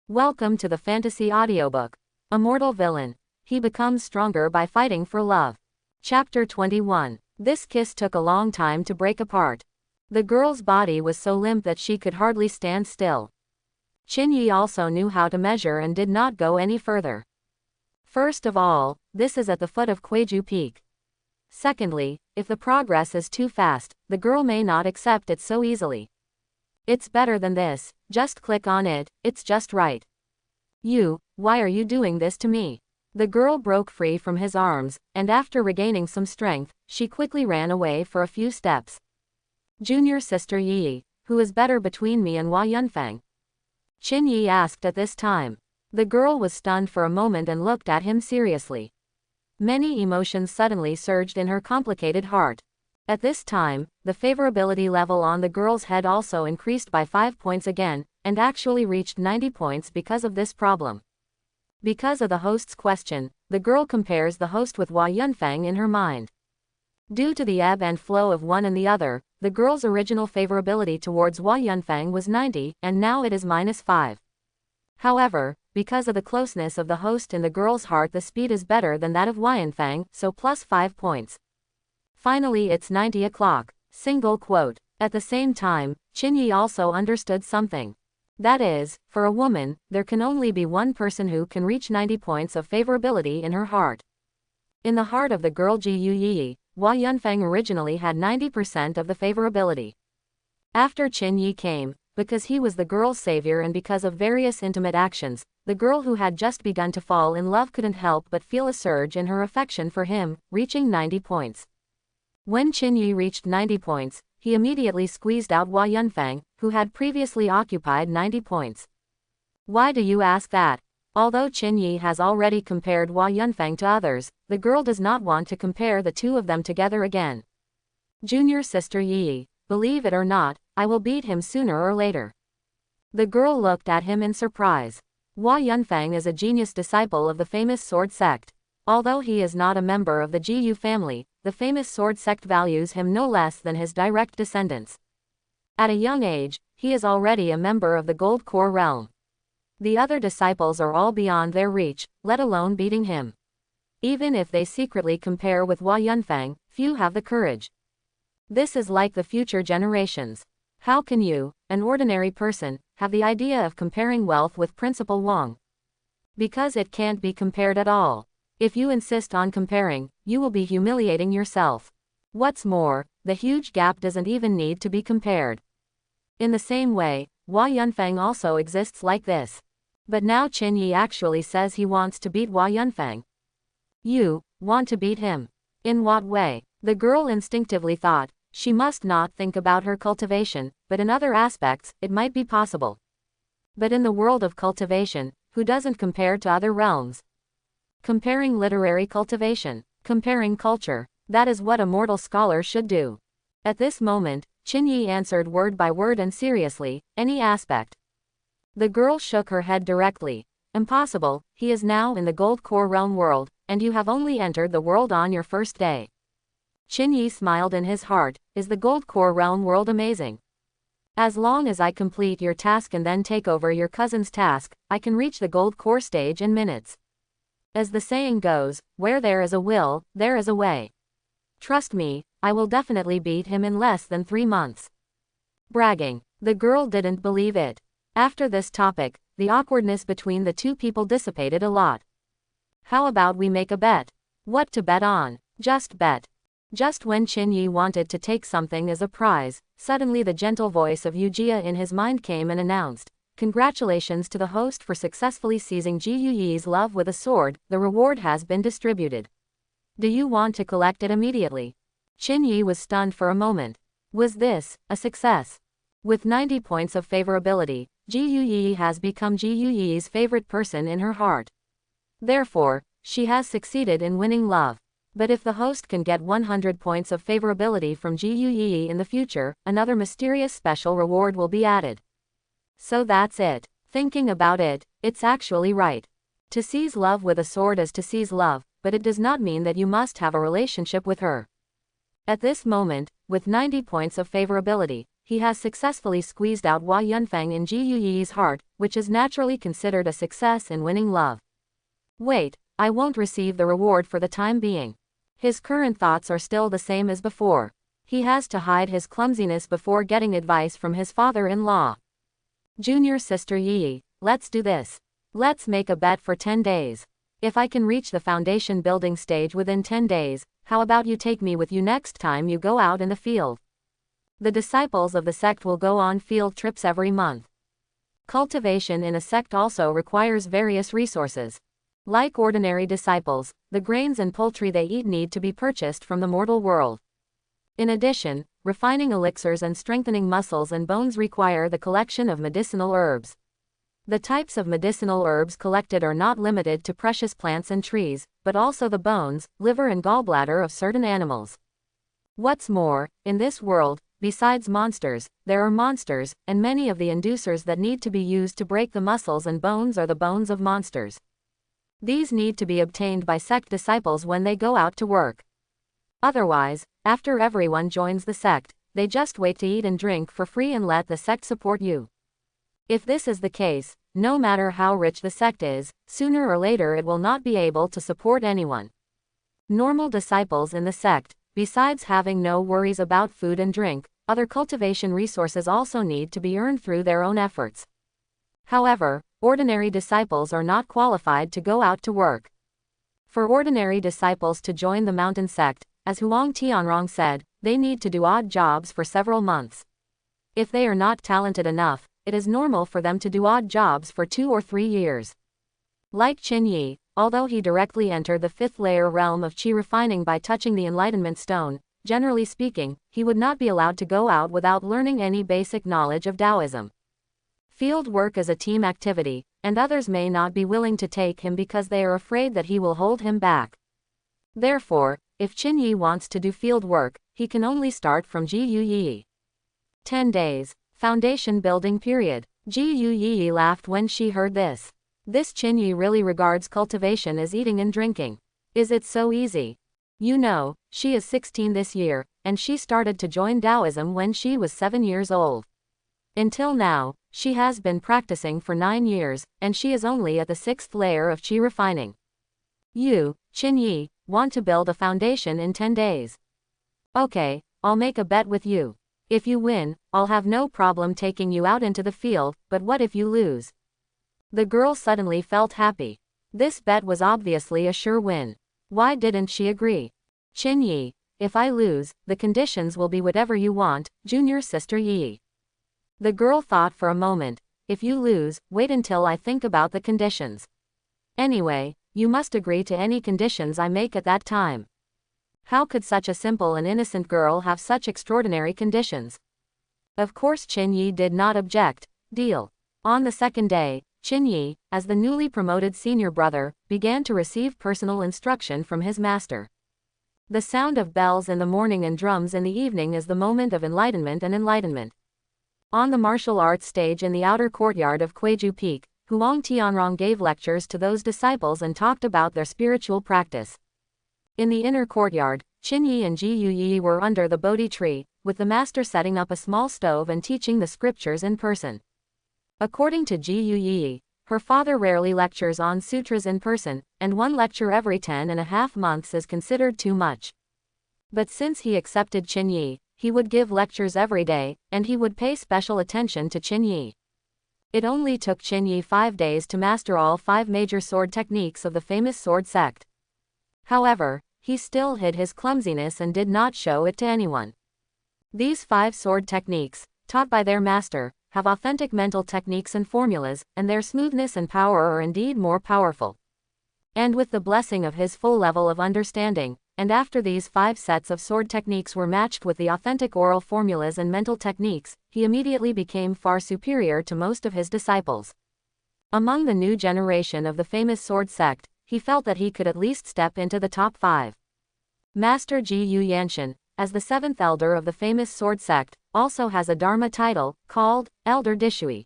Welcome to the fantasy audiobook. Immortal villain. He becomes stronger by fighting for love. Chapter 21. This kiss took a long time to break apart. The girl's body was so limp that she could hardly stand still. Qin also knew how to measure and did not go any further. First of all, this is at the foot of Kueju Peak. Secondly, if the progress is too fast, the girl may not accept it so easily. It's better than this, just click on it, it's just right. Why are you doing this to me? The girl broke free from his arms, and after regaining some strength, she quickly ran away for a few steps. Junior sister Yi, who is better between me and Hua Yunfang? Qin Yi asked at this time. The girl was stunned for a moment and looked at him seriously. Many emotions suddenly surged in her complicated heart. At this time, the favorability level on the girl's head also increased by 5 points again, and actually reached 90 points because of this problem. Because of the host's question, the girl compares the host with Hua Yunfang in her mind. Due to the ebb and flow of one and the other, the girl's original favorability towards Hua Yunfang was 90, and now it is -5. However, because of the closeness of the host in the girl's heart, the speed is better than that of Hua Yunfang, so +5 points. Finally, it's 90 o'clock. Single quote. At the same time, Qin Yi also understood something. That is, for a woman, there can only be one person who can reach 90 points of favorability in her heart. In the heart of the girl Ji Yi, Hua Yunfang originally had 90% of the favorability. After Qin Yi came, because he was the girl's savior and because of various intimate actions, the girl who had just begun to fall in love couldn't help but feel a surge in her affection for him, reaching 90 points. When Qin Yi reached 90 points, he immediately squeezed out Hua Yunfang, who had previously occupied 90 points. Why do you ask that? Although Qin Yi has already compared Hua Yunfang to others, the girl does not want to compare the two of them together again. Junior sister Yi, believe it or not, I will beat him sooner or later. The girl looked at him in surprise. Hua Yunfang is a genius disciple of the famous sword sect. Although he is not a member of the Jiyu family, the famous sword sect values him no less than his direct descendants. At a young age, he is already a member of the Gold Core realm. The other disciples are all beyond their reach, let alone beating him. Even if they secretly compare with Hua Yunfang, few have the courage. This is like the future generations. How can you, an ordinary person, have the idea of comparing wealth with Principal Wang? Because it can't be compared at all. If you insist on comparing, you will be humiliating yourself. What's more, the huge gap doesn't even need to be compared. In the same way, Hua Yunfang also exists like this. But now Qin Yi actually says he wants to beat Hua Yunfang. You want to beat him? In what way? The girl instinctively thought. She must not think about her cultivation, but in other aspects, it might be possible. But in the world of cultivation, who doesn't compare to other realms? Comparing literary cultivation, comparing culture, that is what a mortal scholar should do. At this moment, Qin Yi answered word by word and seriously, any aspect. The girl shook her head directly. Impossible, he is now in the Gold Core realm world, and you have only entered the world on your first day. Qin Yi smiled in his heart, is the Gold Core realm world amazing? As long as I complete your task and then take over your cousin's task, I can reach the Gold Core stage in minutes. As the saying goes, where there is a will, there is a way. Trust me, I will definitely beat him in less than 3 months. Bragging. The girl didn't believe it. After this topic, the awkwardness between the two people dissipated a lot. How about we make a bet? What to bet on? Just bet. Just when Qin Yi wanted to take something as a prize, suddenly the gentle voice of Yujia in his mind came and announced, "Congratulations to the host for successfully seizing Ji Yuyi's love with a sword, the reward has been distributed. Do you want to collect it immediately?" Qin Yi was stunned for a moment. Was this a success? With 90 points of favorability, Ji Yuyi has become Ji Yuyi's favorite person in her heart. Therefore, she has succeeded in winning love. But if the host can get 100 points of favorability from Ji Yuyi in the future, another mysterious special reward will be added. So that's it. Thinking about it, it's actually right. To seize love with a sword is to seize love, but it does not mean that you must have a relationship with her. At this moment, with 90 points of favorability, he has successfully squeezed out Hua Yunfeng in Ji Yuyi's heart, which is naturally considered a success in winning love. Wait, I won't receive the reward for the time being. His current thoughts are still the same as before. He has to hide his clumsiness before getting advice from his father-in-law. Junior sister Yi, let's do this. Let's make a bet for 10 days. If I can reach the foundation building stage within 10 days, how about you take me with you next time you go out in the field? The disciples of the sect will go on field trips every month. Cultivation in a sect also requires various resources. Like ordinary disciples, the grains and poultry they eat need to be purchased from the mortal world. In addition, refining elixirs and strengthening muscles and bones require the collection of medicinal herbs. The types of medicinal herbs collected are not limited to precious plants and trees, but also the bones, liver and gallbladder of certain animals. What's more, in this world, besides monsters, there are monsters, and many of the inducers that need to be used to break the muscles and bones are the bones of monsters. These need to be obtained by sect disciples when they go out to work. Otherwise, after everyone joins the sect, they just wait to eat and drink for free and let the sect support you. If this is the case, no matter how rich the sect is, sooner or later it will not be able to support anyone. Normal disciples in the sect, besides having no worries about food and drink, other cultivation resources also need to be earned through their own efforts. However, ordinary disciples are not qualified to go out to work. For ordinary disciples to join the mountain sect, as Huang Tianrong said, they need to do odd jobs for several months. If they are not talented enough, it is normal for them to do odd jobs for 2 or 3 years. Like Qin Yi, although he directly entered the 5th layer realm of qi refining by touching the enlightenment stone, generally speaking, he would not be allowed to go out without learning any basic knowledge of Taoism. Field work is a team activity, and others may not be willing to take him because they are afraid that he will hold him back. Therefore, if Qin Yi wants to do field work, he can only start from Ji Yuyi. 10 days. Foundation building period. Ji Yuyi laughed when she heard this. This Qin Yi really regards cultivation as eating and drinking. Is it so easy? You know, she is 16 this year, and she started to join Taoism when she was 7 years old. Until now, she has been practicing for 9 years, and she is only at the 6th layer of qi refining. You, Qin Yi, want to build a foundation in 10 days. Okay, I'll make a bet with you. If you win, I'll have no problem taking you out into the field, but what if you lose? The girl suddenly felt happy. This bet was obviously a sure win. Why didn't she agree? Qin Yi, if I lose, the conditions will be whatever you want, junior sister Yi. The girl thought for a moment. If you lose, wait until I think about the conditions. Anyway, you must agree to any conditions I make at that time. How could such a simple and innocent girl have such extraordinary conditions? Of course Qin Yi did not object. Deal. On the second day, Qin Yi, as the newly promoted senior brother, began to receive personal instruction from his master. The sound of bells in the morning and drums in the evening is the moment of enlightenment and enlightenment. On the martial arts stage in the outer courtyard of Kuiju Peak, Huang Tianrong gave lectures to those disciples and talked about their spiritual practice. In the inner courtyard, Qin Yi and Ji Yuyi were under the Bodhi tree, with the master setting up a small stove and teaching the scriptures in person. According to Ji Yuyi, her father rarely lectures on sutras in person, and 1 lecture every 10.5 months is considered too much. But since he accepted Qin Yi, he would give lectures every day, and he would pay special attention to Qin Yi. It only took Qin Yi 5 days to master all 5 major sword techniques of the famous sword sect. However, he still hid his clumsiness and did not show it to anyone. These 5 sword techniques, taught by their master, have authentic mental techniques and formulas, and their smoothness and power are indeed more powerful. And with the blessing of his full level of understanding, and after these 5 sets of sword techniques were matched with the authentic oral formulas and mental techniques, he immediately became far superior to most of his disciples. Among the new generation of the famous sword sect, he felt that he could at least step into the top 5. Master Ji Yu Yanshan, as the 7th elder of the famous sword sect, also has a dharma title, called Elder Dishui.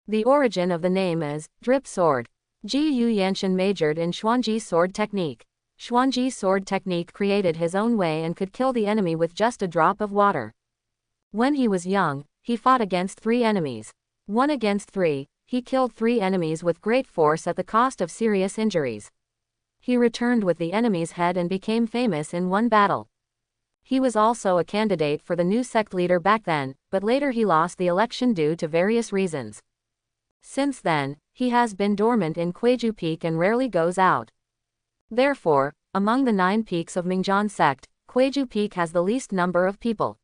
The origin of the name is drip sword. Ji Yu Yanshan majored in Xuanji sword technique. Xuanji sword technique created his own way and could kill the enemy with just a drop of water. When he was young, he fought against 3 enemies. 1 against 3, he killed 3 enemies with great force at the cost of serious injuries. He returned with the enemy's head and became famous in one battle. He was also a candidate for the new sect leader back then, but later he lost the election due to various reasons. Since then, he has been dormant in Kweju Peak and rarely goes out. Therefore, among the 9 peaks of Mingzhan sect, Kweju Peak has the least number of people.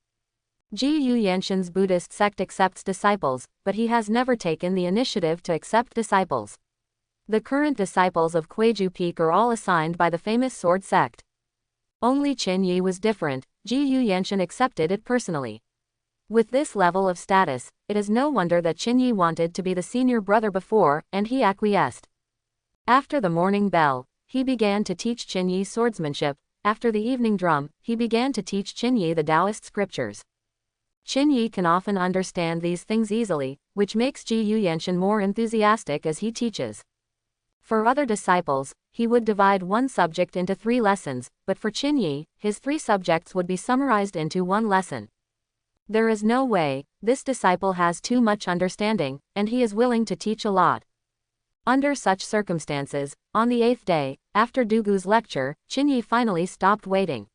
Ji-Yu Yanshan's Buddhist sect accepts disciples, but he has never taken the initiative to accept disciples. The current disciples of Kweju Peak are all assigned by the famous sword sect. Only Qin Yi was different. Ji-Yu Yanshan accepted it personally. With this level of status, it is no wonder that Qin Yi wanted to be the senior brother before, and he acquiesced. After the morning bell, he began to teach Qin Yi swordsmanship. After the evening drum, he began to teach Qin Yi the Taoist scriptures. Qin Yi can often understand these things easily, which makes Ji-Yu Yanshan more enthusiastic as he teaches. For other disciples, he would divide one subject into 3 lessons, but for Qin Yi, his 3 subjects would be summarized into one lesson. There is no way, this disciple has too much understanding, and he is willing to teach a lot. Under such circumstances, on the 8th day, after Dugu's lecture, Qin Yi finally stopped waiting.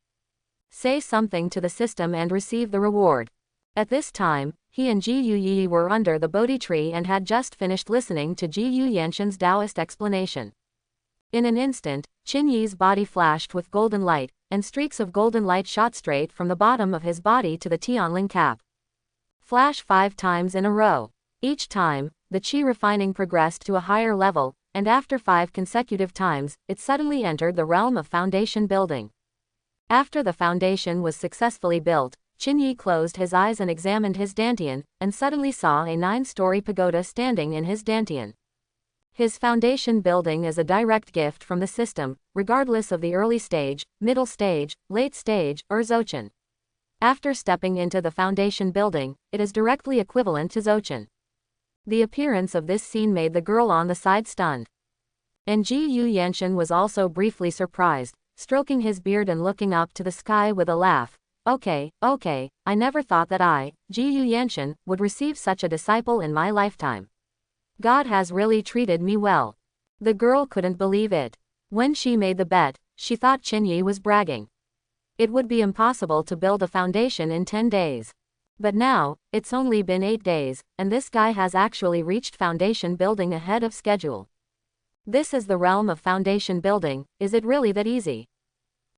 Say something to the system and receive the reward. At this time, he and Ji-Yu Yi were under the Bodhi tree and had just finished listening to Ji-Yu Yanshan's Taoist explanation. In an instant, Qin Yi's body flashed with golden light, and streaks of golden light shot straight from the bottom of his body to the Tianling cap. Flash 5 times in a row. Each time, the qi refining progressed to a higher level, and after 5 consecutive times, it suddenly entered the realm of foundation building. After the foundation was successfully built, Qin Yi closed his eyes and examined his dantian, and suddenly saw a 9-story pagoda standing in his dantian. His foundation building is a direct gift from the system, regardless of the early stage, middle stage, late stage, or Dzogchen. After stepping into the foundation building, it is directly equivalent to Dzogchen. The appearance of this scene made the girl on the side stunned. And Ji-Yu Yanshan was also briefly surprised, stroking his beard and looking up to the sky with a laugh. Okay, I never thought that I, Ji-Yu Yanshan, would receive such a disciple in my lifetime. God has really treated me well. The girl couldn't believe it. When she made the bet, she thought Qin Yi was bragging. It would be impossible to build a foundation in 10 days. But now, it's only been 8 days, and this guy has actually reached foundation building ahead of schedule. This is the realm of foundation building. Is it really that easy?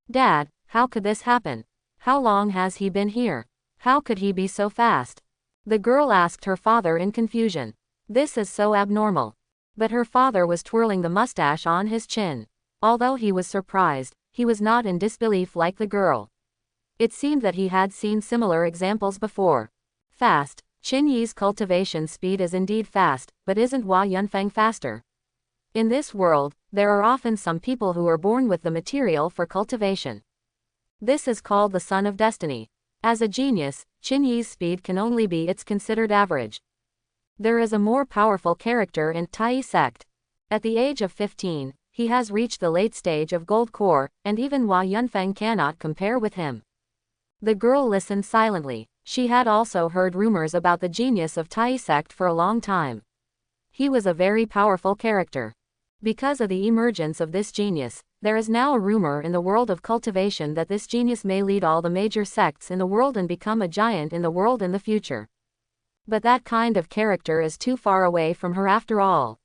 Dad, how could this happen? How long has he been here? How could he be so fast? The girl asked her father in confusion. This is so abnormal. But her father was twirling the mustache on his chin. Although he was surprised, he was not in disbelief like the girl. It seemed that he had seen similar examples before. Fast. Qin Yi's cultivation speed is indeed fast, but isn't Hua Yunfeng faster? In this world, there are often some people who are born with the material for cultivation. This is called the Son of Destiny. As a genius, Qin Yi's speed can only be its considered average. There is a more powerful character in Tai sect. At the age of 15, he has reached the late stage of gold core, and even Hua Yunfeng cannot compare with him. The girl listened silently. She had also heard rumors about the genius of Tai sect for a long time. He was a very powerful character. Because of the emergence of this genius, there is now a rumor in the world of cultivation that this genius may lead all the major sects in the world and become a giant in the world in the future. But that kind of character is too far away from her after all.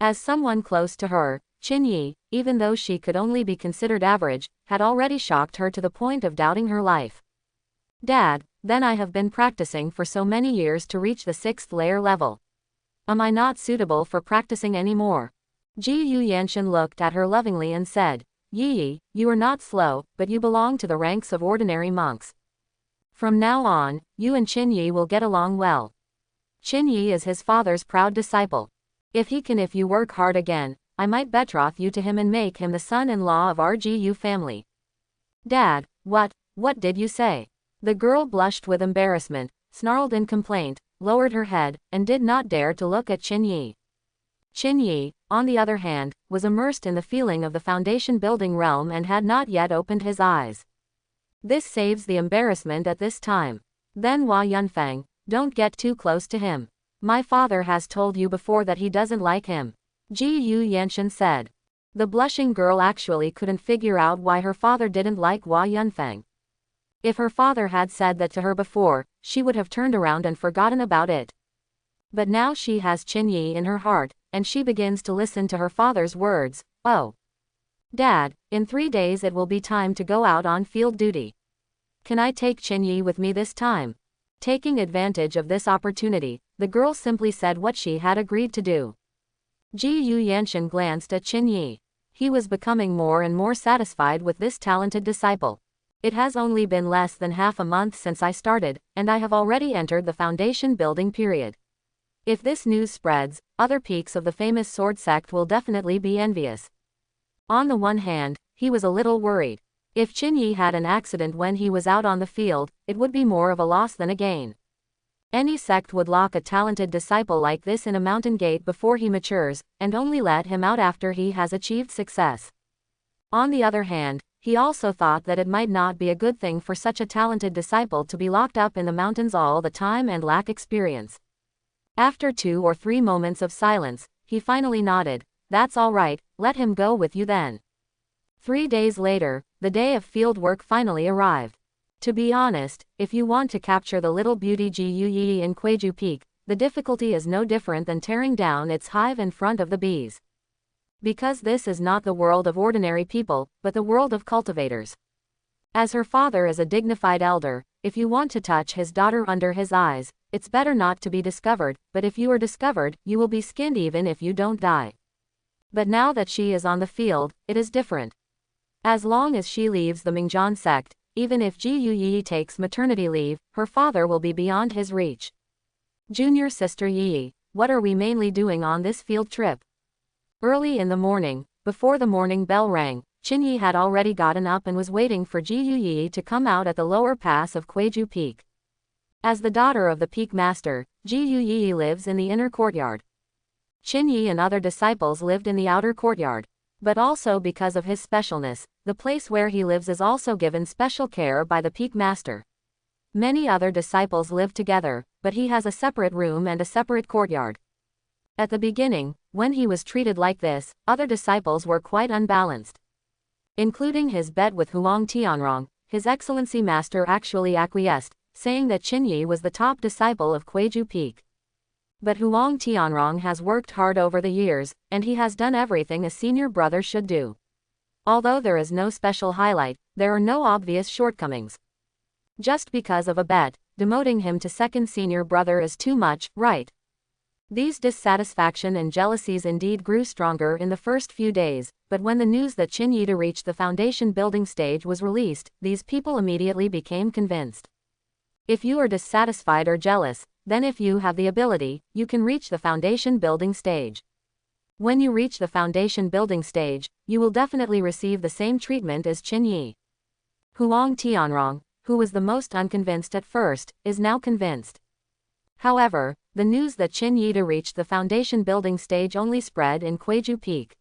As someone close to her, Qin Yi, even though she could only be considered average, had already shocked her to the point of doubting her life. Dad, then I have been practicing for so many years to reach the 6th layer level. Am I not suitable for practicing anymore? Ji-Yu Yanshan looked at her lovingly and said, Yi, you are not slow, but you belong to the ranks of ordinary monks. From now on, you and Qin Yi will get along well. Qin Yi is his father's proud disciple. If you work hard again, I might betroth you to him and make him the son-in-law of our Gu family. Dad, what did you say? The girl blushed with embarrassment, snarled in complaint, lowered her head, and did not dare to look at Qin Yi. Qin Yi, on the other hand, was immersed in the feeling of the foundation building realm and had not yet opened his eyes. This saves the embarrassment at this time. Then Hua Yunfeng, don't get too close to him. My father has told you before that he doesn't like him. Ji Yu Yanshan said. The blushing girl actually couldn't figure out why her father didn't like Hua Yunfeng. If her father had said that to her before, she would have turned around and forgotten about it. But now she has Qin Yi in her heart, and she begins to listen to her father's words. Oh. Dad, in 3 days it will be time to go out on field duty. Can I take Qin Yi with me this time? Taking advantage of this opportunity, the girl simply said what she had agreed to do. Ji Yu Yanshan glanced at Qin Yi. He was becoming more and more satisfied with this talented disciple. It has only been less than half a month since I started, and I have already entered the foundation building period. If this news spreads, other peaks of the famous sword sect will definitely be envious. On the one hand, he was a little worried. If Qin Yi had an accident when he was out on the field, it would be more of a loss than a gain. Any sect would lock a talented disciple like this in a mountain gate before he matures, and only let him out after he has achieved success. On the other hand, he also thought that it might not be a good thing for such a talented disciple to be locked up in the mountains all the time and lack experience. After 2 or 3 moments of silence, he finally nodded. That's all right, let him go with you then. 3 days later, the day of field work finally arrived. To be honest, if you want to capture the little beauty Ji Yu Yi in Kueju Peak, the difficulty is no different than tearing down its hive in front of the bees. Because this is not the world of ordinary people, but the world of cultivators. As her father is a dignified elder, if you want to touch his daughter under his eyes, it's better not to be discovered, but if you are discovered, you will be skinned even if you don't die. But now that she is on the field, it is different. As long as she leaves the Mingzhan sect, even if Ji Yu Yi takes maternity leave, her father will be beyond his reach. Junior sister Yi, what are we mainly doing on this field trip? Early in the morning, before the morning bell rang, Qin Yi had already gotten up and was waiting for Ji Yu Yi to come out at the lower pass of Kueju Peak. As the daughter of the Peak Master, Ji Yu Yi lives in the inner courtyard. Qin Yi and other disciples lived in the outer courtyard. But also because of his specialness, the place where he lives is also given special care by the Peak Master. Many other disciples live together, but he has a separate room and a separate courtyard. At the beginning, when he was treated like this, other disciples were quite unbalanced. Including his bet with Huang Tianrong, His Excellency Master actually acquiesced, saying that Qin Yi was the top disciple of Kueju Peak. But Huang Tianrong has worked hard over the years, and he has done everything a senior brother should do. Although there is no special highlight, there are no obvious shortcomings. Just because of a bet, demoting him to second senior brother is too much, right? These dissatisfaction and jealousies indeed grew stronger in the first few days, but when the news that Qin Yi reached the foundation building stage was released, these people immediately became convinced. If you are dissatisfied or jealous, then if you have the ability, you can reach the foundation building stage. When you reach the foundation building stage, you will definitely receive the same treatment as Qin Yi. Huang Tianrong, who was the most unconvinced at first, is now convinced. However, the news that Qin Yi reached the foundation building stage only spread in Kueju Peak.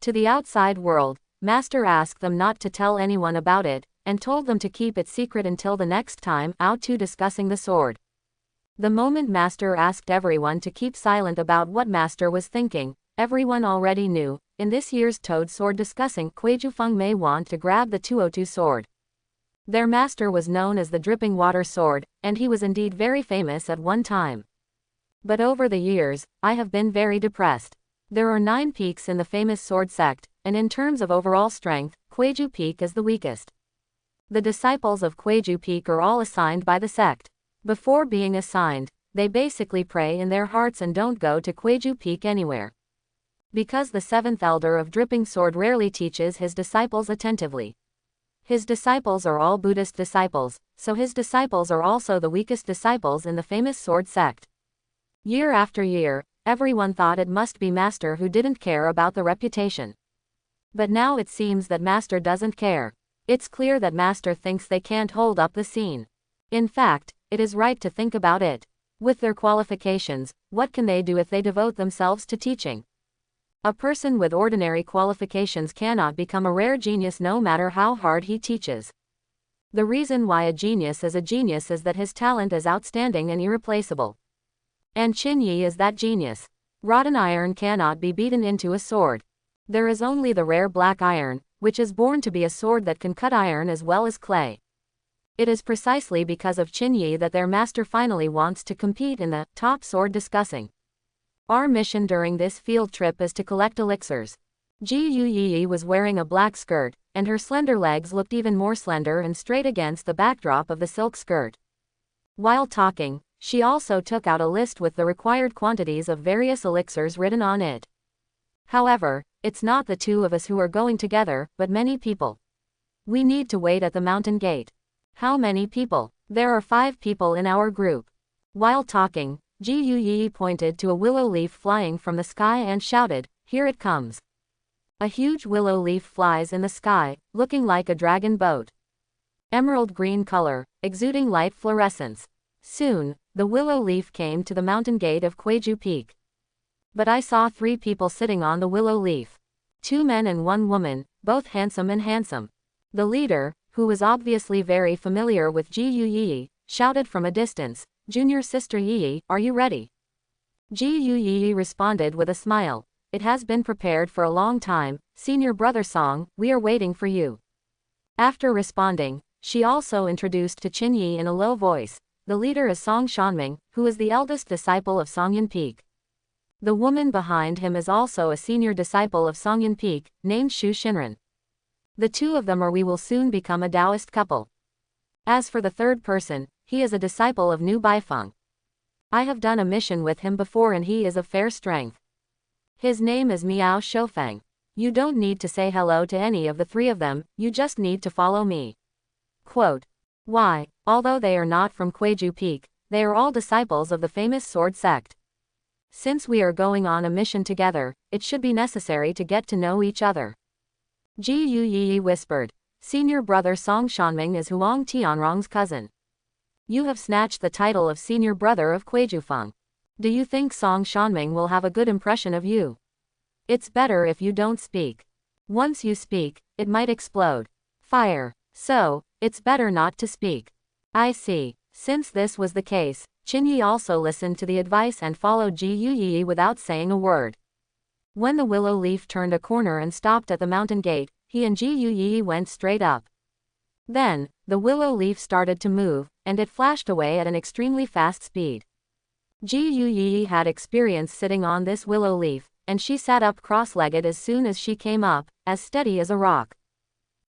To the outside world, Master asked them not to tell anyone about it, and told them to keep it secret until the next time out to discussing the sword. The moment Master asked everyone to keep silent about what Master was thinking, everyone already knew, in this year's Toad Sword discussing, Kueju Feng may want to grab the 202 sword. Their master was known as the Dripping Water Sword, and he was indeed very famous at one time. But over the years, I have been very depressed. There are 9 peaks in the famous sword sect, and in terms of overall strength, Kueju Peak is the weakest. The disciples of Kueju Peak are all assigned by the sect. Before being assigned, they basically pray in their hearts and don't go to Kueju Peak anywhere. Because the 7th elder of Dripping Sword rarely teaches his disciples attentively. His disciples are all Buddhist disciples, so his disciples are also the weakest disciples in the famous sword sect. Year after year, everyone thought it must be Master who didn't care about the reputation. But now it seems that Master doesn't care. It's clear that Master thinks they can't hold up the scene. In fact, it is right to think about it. With their qualifications, what can they do if they devote themselves to teaching? A person with ordinary qualifications cannot become a rare genius no matter how hard he teaches. The reason why a genius is that his talent is outstanding and irreplaceable. And Qin Yi is that genius. Rotten iron cannot be beaten into a sword. There is only the rare black iron, which is born to be a sword that can cut iron as well as clay. It is precisely because of Qin Yi that their master finally wants to compete in the top sword discussing. Our mission during this field trip is to collect elixirs. Ji Yi was wearing a black skirt, and her slender legs looked even more slender and straight against the backdrop of the silk skirt. While talking, she also took out a list with the required quantities of various elixirs written on it. However, it's not the two of us who are going together, but many people. We need to wait at the mountain gate. How many people? There are 5 people in our group. While talking, Ji Yi pointed to a willow leaf flying from the sky and shouted, "Here it comes." A huge willow leaf flies in the sky, looking like a dragon boat. Emerald green color, exuding light fluorescence. Soon, the willow leaf came to the mountain gate of Kueju Peak. But I saw 3 people sitting on the willow leaf. 2 men and 1 woman, both handsome and handsome. The leader, who was obviously very familiar with Ji Yi, shouted from a distance, "Junior Sister Yi, are you ready?" Ji Yi responded with a smile. "It has been prepared for a long time, Senior Brother Song, we are waiting for you." After responding, she also introduced to Qin Yi in a low voice. The leader is Song Shanming, who is the eldest disciple of Songyan Peak. The woman behind him is also a senior disciple of Songyan Peak, named Shu Shinran. The 2 of them we will soon become a Taoist couple. As for the 3rd person, he is a disciple of Nu Baifeng. I have done a mission with him before and he is of fair strength. His name is Miao Shoufeng. You don't need to say hello to any of the 3 of them, you just need to follow me. Quote. Why, although they are not from Kueju Peak, they are all disciples of the famous sword sect. Since we are going on a mission together, it should be necessary to get to know each other. Ji Yi whispered. Senior brother Song Shanming is Huang Tianrong's cousin. You have snatched the title of senior brother of Kuejufeng. Do you think Song Shanming will have a good impression of you? It's better if you don't speak. Once you speak, it might explode. Fire. So, it's better not to speak. I see. Since this was the case, Qin Yi also listened to the advice and followed Ji Yi without saying a word. When the willow leaf turned a corner and stopped at the mountain gate, he and Ji Yi went straight up. Then, the willow leaf started to move, and it flashed away at an extremely fast speed. Ji Yi had experience sitting on this willow leaf, and she sat up cross-legged as soon as she came up, as steady as a rock.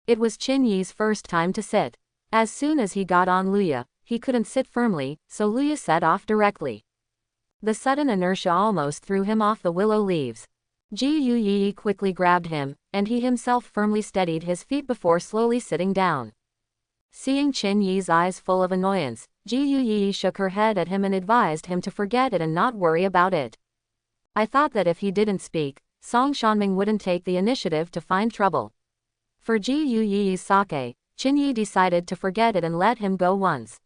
It was Qin Yi's first time to sit. As soon as he got on Luya, he couldn't sit firmly, so Luya set off directly. The sudden inertia almost threw him off the willow leaves. Ji Yi quickly grabbed him, and he himself firmly steadied his feet before slowly sitting down. Seeing Qin Yi's eyes full of annoyance, Ji Yi shook her head at him and advised him to forget it and not worry about it. I thought that if he didn't speak, Song Shanming wouldn't take the initiative to find trouble. For Ji Yi's sake, Qin Yi decided to forget it and let him go once.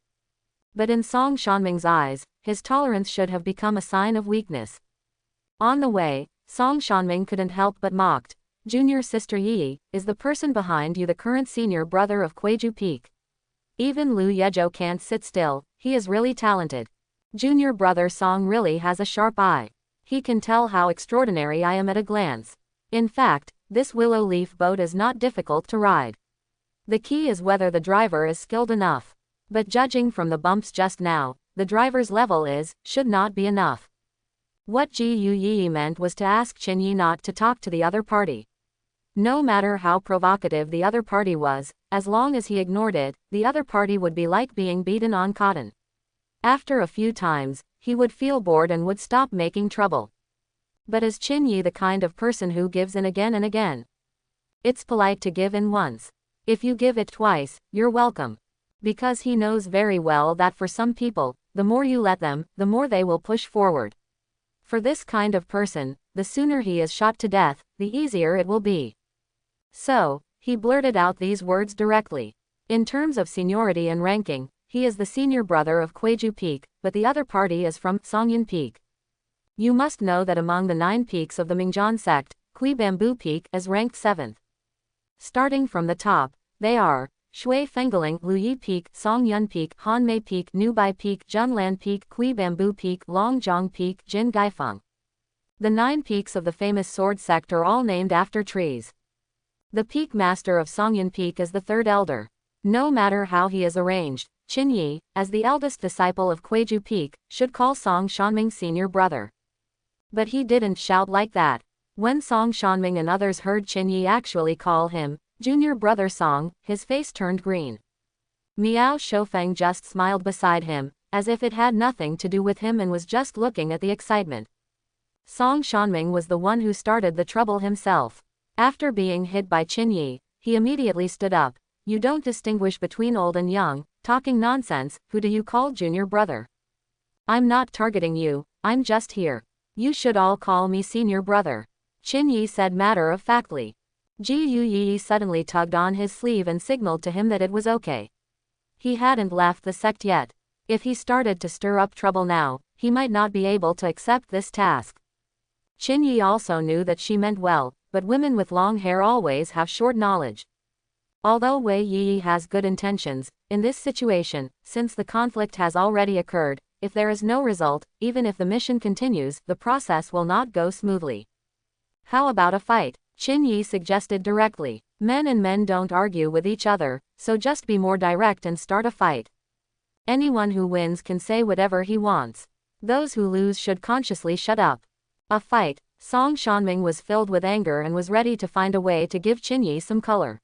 But in Song Shanming's eyes, his tolerance should have become a sign of weakness. On the way, Song Shanming couldn't help but mocked. Junior Sister Yi, is the person behind you the current senior brother of Kueju Peak? Even Lu Yezhou can't sit still, he is really talented. Junior brother Song really has a sharp eye. He can tell how extraordinary I am at a glance. In fact, this willow leaf boat is not difficult to ride. The key is whether the driver is skilled enough. But judging from the bumps just now, the driver's level should not be enough. What Ji Yi meant was to ask Qin Yi not to talk to the other party. No matter how provocative the other party was, as long as he ignored it, the other party would be like being beaten on cotton. After a few times, he would feel bored and would stop making trouble. But is Qin Yi the kind of person who gives in again and again? It's polite to give in once. If you give it twice, you're welcome. Because he knows very well that for some people, the more you let them, the more they will push forward. For this kind of person, the sooner he is shot to death, the easier it will be. So, he blurted out these words directly. In terms of seniority and ranking, he is the senior brother of Kueju Peak, but the other party is from Songyan Peak. You must know that among the 9 peaks of the Mingzhan sect, Kui Bamboo Peak is ranked 7th. Starting from the top, they are Shui Fengling, Luyi Peak, Song Yun Peak, Han Mei Peak, Nu Bai Peak, Junlan Peak, Kui Bamboo Peak, Longjiang Peak, Jin Gaifeng. The 9 peaks of the famous sword sect are all named after trees. The peak master of Songyun Peak is the 3rd elder. No matter how he is arranged, Qin Yi, as the eldest disciple of Kuiju Peak, should call Song Shanming senior brother. But he didn't shout like that. When Song Shanming and others heard Qin Yi actually call him junior brother Song, his face turned green. Miao Shoufeng just smiled beside him, as if it had nothing to do with him and was just looking at the excitement. Song Shanming was the one who started the trouble himself. After being hit by Qin Yi, he immediately stood up. You don't distinguish between old and young, talking nonsense, who do you call junior brother? I'm not targeting you, I'm just here. You should all call me senior brother. Qin Yi said matter-of-factly. Ji Yu Yi suddenly tugged on his sleeve and signaled to him that it was okay. He hadn't left the sect yet. If he started to stir up trouble now, he might not be able to accept this task. Qin Yi also knew that she meant well, but women with long hair always have short knowledge. Although Wei Yi has good intentions, in this situation, since the conflict has already occurred, if there is no result, even if the mission continues, the process will not go smoothly. How about a fight? Qin Yi suggested directly. Men and men don't argue with each other, so just be more direct and start a fight. Anyone who wins can say whatever he wants. Those who lose should consciously shut up. A fight. Song Shanming was filled with anger and was ready to find a way to give Qin Yi some color.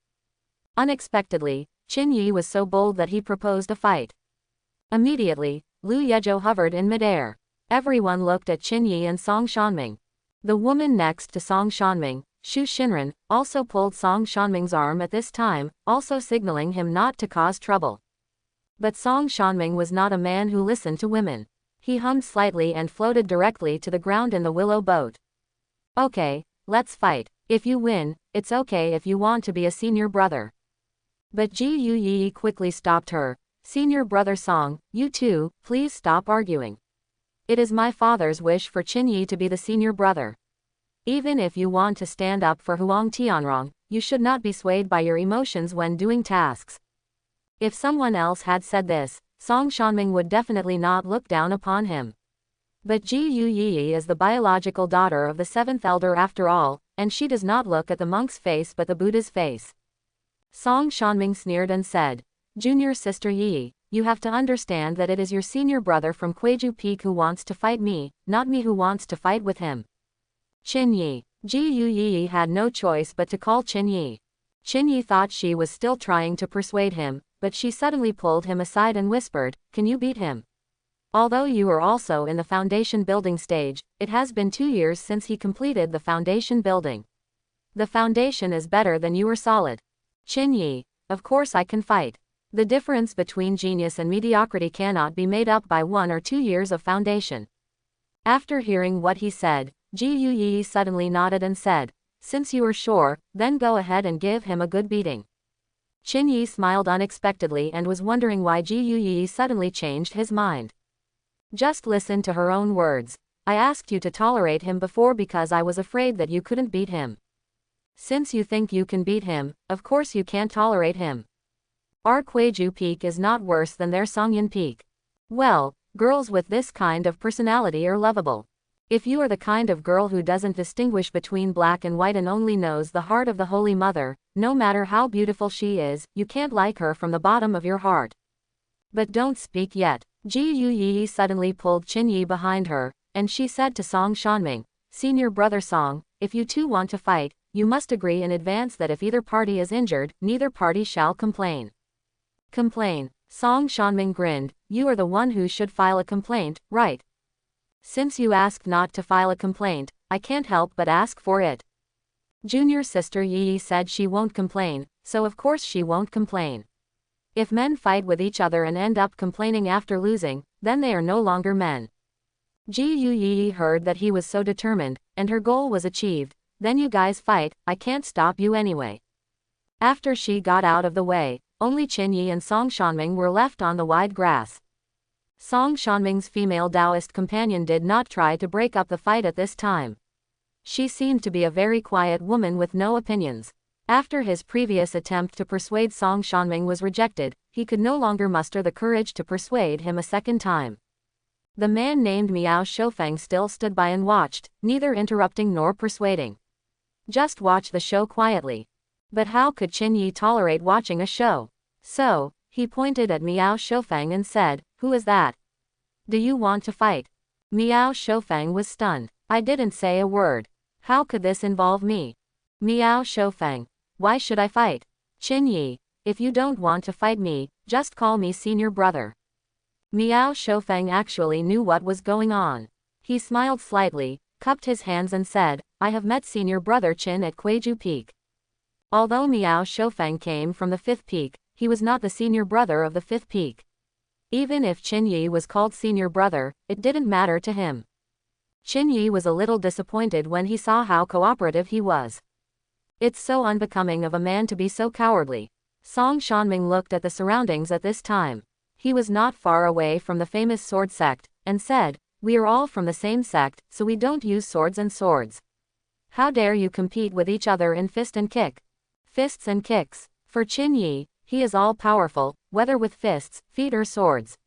Unexpectedly, Qin Yi was so bold that he proposed a fight. Immediately, Lu Yezhou hovered in midair. Everyone looked at Qin Yi and Song Shanming. The woman next to Song Shanming, Xu Xinren, also pulled Song Shanming's arm at this time, also signaling him not to cause trouble. But Song Shanming was not a man who listened to women. He hummed slightly and floated directly to the ground in the willow boat. Okay, let's fight. If you win, it's okay if you want to be a senior brother. But Ji Yu Yi quickly stopped her. Senior brother Song, you too, please stop arguing. It is my father's wish for Qin Yi to be the senior brother. Even if you want to stand up for Huang Tianrong, you should not be swayed by your emotions when doing tasks. If someone else had said this, Song Shanming would definitely not look down upon him. But Ji Yu Yi is the biological daughter of the 7th elder after all, and she does not look at the monk's face but the Buddha's face. Song Shanming sneered and said, Junior sister Yi, you have to understand that it is your senior brother from Kuiju Peak who wants to fight me, not me who wants to fight with him. Qin Yi. Ji Yu Yi had no choice but to call Qin Yi. Qin Yi thought she was still trying to persuade him, but she suddenly pulled him aside and whispered, can you beat him? Although you are also in the foundation building stage, it has been 2 years since he completed the foundation building. The foundation is better than you are solid. Qin Yi. Of course I can fight. The difference between genius and mediocrity cannot be made up by 1 or 2 years of foundation. After hearing what he said, Ji Yu Yi suddenly nodded and said, since you are sure, then go ahead and give him a good beating. Qin Yi smiled unexpectedly and was wondering why Ji Yu Yi suddenly changed his mind. Just listen to her own words. I asked you to tolerate him before because I was afraid that you couldn't beat him. Since you think you can beat him, of course you can't tolerate him. Our Kuiju Peak is not worse than their Songyun Peak. Well, girls with this kind of personality are lovable. If you are the kind of girl who doesn't distinguish between black and white and only knows the heart of the Holy Mother, no matter how beautiful she is, you can't like her from the bottom of your heart. But don't speak yet. Ji Yu Yi suddenly pulled Qin Yi behind her, and she said to Song Shanming, Senior brother Song, if you two want to fight, you must agree in advance that if either party is injured, neither party shall complain. Complain. Song Shanming grinned, you are the one who should file a complaint, right? Since you asked not to file a complaint, I can't help but ask for it. Junior sister Yi said she won't complain, so of course she won't complain. If men fight with each other and end up complaining after losing, then they are no longer men. Ji Yu Yi heard that he was so determined, and her goal was achieved. Then you guys fight, I can't stop you anyway. After she got out of the way, only Qin Yi and Song Shanming were left on the wide grass. Song Shanming's female Taoist companion did not try to break up the fight at this time. She seemed to be a very quiet woman with no opinions. After his previous attempt to persuade Song Shanming was rejected, he could no longer muster the courage to persuade him a second time. The man named Miao Shofeng still stood by and watched, neither interrupting nor persuading. Just watch the show quietly. But how could Qin Yi tolerate watching a show? So, he pointed at Miao Shofeng and said, "Who is that? Do you want to fight?" Miao Shofeng was stunned. "I didn't say a word. How could this involve me?" Miao Shofeng. "Why should I fight? Qin Yi, if you don't want to fight me, just call me senior brother." Miao Shofeng actually knew what was going on. He smiled slightly, cupped his hands and said, "I have met senior brother Qin at Kuiju Peak." Although Miao Shofeng came from the 5th peak, he was not the senior brother of the 5th peak. Even if Qin Yi was called senior brother, it didn't matter to him. Qin Yi was a little disappointed when he saw how cooperative he was. It's so unbecoming of a man to be so cowardly. Song Shanming looked at the surroundings at this time. He was not far away from the famous sword sect, and said, "We are all from the same sect, so we don't use swords and swords. How dare you compete with each other in fist and kick?" Fists and kicks. For Qin Yi, he is all-powerful, whether with fists, feet or swords.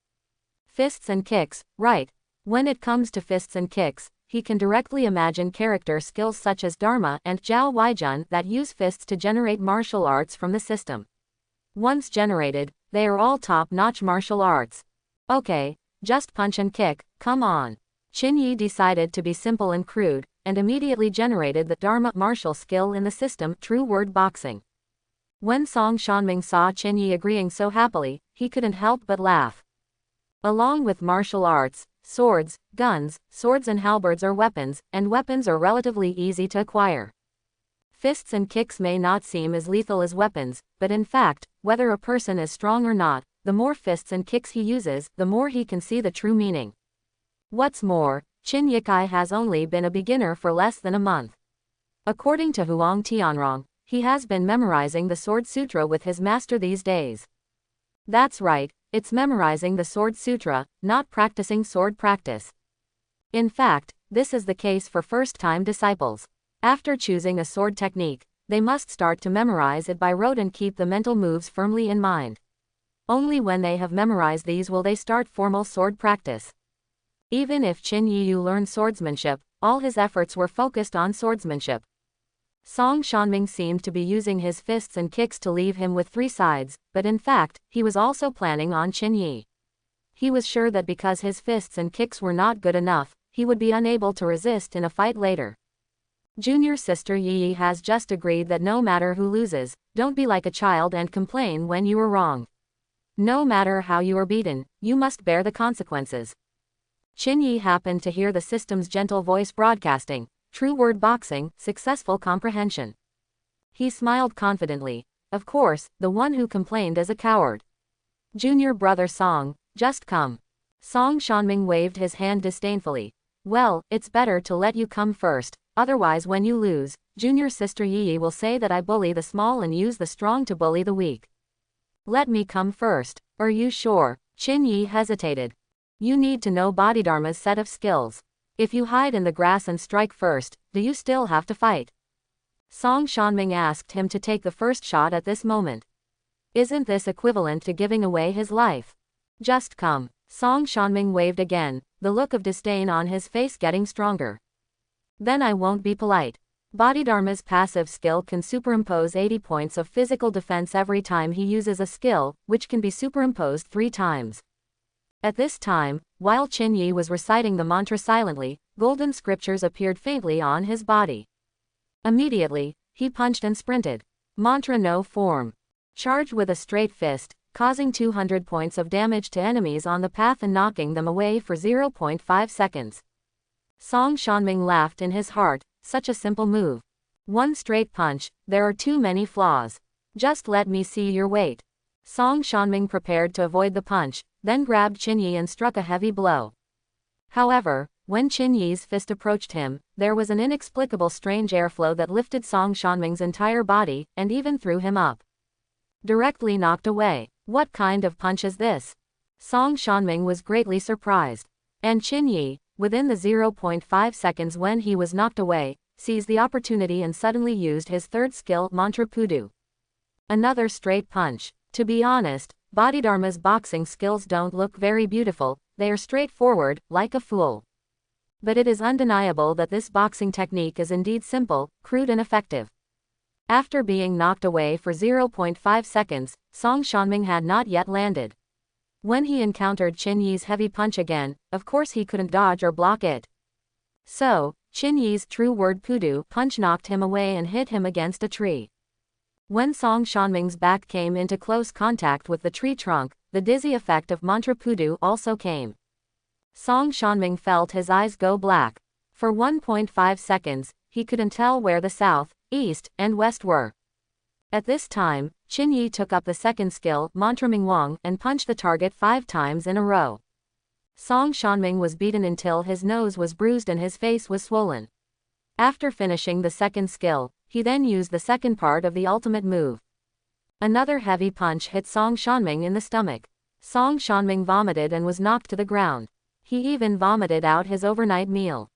Fists and kicks, right. When it comes to fists and kicks, he can directly imagine character skills such as Dharma and Zhao Weijun that use fists to generate martial arts from the system. Once generated, they are all top-notch martial arts. Okay, just punch and kick, come on. Qin Yi decided to be simple and crude, and immediately generated the Dharma martial skill in the system, true word boxing. When Song Shanming saw Qin Yi agreeing so happily, he couldn't help but laugh. Along with martial arts, swords, guns, swords and halberds are weapons, and weapons are relatively easy to acquire. Fists and kicks may not seem as lethal as weapons, but in fact, whether a person is strong or not, the more fists and kicks he uses, the more he can see the true meaning. What's more, Qin Yikai has only been a beginner for less than a month. According to Huang Tianrong, he has been memorizing the Sword Sutra with his master these days. That's right, it's memorizing the Sword Sutra, not practicing sword practice. In fact, this is the case for first-time disciples. After choosing a sword technique, they must start to memorize it by rote and keep the mental moves firmly in mind. Only when they have memorized these will they start formal sword practice. Even if Qin Yi learned swordsmanship, all his efforts were focused on swordsmanship. Song Shanming seemed to be using his fists and kicks to leave him with 3 sides, but in fact, he was also planning on Qin Yi. He was sure that because his fists and kicks were not good enough, he would be unable to resist in a fight later. Junior sister Yi has just agreed that no matter who loses, don't be like a child and complain when you are wrong. No matter how you are beaten, you must bear the consequences. Qin Yi happened to hear the system's gentle voice broadcasting, true word boxing, successful comprehension. He smiled confidently. Of course, the one who complained is a coward. Junior brother Song, just come. Song Shanming waved his hand disdainfully. Well, it's better to let you come first, otherwise when you lose, junior sister Yi will say that I bully the small and use the strong to bully the weak. Let me come first. Are you sure? Qin Yi hesitated. You need to know Bodhidharma's set of skills. If you hide in the grass and strike first, do you still have to fight? Song Shanming asked him to take the first shot at this moment. Isn't this equivalent to giving away his life? Just come. Song Shanming waved again, the look of disdain on his face getting stronger. Then I won't be polite. Bodhidharma's passive skill can superimpose 80 points of physical defense every time he uses a skill, which can be superimposed 3 times. At this time, while Qin Yi was reciting the mantra silently, golden scriptures appeared faintly on his body. Immediately, he punched and sprinted. Mantra no form. Charged with a straight fist, causing 200 points of damage to enemies on the path and knocking them away for 0.5 seconds. Song Shanming laughed in his heart, such a simple move. One straight punch, there are too many flaws. Just let me see your weight. Song Shanming prepared to avoid the punch, then grabbed Qin Yi and struck a heavy blow. However, when Qin Yi's fist approached him, there was an inexplicable strange airflow that lifted Song Shanming's entire body, and even threw him up. Directly knocked away. What kind of punch is this? Song Shanming was greatly surprised. And Qin Yi, within the 0.5 seconds when he was knocked away, seized the opportunity and suddenly used his third skill, Mantra Pudu. Another straight punch. To be honest, Bodhidharma's boxing skills don't look very beautiful, they are straightforward, like a fool. But it is undeniable that this boxing technique is indeed simple, crude and effective. After being knocked away for 0.5 seconds, Song Shanming had not yet landed. When he encountered Qin Yi's heavy punch again, of course he couldn't dodge or block it. So, Qin Yi's true word Pudu punch knocked him away and hit him against a tree. When Song Shanming's back came into close contact with the tree trunk, the dizzy effect of Mantra Pudu also came. Song Shanming felt his eyes go black. For 1.5 seconds, he couldn't tell where the south, east, and west were. At this time, Qin Yi took up the second skill, Mantra Mingwang, and punched the target 5 times in a row. Song Shanming was beaten until his nose was bruised and his face was swollen. After finishing the second skill, he then used the second part of the ultimate move. Another heavy punch hit Song Shanming in the stomach. Song Shanming vomited and was knocked to the ground. He even vomited out his overnight meal.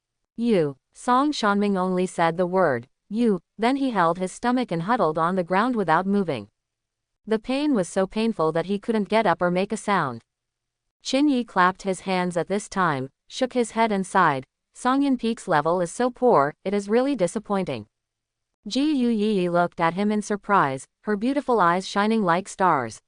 Song Shanming only said the word, you, then he held his stomach and huddled on the ground without moving. The pain was so painful that he couldn't get up or make a sound. Qin Yi clapped his hands at this time, shook his head and sighed, Song Yin Peak's level is so poor, it is really disappointing. Ji Yu Yi looked at him in surprise, her beautiful eyes shining like stars.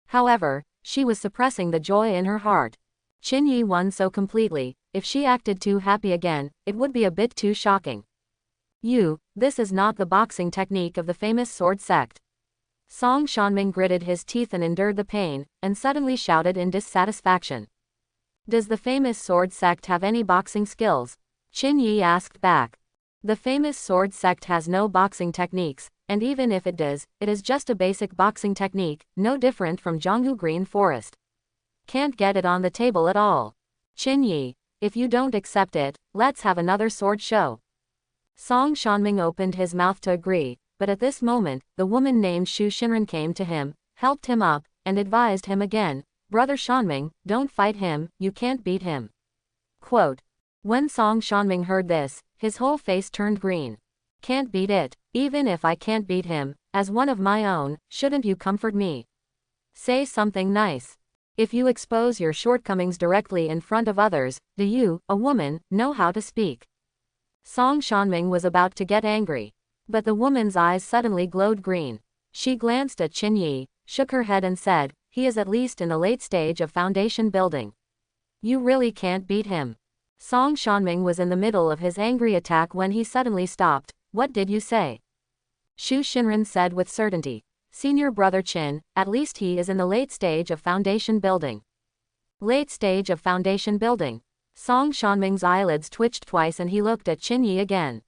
However, she was suppressing the joy in her heart. Qin Yi won so completely, if she acted too happy again, it would be a bit too shocking. This is not the boxing technique of the famous sword sect. Song Shanming gritted his teeth and endured the pain, and suddenly shouted in dissatisfaction. Does the famous sword sect have any boxing skills? Qin Yi asked back. The famous sword sect has no boxing techniques, and even if it does, it is just a basic boxing technique, no different from Zhonghu Green Forest. Can't get it on the table at all. Qin Yi, if you don't accept it, let's have another sword show. Song Shanming opened his mouth to agree, but at this moment, the woman named Xu Xinren came to him, helped him up, and advised him again, Brother Shanming, don't fight him, you can't beat him. Quote. When Song Shanming heard this, his whole face turned green. Can't beat it, even if I can't beat him, as one of my own, shouldn't you comfort me? Say something nice. If you expose your shortcomings directly in front of others, do you, a woman, know how to speak? Song Shanming was about to get angry. But the woman's eyes suddenly glowed green. She glanced at Qin Yi, shook her head and said, he is at least in the late stage of foundation building. You really can't beat him. Song Shanming was in the middle of his angry attack when he suddenly stopped. What did you say? Xu Xinren said with certainty. Senior brother Qin, at least he is in the late stage of foundation building. Late stage of foundation building. Song Shanming's eyelids twitched twice and he looked at Qin Yi again.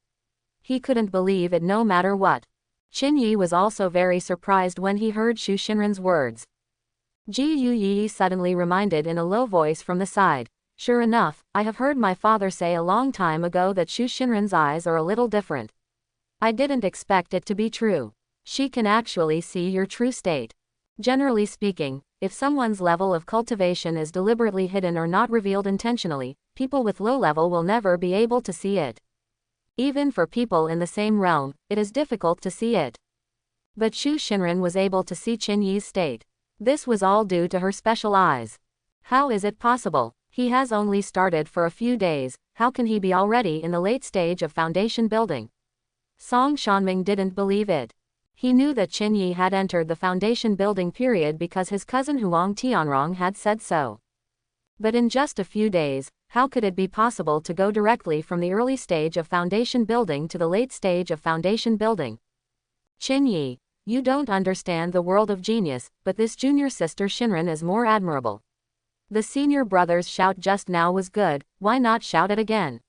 He couldn't believe it no matter what. Qin Yi was also very surprised when he heard Xu Xinren's words. Ji Yu Yi suddenly reminded in a low voice from the side. Sure enough, I have heard my father say a long time ago that Xu Xinren's eyes are a little different. I didn't expect it to be true. She can actually see your true state. Generally speaking, if someone's level of cultivation is deliberately hidden or not revealed intentionally, people with low level will never be able to see it. Even for people in the same realm, it is difficult to see it. But Xu Xinren was able to see Qin Yi's state. This was all due to her special eyes. How is it possible? He has only started for a few days, how can he be already in the late stage of foundation building? Song Shanming didn't believe it. He knew that Qin Yi had entered the foundation building period because his cousin Huang Tianrong had said so. But in just a few days, how could it be possible to go directly from the early stage of foundation building to the late stage of foundation building? Qin Yi, you don't understand the world of genius, but this junior sister Xinren is more admirable. The senior brother's shout just now was good, why not shout it again?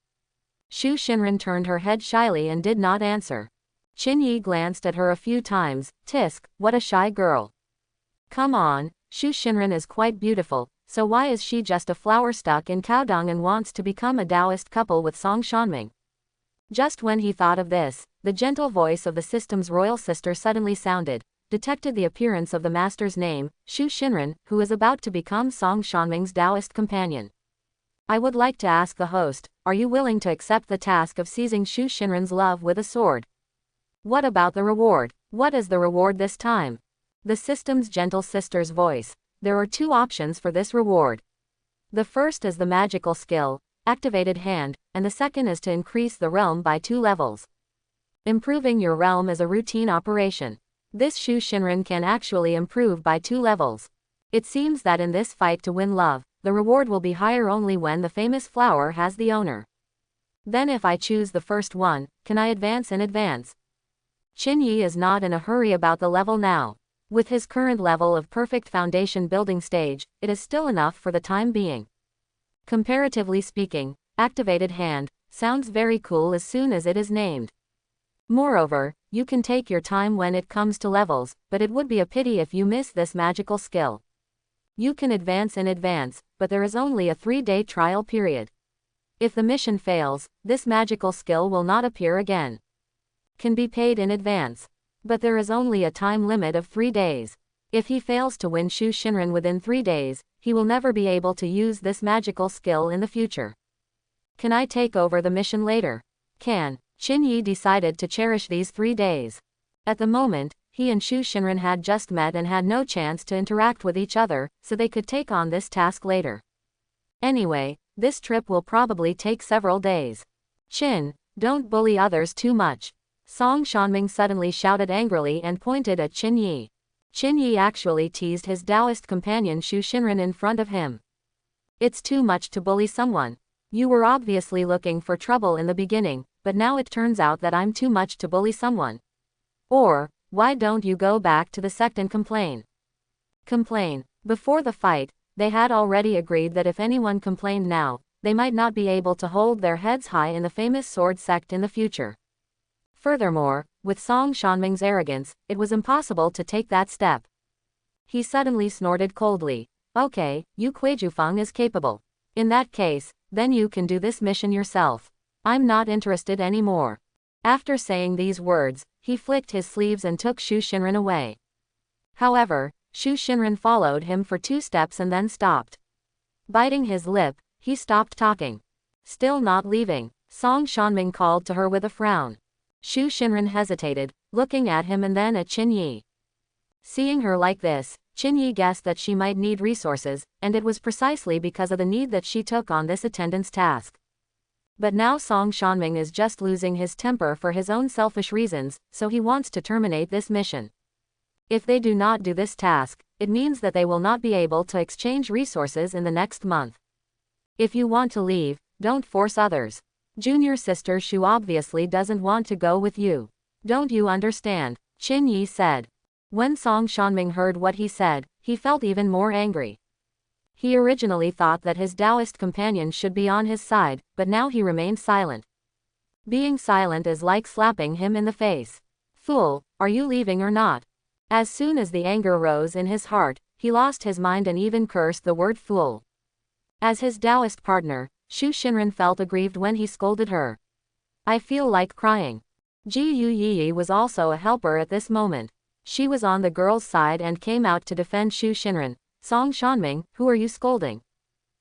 Xu Xinren turned her head shyly and did not answer. Qin Yi glanced at her a few times. Tisk, what a shy girl. Come on, Xu Xinren is quite beautiful, so why is she just a flower stuck in cow dung and wants to become a Taoist couple with Song Shanming? Just when he thought of this, the gentle voice of the system's royal sister suddenly sounded, detected the appearance of the master's name, Xu Xinren, who is about to become Song Shanming's Taoist companion. I would like to ask the host, are you willing to accept the task of seizing Shu Shinran's love with a sword? What about the reward? What is the reward this time? The system's gentle sister's voice. There are two options for this reward. The first is the magical skill, activated hand, and the second is to increase the realm by 2 levels. Improving your realm is a routine operation. This Shu Shinran can actually improve by 2 levels. It seems that in this fight to win love, the reward will be higher only when the famous flower has the owner. Then if I choose the first one, can I advance in advance? Qin Yi is not in a hurry about the level now. With his current level of perfect foundation building stage, it is still enough for the time being. Comparatively speaking, activated hand sounds very cool as soon as it is named. Moreover, you can take your time when it comes to levels, but it would be a pity if you miss this magical skill. You can advance in advance, but there is only a 3-day trial period. If the mission fails, this magical skill will not appear again. Can be paid in advance. But there is only a time limit of 3 days. If he fails to win Shu Shinran within 3 days, he will never be able to use this magical skill in the future. Can I take over the mission later? Can. Qin Yi decided to cherish these 3 days. At the moment, he and Shu Shinran had just met and had no chance to interact with each other, so they could take on this task later. Anyway, this trip will probably take several days. Qin, don't bully others too much. Song Shanming suddenly shouted angrily and pointed at Qin Yi. Qin Yi actually teased his Taoist companion Shu Shinran in front of him. It's too much to bully someone. You were obviously looking for trouble in the beginning, but now it turns out that I'm too much to bully someone. Or, why don't you go back to the sect and complain? Complain. Before the fight, they had already agreed that if anyone complained now, they might not be able to hold their heads high in the famous sword sect in the future. Furthermore, with Song Shanming's arrogance, it was impossible to take that step. He suddenly snorted coldly. Okay, Yu Kuijufeng is capable. In that case, then you can do this mission yourself. I'm not interested anymore. After saying these words, he flicked his sleeves and took Shu Shinran away. However, Shu Shinran followed him for 2 steps and then stopped. Biting his lip, he stopped talking. Still not leaving, Song Shanming called to her with a frown. Shu Shinran hesitated, looking at him and then at Qin Yi. Seeing her like this, Qin Yi guessed that she might need resources, and it was precisely because of the need that she took on this attendance task. But now Song Shanming is just losing his temper for his own selfish reasons, so he wants to terminate this mission. If they do not do this task, it means that they will not be able to exchange resources in the next month. If you want to leave, don't force others. Junior sister Shu obviously doesn't want to go with you. Don't you understand? Qin Yi said. When Song Shanming heard what he said, he felt even more angry. He originally thought that his Taoist companion should be on his side, but now he remained silent. Being silent is like slapping him in the face. Fool, are you leaving or not? As soon as the anger rose in his heart, he lost his mind and even cursed the word fool. As his Taoist partner, Shu Shinran felt aggrieved when he scolded her. I feel like crying. Ji Yu Yi was also a helper at this moment. She was on the girl's side and came out to defend Shu Shinran. Song Shanming, who are you scolding?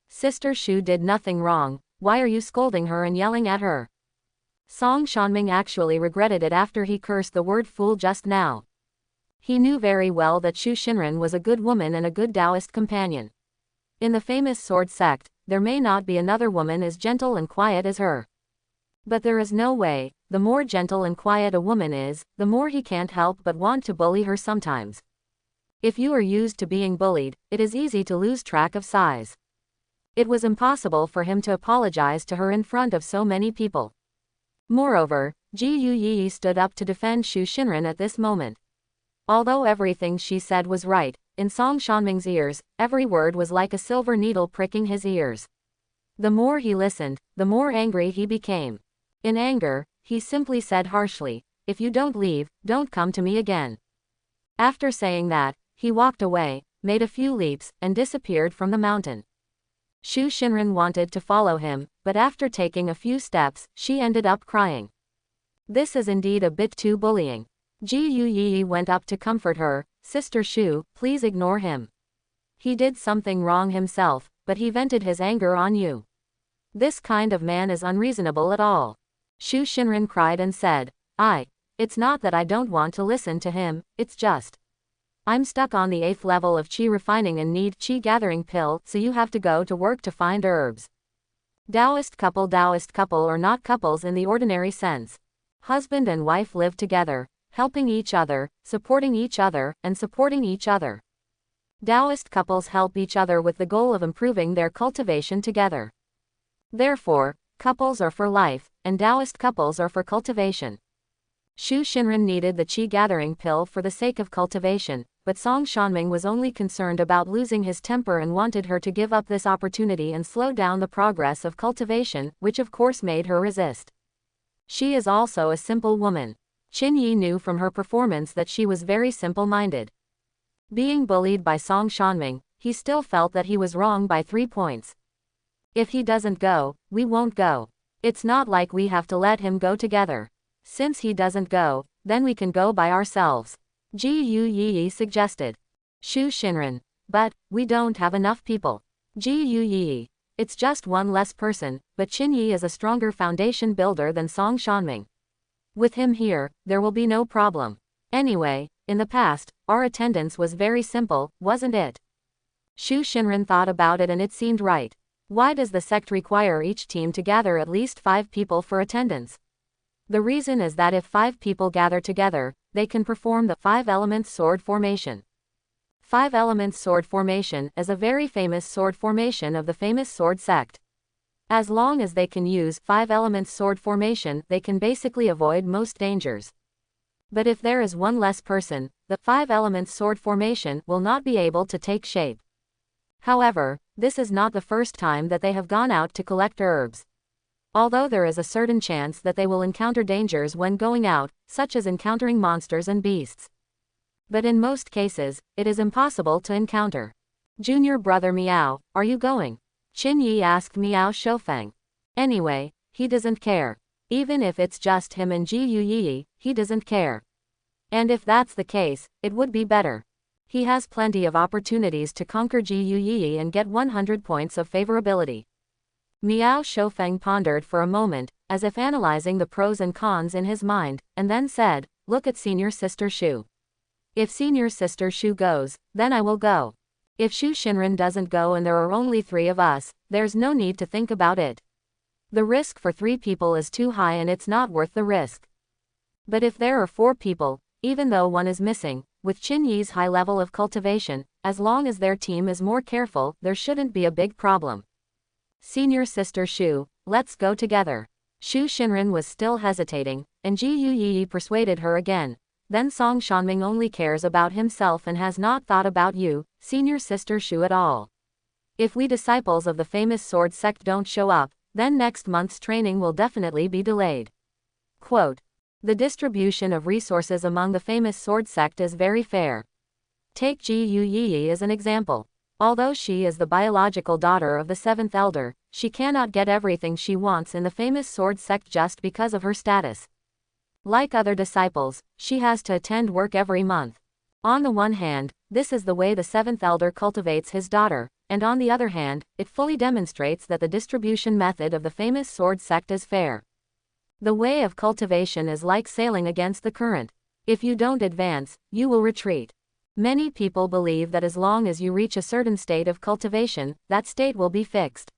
Sister Shu did nothing wrong, why are you scolding her and yelling at her? Song Shanming actually regretted it after he cursed the word fool just now. He knew very well that Shu Shinran was a good woman and a good Taoist companion. In the famous sword sect, there may not be another woman as gentle and quiet as her. But there is no way, the more gentle and quiet a woman is, the more he can't help but want to bully her sometimes. If you are used to being bullied, it is easy to lose track of size. It was impossible for him to apologize to her in front of so many people. Moreover, Ji Yu Yi stood up to defend Shu Shinran at this moment. Although everything she said was right, in Song Shanming's ears, every word was like a silver needle pricking his ears. The more he listened, the more angry he became. In anger, he simply said harshly, if you don't leave, don't come to me again. After saying that, he walked away, made a few leaps, and disappeared from the mountain. Shu Shinran wanted to follow him, but after taking a few steps, she ended up crying. This is indeed a bit too bullying. Ji Yu Yi went up to comfort her, Sister Shu, please ignore him. He did something wrong himself, but he vented his anger on you. This kind of man is unreasonable at all. Shu Shinran cried and said, It's not that I don't want to listen to him, it's just. I'm stuck on the 8th level of qi refining and need qi gathering pill, so you have to go to work to find herbs. Taoist couple or not couples in the ordinary sense. Husband and wife live together, helping each other, supporting each other, and supporting each other. Taoist couples help each other with the goal of improving their cultivation together. Therefore, couples are for life, and Taoist couples are for cultivation. Shu Shinran needed the qi gathering pill for the sake of cultivation, but Song Shanming was only concerned about losing his temper and wanted her to give up this opportunity and slow down the progress of cultivation, which of course made her resist. She is also a simple woman. Qin Yi knew from her performance that she was very simple-minded. Being bullied by Song Shanming, he still felt that he was wrong by 3 points. If he doesn't go, we won't go. It's not like we have to let him go together. Since he doesn't go, then we can go by ourselves. Ji Yu Yi suggested. Shu Shinran. But, we don't have enough people. Ji Yu Yi. It's just one less person, but Qin Yi is a stronger foundation builder than Song Shanming. With him here, there will be no problem. Anyway, in the past, our attendance was very simple, wasn't it? Shu Shinran thought about it and it seemed right. Why does the sect require each team to gather at least 5 people for attendance? The reason is that if 5 people gather together, they can perform the 5 elements sword formation. 5 elements sword formation is a very famous sword formation of the famous sword sect. As long as they can use 5 elements sword formation, they can basically avoid most dangers. But if there is one less person, the 5 elements sword formation will not be able to take shape. However, this is not the first time that they have gone out to collect herbs. Although there is a certain chance that they will encounter dangers when going out, such as encountering monsters and beasts. But in most cases, it is impossible to encounter. Junior brother Miao, are you going? Qin Yi asked Miao Shoufeng. Anyway, he doesn't care. Even if it's just him and Ji Yu Yi, he doesn't care. And if that's the case, it would be better. He has plenty of opportunities to conquer Ji Yu Yi and get 100 points of favorability. Miao Shoufeng pondered for a moment, as if analyzing the pros and cons in his mind, and then said, look at senior sister Shu. If senior sister Shu goes, then I will go. If Shu Shinran doesn't go and there are only 3 of us, there's no need to think about it. The risk for 3 people is too high and it's not worth the risk. But if there are 4 people, even though one is missing, with Qin Yi's high level of cultivation, as long as their team is more careful, there shouldn't be a big problem. Senior sister Shu, let's go together. Shu Shinran was still hesitating, and Ji Yu Yi persuaded her again. Then Song Shanming only cares about himself and has not thought about you, senior sister Shu, at all. If we disciples of the famous sword sect don't show up, then next month's training will definitely be delayed. Quote. The distribution of resources among the famous sword sect is very fair. Take Ji Yu Yi as an example. Although she is the biological daughter of the 7th elder, she cannot get everything she wants in the famous sword sect just because of her status. Like other disciples, she has to attend work every month. On the one hand, this is the way the 7th elder cultivates his daughter, and on the other hand, it fully demonstrates that the distribution method of the famous sword sect is fair. The way of cultivation is like sailing against the current. If you don't advance, you will retreat. Many people believe that as long as you reach a certain state of cultivation, that state will be fixed.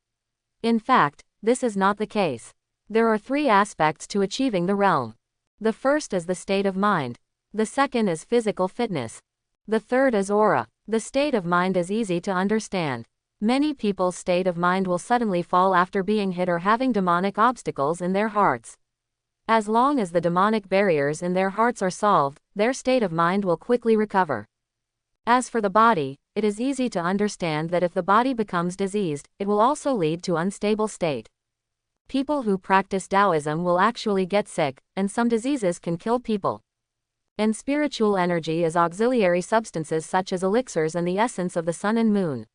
In fact, this is not the case. There are 3 aspects to achieving the realm. The first is the state of mind. The second is physical fitness. The third is aura. The state of mind is easy to understand. Many people's state of mind will suddenly fall after being hit or having demonic obstacles in their hearts. As long as the demonic barriers in their hearts are solved, their state of mind will quickly recover. As for the body, it is easy to understand that if the body becomes diseased, it will also lead to unstable state. People who practice Taoism will actually get sick, and some diseases can kill people. And spiritual energy is auxiliary substances such as elixirs and the essence of the sun and moon.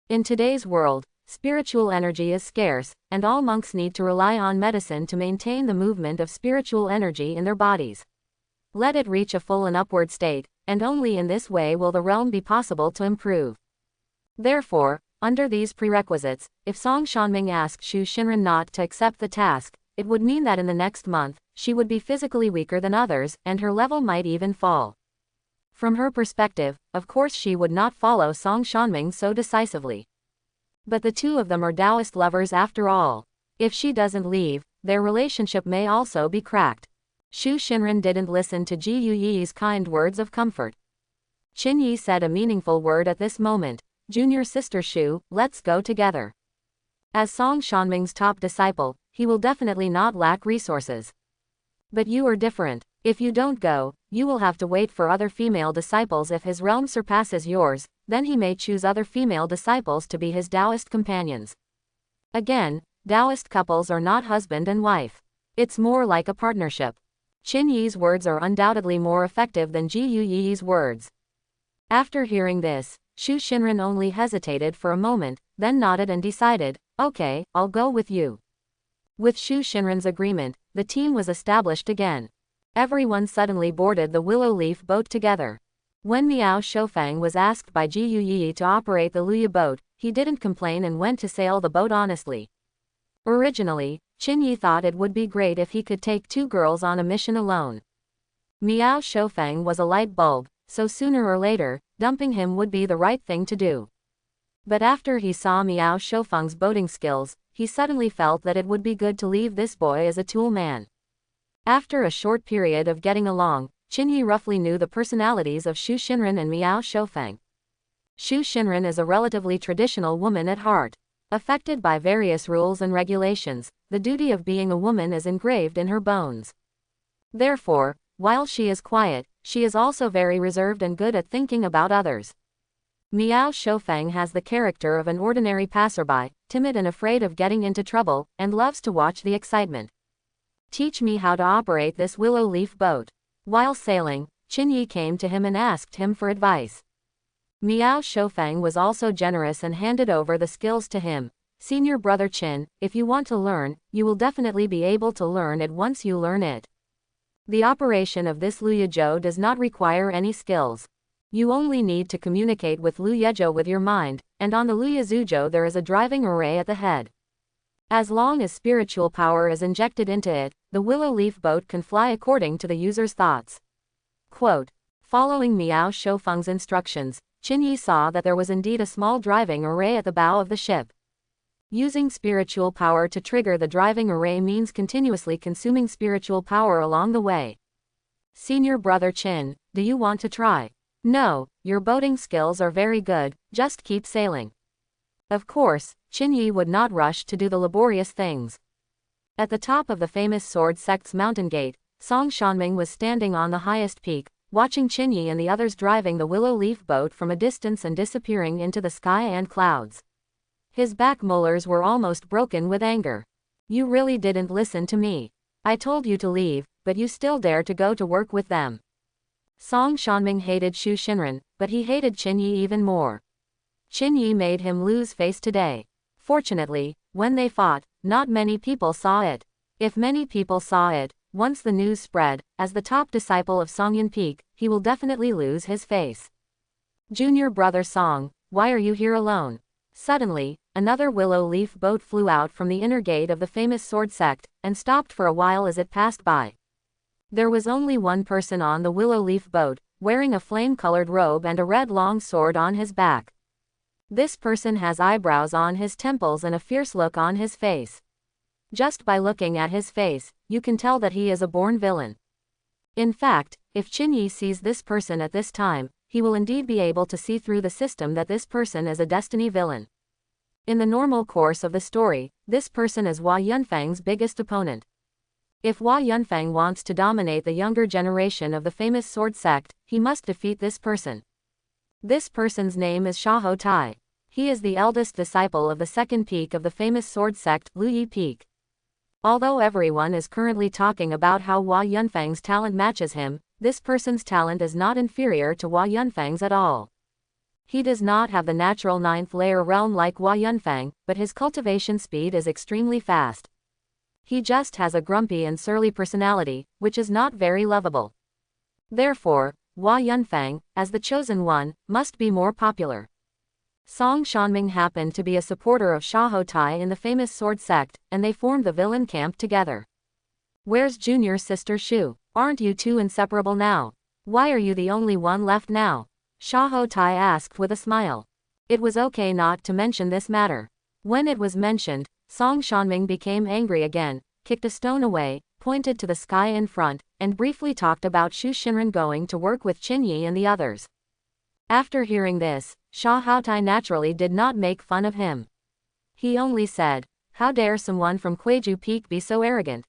In today's world, spiritual energy is scarce, and all monks need to rely on medicine to maintain the movement of spiritual energy in their bodies. Let it reach a full and upward state, and only in this way will the realm be possible to improve. Therefore, Under these prerequisites, if Song Shanming asked Xu Xinren not to accept the task, it would mean that in the next month, she would be physically weaker than others, and her level might even fall. From her perspective, of course she would not follow Song Shanming so decisively. But the two of them are Taoist lovers after all. If she doesn't leave, their relationship may also be cracked. Xu Xinren didn't listen to Ji Yuyi's kind words of comfort. Qin Yi said a meaningful word at this moment. Junior sister Xu, let's go together. As Song Shanming's top disciple, he will definitely not lack resources. But you are different. If you don't go, you will have to wait for other female disciples. If his realm surpasses yours, then he may choose other female disciples to be his Taoist companions. Again, Taoist couples are not husband and wife. It's more like a partnership. Qin Yi's words are undoubtedly more effective than Ji Yuyi's words. After hearing this, Xu Xinren only hesitated for a moment, then nodded and decided, okay, I'll go with you. With Xu Xinren's agreement, the team was established again. Everyone suddenly boarded the willow leaf boat together. When Miao Shoufang was asked by Ji Yuyi to operate the Luya boat, he didn't complain and went to sail the boat honestly. Originally, Qin Yi thought it would be great if he could take two girls on a mission alone. Miao Shoufang was a light bulb, so sooner or later, dumping him would be the right thing to do. But after he saw Miao Shoufang's boating skills, he suddenly felt that it would be good to leave this boy as a tool man. After a short period of getting along, Qin Yi roughly knew the personalities of Xu Xinren and Miao Shoufang. Xu Xinren is a relatively traditional woman at heart. Affected by various rules and regulations, the duty of being a woman is engraved in her bones. Therefore, while she is quiet, she is also very reserved and good at thinking about others. Miao Shoufang has the character of an ordinary passerby, timid and afraid of getting into trouble, and loves to watch the excitement. Teach me how to operate this willow leaf boat. While sailing, Qin Yi came to him and asked him for advice. Miao Shoufang was also generous and handed over the skills to him. Senior brother Qin, if you want to learn, you will definitely be able to learn it once you learn it. The operation of this Luya Zhou does not require any skills. You only need to communicate with Luya Zhou with your mind, and on the Luya Zhuzhou there is a driving array at the head. As long as spiritual power is injected into it, the willow leaf boat can fly according to the user's thoughts. Quote, following Miao Shoufang's instructions, Qin Yi saw that there was indeed a small driving array at the bow of the ship. Using spiritual power to trigger the driving array means continuously consuming spiritual power along the way. Senior brother Qin, do you want to try? No, your boating skills are very good, just keep sailing. Of course, Qin Yi would not rush to do the laborious things. At the top of the famous sword sect's mountain gate, Song Shanming was standing on the highest peak, watching Qin Yi and the others driving the willow leaf boat from a distance and disappearing into the sky and clouds. His back molars were almost broken with anger. You really didn't listen to me. I told you to leave, but you still dare to go to work with them. Song Shanming hated Xu Xinren, but he hated Qin Yi even more. Qin Yi made him lose face today. Fortunately, when they fought, not many people saw it. If many people saw it, once the news spread, as the top disciple of Songyun Peak, he will definitely lose his face. Junior brother Song, why are you here alone? Suddenly, another willow leaf boat flew out from the inner gate of the famous sword sect, and stopped for a while as it passed by. There was only one person on the willow leaf boat, wearing a flame-colored robe and a red long sword on his back. This person has eyebrows on his temples and a fierce look on his face. Just by looking at his face, you can tell that he is a born villain. In fact, if Qin Yi sees this person at this time, he will indeed be able to see through the system that this person is a destiny villain. In the normal course of the story, this person is Hua Yunfang's biggest opponent. If Hua Yunfang wants to dominate the younger generation of the famous sword sect, he must defeat this person. This person's name is Xiahou Tai. He is the eldest disciple of the second peak of the famous sword sect, Luyi Peak. Although everyone is currently talking about how Hua Yunfang's talent matches him, this person's talent is not inferior to Hua Yunfang's at all. He does not have the natural 9th layer realm like Hua Yunfang, but his cultivation speed is extremely fast. He just has a grumpy and surly personality, which is not very lovable. Therefore, Hua Yunfang, as the chosen one, must be more popular. Song Shanming happened to be a supporter of Shahotai in the famous sword sect, and they formed the villain camp together. Where's junior sister Shu? Aren't you two inseparable now? Why are you the only one left now? Shahotai asked with a smile. It was okay not to mention this matter. When it was mentioned, Song Shanming became angry again, kicked a stone away, pointed to the sky in front, and briefly talked about Shu Shinran going to work with Qin Yi and the others. After hearing this, Shahotai naturally did not make fun of him. He only said, "How dare someone from Kueju Peak be so arrogant?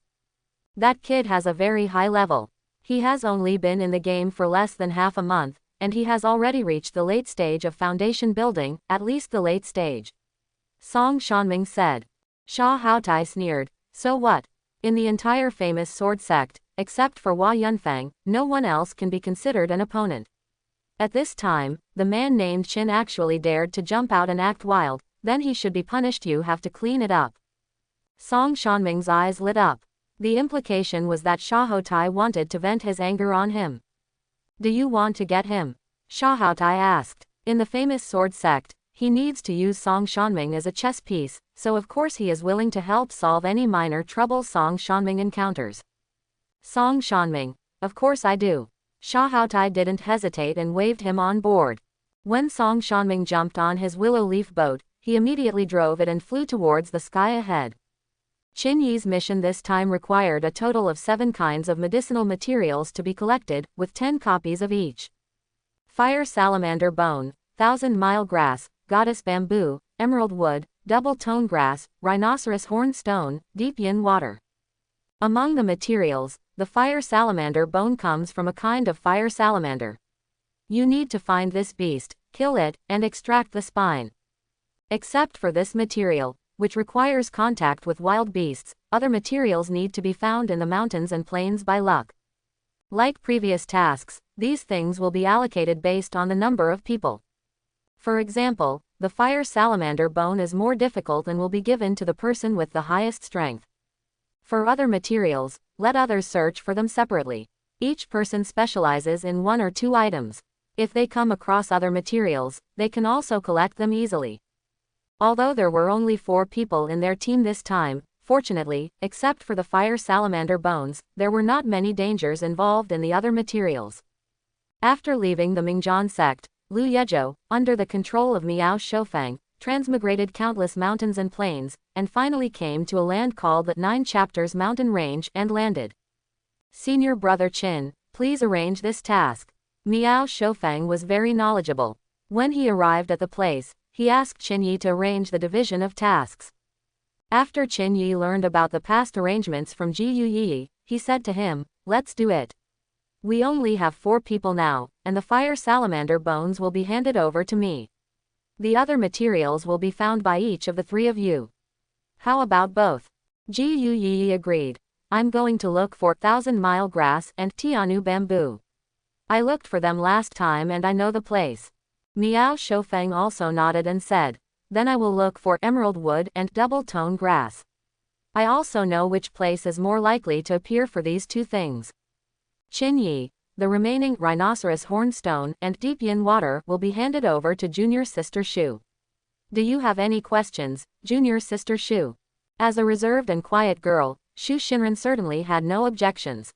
That kid has a very high level. He has only been in the game for less than half a month, and he has already reached the late stage of foundation building, at least the late stage." Song Shanming said. Shahotai sneered, "So what? In the entire famous sword sect, except for Hua Yunfang, no one else can be considered an opponent." At this time, the man named Qin actually dared to jump out and act wild, then he should be punished. You have to clean it up. Song Shanming's eyes lit up. The implication was that Shahotai wanted to vent his anger on him. Do you want to get him? Shahotai asked. In the famous sword sect, he needs to use Song Shanming as a chess piece, so of course he is willing to help solve any minor trouble Song Shanming encounters. Song Shanming, of course I do. Shahotai didn't hesitate and waved him on board. When Song Shanming jumped on his willow leaf boat, he immediately drove it and flew towards the sky ahead. Qin Yi's mission this time required a total of 7 kinds of medicinal materials to be collected, with 10 copies of each. Fire salamander bone, 1,000-mile grass, goddess bamboo, emerald wood, double-tone grass, rhinoceros horn stone, deep yin water. Among the materials, the fire salamander bone comes from a kind of fire salamander. You need to find this beast, kill it, and extract the spine. Except for this material, which requires contact with wild beasts, other materials need to be found in the mountains and plains by luck. Like previous tasks, these things will be allocated based on the number of people. For example, the fire salamander bone is more difficult and will be given to the person with the highest strength. For other materials, let others search for them separately. Each person specializes in 1 or 2 items. If they come across other materials, they can also collect them easily. Although there were only 4 people in their team this time, fortunately, except for the fire salamander bones, there were not many dangers involved in the other materials. After leaving the Mingzhan sect, Liu Yezhou, under the control of Miao Shoufang, transmigrated countless mountains and plains, and finally came to a land called the 9 Chapters Mountain Range and landed. Senior brother Qin, please arrange this task. Miao Shoufang was very knowledgeable. When he arrived at the place, he asked Qin Yi to arrange the division of tasks. After Qin Yi learned about the past arrangements from Ji Yi, he said to him, "Let's do it. We only have 4 people now, and the fire salamander bones will be handed over to me. The other materials will be found by each of the 3 of you. How about both?" Ji Yi agreed. "I'm going to look for 1,000-mile grass and Tianu bamboo. I looked for them last time and I know the place." Miao Shoufang also nodded and said, "Then I will look for emerald wood and double-tone grass. I also know which place is more likely to appear for these 2 things. Qin Yi, the remaining rhinoceros hornstone and deep yin water will be handed over to junior sister Shu. Do you have any questions, junior sister Shu?" As a reserved and quiet girl, Shu Shinran certainly had no objections.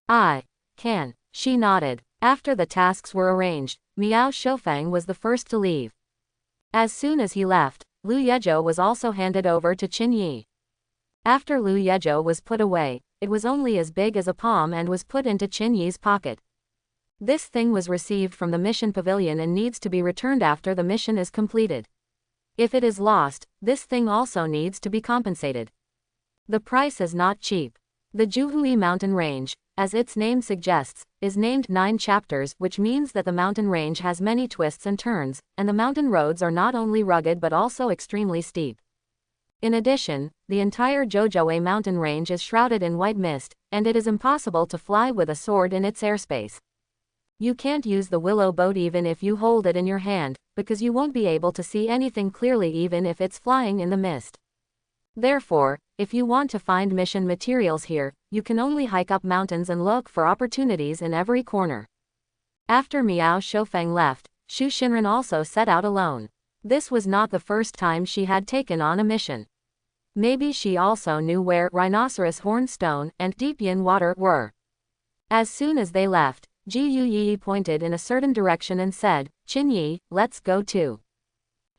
"I can," she nodded. After the tasks were arranged, Miao Shoufang was the first to leave. As soon as he left, Liu Yezhou was also handed over to Qin Yi. After Liu Yezhou was put away, it was only as big as a palm and was put into Qin Yi's pocket. This thing was received from the mission pavilion and needs to be returned after the mission is completed. If it is lost, this thing also needs to be compensated. The price is not cheap. The Juhui mountain range, as its name suggests, is named 9 chapters, which means that the mountain range has many twists and turns, and the mountain roads are not only rugged but also extremely steep. In addition, the entire Zhouzhou mountain range is shrouded in white mist, and it is impossible to fly with a sword in its airspace. You can't use the willow boat even if you hold it in your hand, because you won't be able to see anything clearly even if it's flying in the mist. Therefore, if you want to find mission materials here, you can only hike up mountains and look for opportunities in every corner. After Miao Shoufang left, Shu Shinran also set out alone. This was not the first time she had taken on a mission. Maybe she also knew where Rhinoceros Hornstone and Deep Yin Water were. As soon as they left, Ji Yi pointed in a certain direction and said, "Qin Yi, let's go too."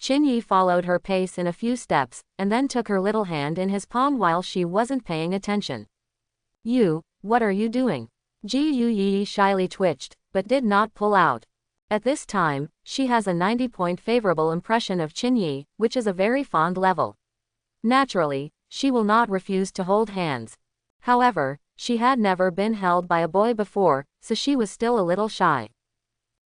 Qin Yi followed her pace in a few steps, and then took her little hand in his palm while she wasn't paying attention. "You, what are you doing?" Ji Yi shyly twitched, but did not pull out. At this time, she has a 90-point favorable impression of Qin Yi, which is a very fond level. Naturally, she will not refuse to hold hands. However, she had never been held by a boy before, so she was still a little shy.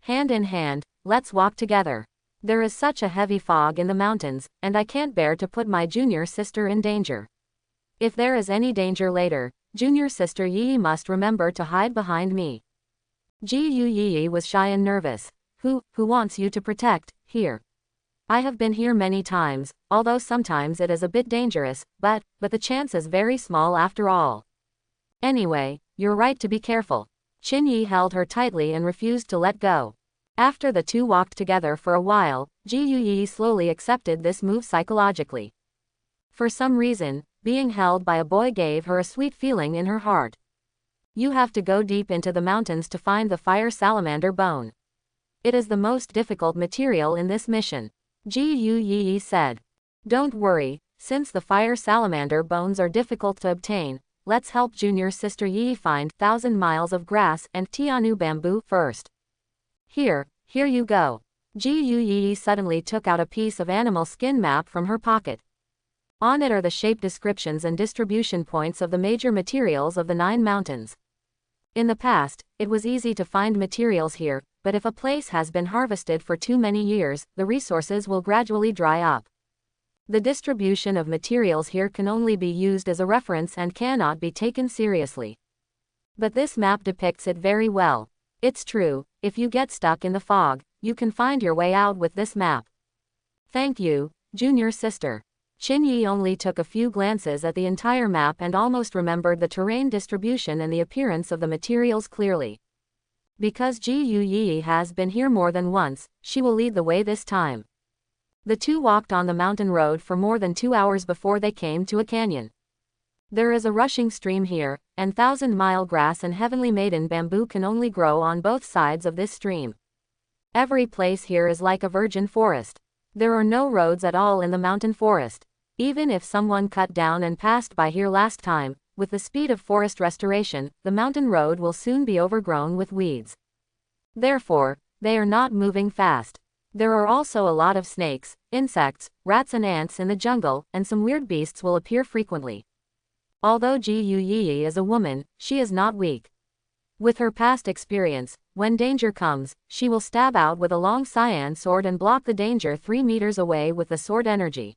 "Hand in hand, let's walk together. There is such a heavy fog in the mountains, and I can't bear to put my junior sister in danger. If there is any danger later, junior sister Yi must remember to hide behind me." Ji Yi was shy and nervous. Who wants you to protect, here? I have been here many times, although sometimes it is a bit dangerous, but the chance is very small after all. Anyway, you're right to be careful. Qin Yi held her tightly and refused to let go. After the two walked together for a while, Ji Yi slowly accepted this move psychologically. For some reason, being held by a boy gave her a sweet feeling in her heart. You have to go deep into the mountains to find the fire salamander bone. It is the most difficult material in this mission. Ji Yi said. Don't worry, since the fire salamander bones are difficult to obtain, let's help junior sister Yi find 1,000 miles of grass and Tianu bamboo first. Here you go. Ji Yi suddenly took out a piece of animal skin map from her pocket. On it are the shape descriptions and distribution points of the major materials of the 9 mountains. In the past, it was easy to find materials here, but if a place has been harvested for too many years, the resources will gradually dry up. The distribution of materials here can only be used as a reference and cannot be taken seriously. But this map depicts it very well. It's true, if you get stuck in the fog, you can find your way out with this map. Thank you, junior sister. Qin Yi only took a few glances at the entire map and almost remembered the terrain distribution and the appearance of the materials clearly. Because Ji Yi has been here more than once, she will lead the way this time. The two walked on the mountain road for more than 2 hours before they came to a canyon. There is a rushing stream here, and 1,000-mile grass and heavenly maiden bamboo can only grow on both sides of this stream. Every place here is like a virgin forest. There are no roads at all in the mountain forest. Even if someone cut down and passed by here last time, with the speed of forest restoration, the mountain road will soon be overgrown with weeds. Therefore, they are not moving fast. There are also a lot of snakes, insects, rats and ants in the jungle, and some weird beasts will appear frequently. Although Ji Yi is a woman, she is not weak. With her past experience, when danger comes, she will stab out with a long cyan sword and block the danger 3 meters away with the sword energy.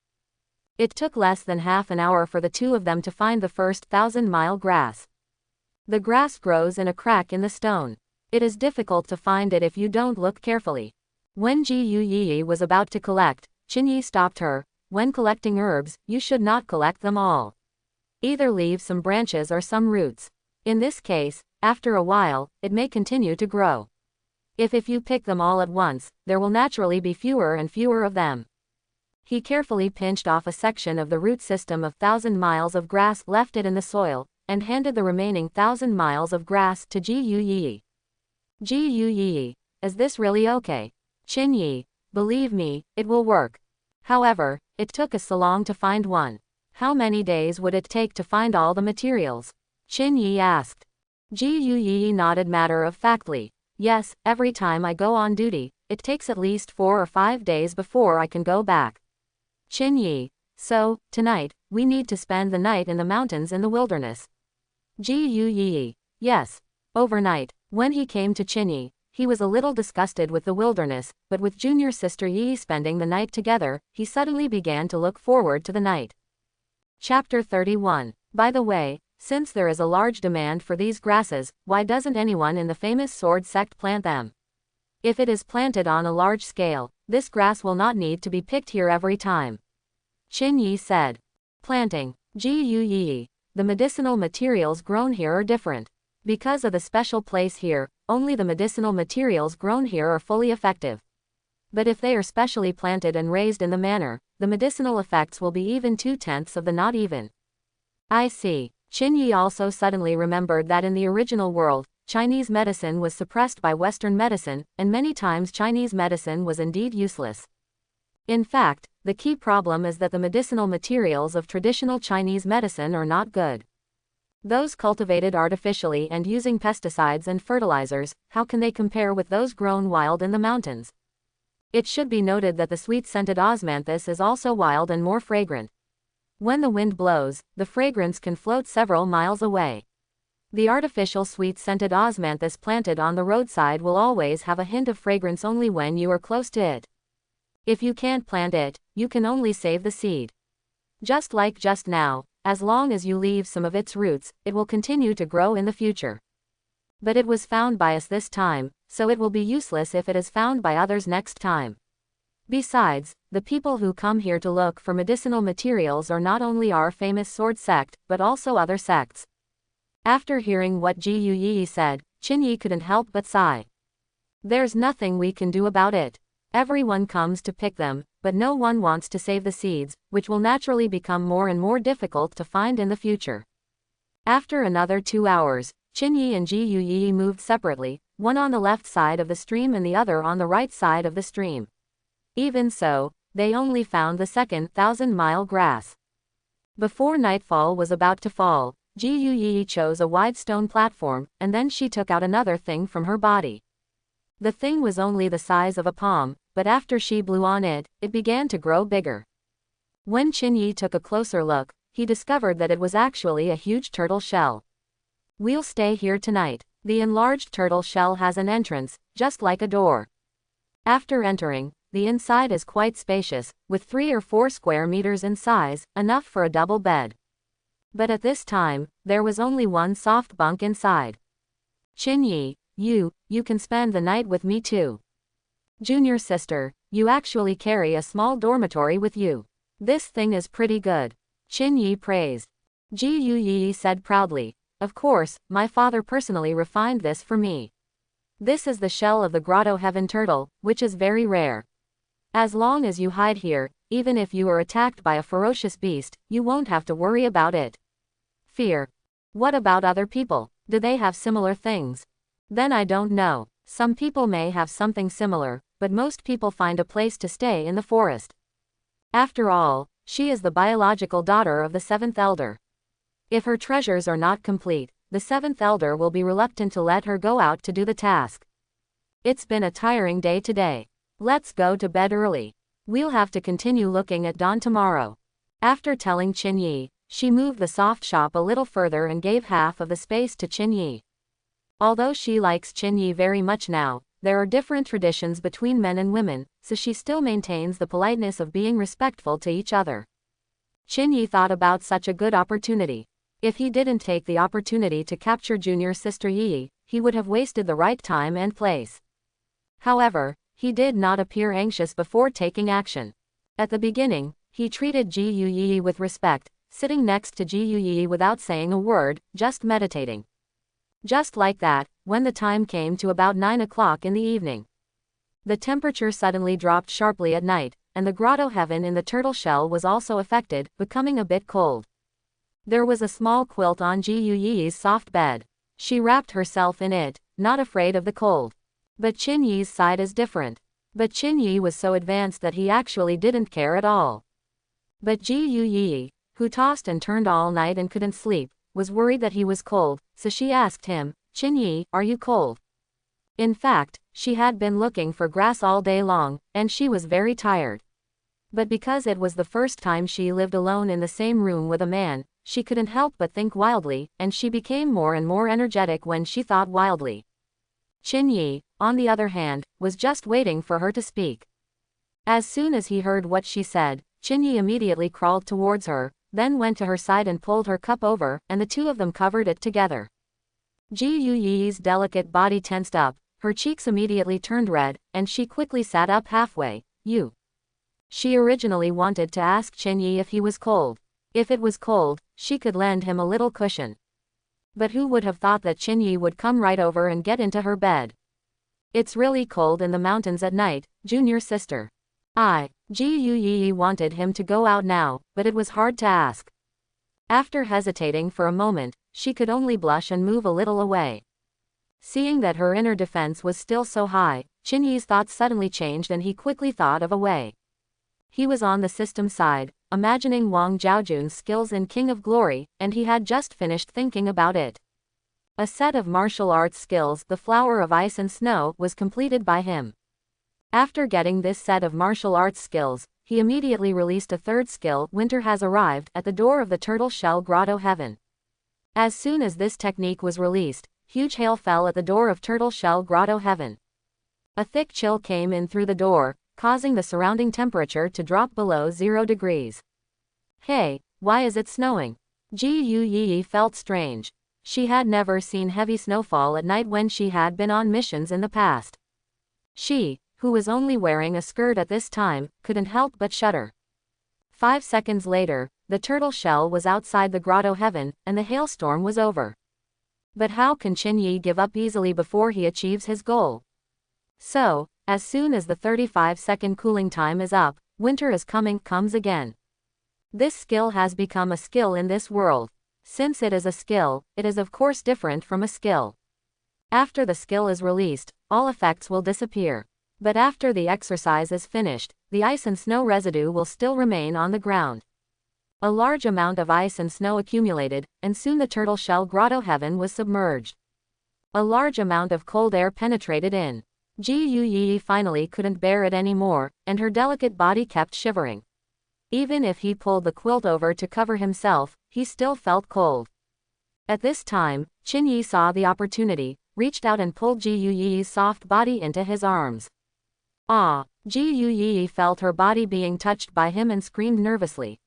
It took less than half an hour for the two of them to find the first 1,000-mile grass. The grass grows in a crack in the stone. It is difficult to find it if you don't look carefully. When Ji Yi was about to collect, Qin Yi stopped her. When collecting herbs, you should not collect them all. Either leave some branches or some roots. In this case, after a while, it may continue to grow. If you pick them all at once, there will naturally be fewer and fewer of them. He carefully pinched off a section of the root system of 1,000 miles of grass, left it in the soil, and handed the remaining 1,000 miles of grass to Ji Yi. Ji Yi, is this really okay? Qin Yi, believe me, it will work. However, it took us so long to find one. How many days would it take to find all the materials? Qin Yi asked. Ji Yi nodded matter-of-factly. Yes, every time I go on duty, it takes at least 4 or 5 days before I can go back. Qin Yi, so, tonight, we need to spend the night in the mountains in the wilderness. Ji Yi, yes. Overnight, when he came to Qin Yi, he was a little disgusted with the wilderness, but with junior sister Yi spending the night together, he suddenly began to look forward to the night. Chapter 31. By the way, since there is a large demand for these grasses, why doesn't anyone in the famous sword sect plant them? If it is planted on a large scale, this grass will not need to be picked here every time. Qin Yi said. Planting. Ji Yi, the medicinal materials grown here are different. Because of the special place here, only the medicinal materials grown here are fully effective. But if they are specially planted and raised in the manner, the medicinal effects will be even 2/10 of the not even. I see. Qin Yi also suddenly remembered that in the original world, Chinese medicine was suppressed by Western medicine, and many times Chinese medicine was indeed useless. In fact, the key problem is that the medicinal materials of traditional Chinese medicine are not good. Those cultivated artificially and using pesticides and fertilizers, how can they compare with those grown wild in the mountains? It should be noted that the sweet-scented osmanthus is also wild and more fragrant. When the wind blows, the fragrance can float several miles away. The artificial sweet-scented osmanthus planted on the roadside will always have a hint of fragrance only when you are close to it. If you can't plant it, you can only save the seed. Just like just now, as long as you leave some of its roots, it will continue to grow in the future. But it was found by us this time, so it will be useless if it is found by others next time. Besides, the people who come here to look for medicinal materials are not only our famous sword sect, but also other sects. After hearing what Ji Yi said, Qin Yi couldn't help but sigh. There's nothing we can do about it. Everyone comes to pick them, but no one wants to save the seeds, which will naturally become more and more difficult to find in the future. After another 2 hours, Qin Yi and Ji Yi moved separately, one on the left side of the stream and the other on the right side of the stream. Even so, they only found the second 1,000-mile grass. Before nightfall was about to fall, Ji Yi chose a wide stone platform, and then she took out another thing from her body. The thing was only the size of a palm, but after she blew on it, it began to grow bigger. When Qin Yi took a closer look, he discovered that it was actually a huge turtle shell. We'll stay here tonight. The enlarged turtle shell has an entrance, just like a door. After entering, the inside is quite spacious, with 3 or 4 square meters in size, enough for a double bed. But at this time, there was only one soft bunk inside. Qin Yi, you can spend the night with me too. Junior sister, you actually carry a small dormitory with you. This thing is pretty good. Qin Yi praised. Ji Yi said proudly, of course, my father personally refined this for me. This is the shell of the grotto heaven turtle, which is very rare. As long as you hide here, even if you are attacked by a ferocious beast, you won't have to worry about it. Fear. What about other people? Do they have similar things? Then I don't know. Some people may have something similar, but most people find a place to stay in the forest. After all, she is the biological daughter of the 7th elder. If her treasures are not complete, the 7th elder will be reluctant to let her go out to do the task. It's been a tiring day today. Let's go to bed early. We'll have to continue looking at dawn tomorrow. After telling Qin Yi, she moved the soft shop a little further and gave half of the space to Qin Yi. Although she likes Qin Yi very much now, there are different traditions between men and women, so she still maintains the politeness of being respectful to each other. Qin Yi thought about such a good opportunity. If he didn't take the opportunity to capture junior sister Yi, he would have wasted the right time and place. However, he did not appear anxious before taking action. At the beginning, he treated Ji Yi with respect, sitting next to Ji Yi without saying a word, just meditating. Just like that, when the time came to about 9 o'clock in the evening, the temperature suddenly dropped sharply at night, and the grotto heaven in the turtle shell was also affected, becoming a bit cold. There was a small quilt on Ji Yi's soft bed. She wrapped herself in it, not afraid of the cold. But Qin Yi's side is different. But Qin Yi was so advanced that he actually didn't care at all. But Ji Yi, who tossed and turned all night and couldn't sleep, was worried that he was cold, so she asked him, Qin Yi, are you cold? In fact, she had been looking for grass all day long, and she was very tired. But because it was the first time she lived alone in the same room with a man, she couldn't help but think wildly, and she became more and more energetic when she thought wildly. Qin Yi, on the other hand, was just waiting for her to speak. As soon as he heard what she said, Qin Yi immediately crawled towards her, then went to her side and pulled her cup over, and the two of them covered it together. Ji Yi's delicate body tensed up, her cheeks immediately turned red, and she quickly sat up halfway. She originally wanted to ask Qin Yi if he was cold. If it was cold, she could lend him a little cushion. But who would have thought that Qin Yi would come right over and get into her bed? It's really cold in the mountains at night, junior sister. Ji wanted him to go out now, but it was hard to ask. After hesitating for a moment, she could only blush and move a little away. Seeing that her inner defense was still so high, Qinyi's thoughts suddenly changed and he quickly thought of a way. He was on the system side, imagining Wang Zhaojun's skills in King of Glory, and he had just finished thinking about it. A set of martial arts skills, the Flower of Ice and Snow, was completed by him. After getting this set of martial arts skills, he immediately released a third skill, Winter Has Arrived, at the door of the Turtle Shell Grotto Heaven. As soon as this technique was released, huge hail fell at the door of Turtle Shell Grotto Heaven. A thick chill came in through the door, causing the surrounding temperature to drop below 0 degrees. Hey, why is it snowing? Ji Yi felt strange. She had never seen heavy snowfall at night when she had been on missions in the past. She, who was only wearing a skirt at this time, couldn't help but shudder. 5 seconds later, the turtle shell was outside the grotto heaven, and the hailstorm was over. But how can Qinyi give up easily before he achieves his goal? So, as soon as the 35-second cooling time is up, winter is coming comes again. This skill has become a skill in this world. Since it is a skill, it is of course different from a skill. After the skill is released, all effects will disappear. But after the exercise is finished, the ice and snow residue will still remain on the ground. A large amount of ice and snow accumulated, and soon the turtle shell grotto heaven was submerged. A large amount of cold air penetrated in. Ji Yi finally couldn't bear it anymore, and her delicate body kept shivering. Even if he pulled the quilt over to cover himself, he still felt cold. At this time, Qinyi saw the opportunity, reached out and pulled Ji Yi's soft body into his arms. Ji Yi felt her body being touched by him and screamed nervously.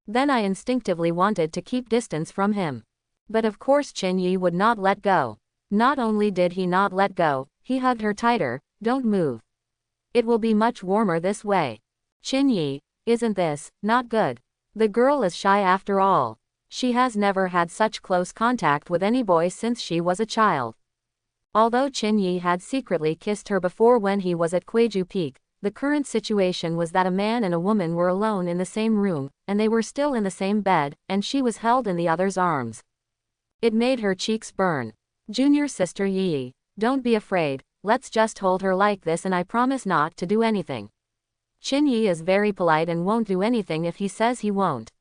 Then I instinctively wanted to keep distance from him. But of course Qinyi would not let go. Not only did he not let go, he hugged her tighter. Don't move. It will be much warmer this way. Qinyi, isn't this not good? The girl is shy after all. She has never had such close contact with any boy since she was a child. Although Qinyi had secretly kissed her before when he was at Kuiju Peak, the current situation was that a man and a woman were alone in the same room, and they were still in the same bed, and she was held in the other's arms. It made her cheeks burn. Junior sister Yi, don't be afraid, let's just hold her like this and I promise not to do anything. Qinyi is very polite and won't do anything if he says he won't.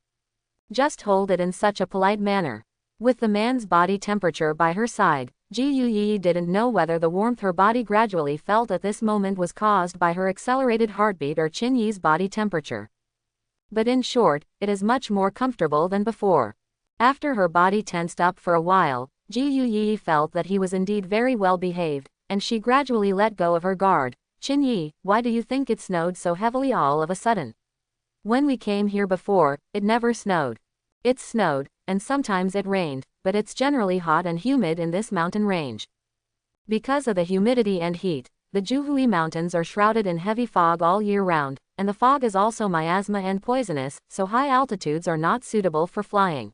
Just hold it in such a polite manner. With the man's body temperature by her side, Ji Yi didn't know whether the warmth her body gradually felt at this moment was caused by her accelerated heartbeat or Qinyi's body temperature. But in short, it is much more comfortable than before. After her body tensed up for a while, Ji Yi felt that he was indeed very well behaved, and she gradually let go of her guard. Qinyi, why do you think it snowed so heavily all of a sudden? When we came here before, it never snowed. It snowed, and sometimes it rained, but it's generally hot and humid in this mountain range. Because of the humidity and heat, the Juhui Mountains are shrouded in heavy fog all year round, and the fog is also miasma and poisonous, so high altitudes are not suitable for flying.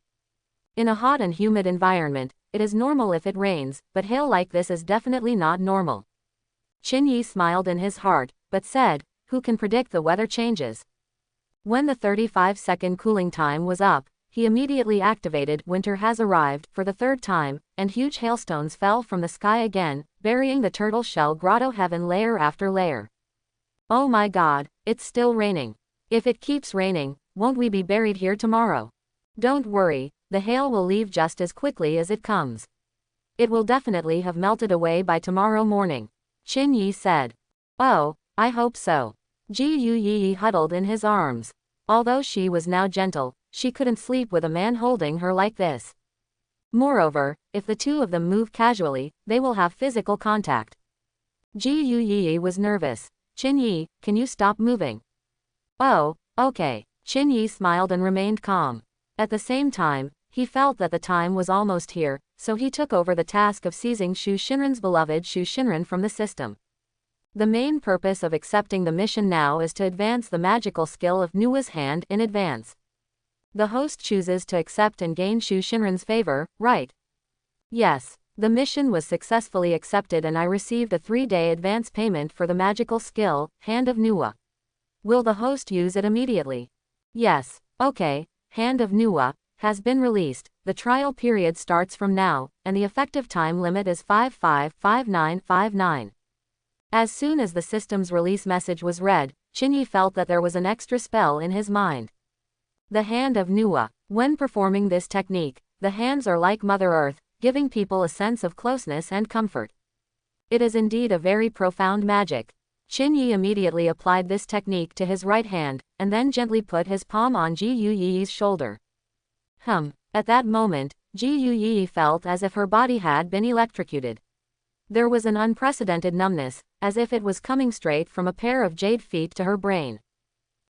In a hot and humid environment, it is normal if it rains, but hail like this is definitely not normal. Qinyi smiled in his heart, but said, who can predict the weather changes? When the 35-second cooling time was up, he immediately activated Winter Has Arrived for the third time, and huge hailstones fell from the sky again, burying the turtle shell grotto heaven layer after layer. Oh my god, it's still raining. If it keeps raining, won't we be buried here tomorrow? Don't worry, the hail will leave just as quickly as it comes. It will definitely have melted away by tomorrow morning. Qinyi said. Oh, I hope so. Ji Yi huddled in his arms. Although she was now gentle, she couldn't sleep with a man holding her like this. Moreover, if the two of them move casually, they will have physical contact. Ji Yi was nervous. Qinyi, can you stop moving? Oh, okay. Qinyi smiled and remained calm. At the same time, he felt that the time was almost here, so he took over the task of seizing Shu Shinran's beloved Shu Shinran from the system. The main purpose of accepting the mission now is to advance the magical skill of Nua's hand in advance. The host chooses to accept and gain Shu Shinran's favor, right? Yes. The mission was successfully accepted and I received a 3-day advance payment for the magical skill, Hand of Nuwa. Will the host use it immediately? Yes. Okay, Hand of Nuwa has been released. The trial period starts from now, and the effective time limit is 555959. As soon as the system's release message was read, Chinyi felt that there was an extra spell in his mind. The Hand of Nuwa. When performing this technique, the hands are like Mother Earth, giving people a sense of closeness and comfort. It is indeed a very profound magic. Chinyi immediately applied this technique to his right hand, and then gently put his palm on Ji Yuyi's shoulder. At that moment, Ji Yuyi felt as if her body had been electrocuted. There was an unprecedented numbness, as if it was coming straight from a pair of jade feet to her brain.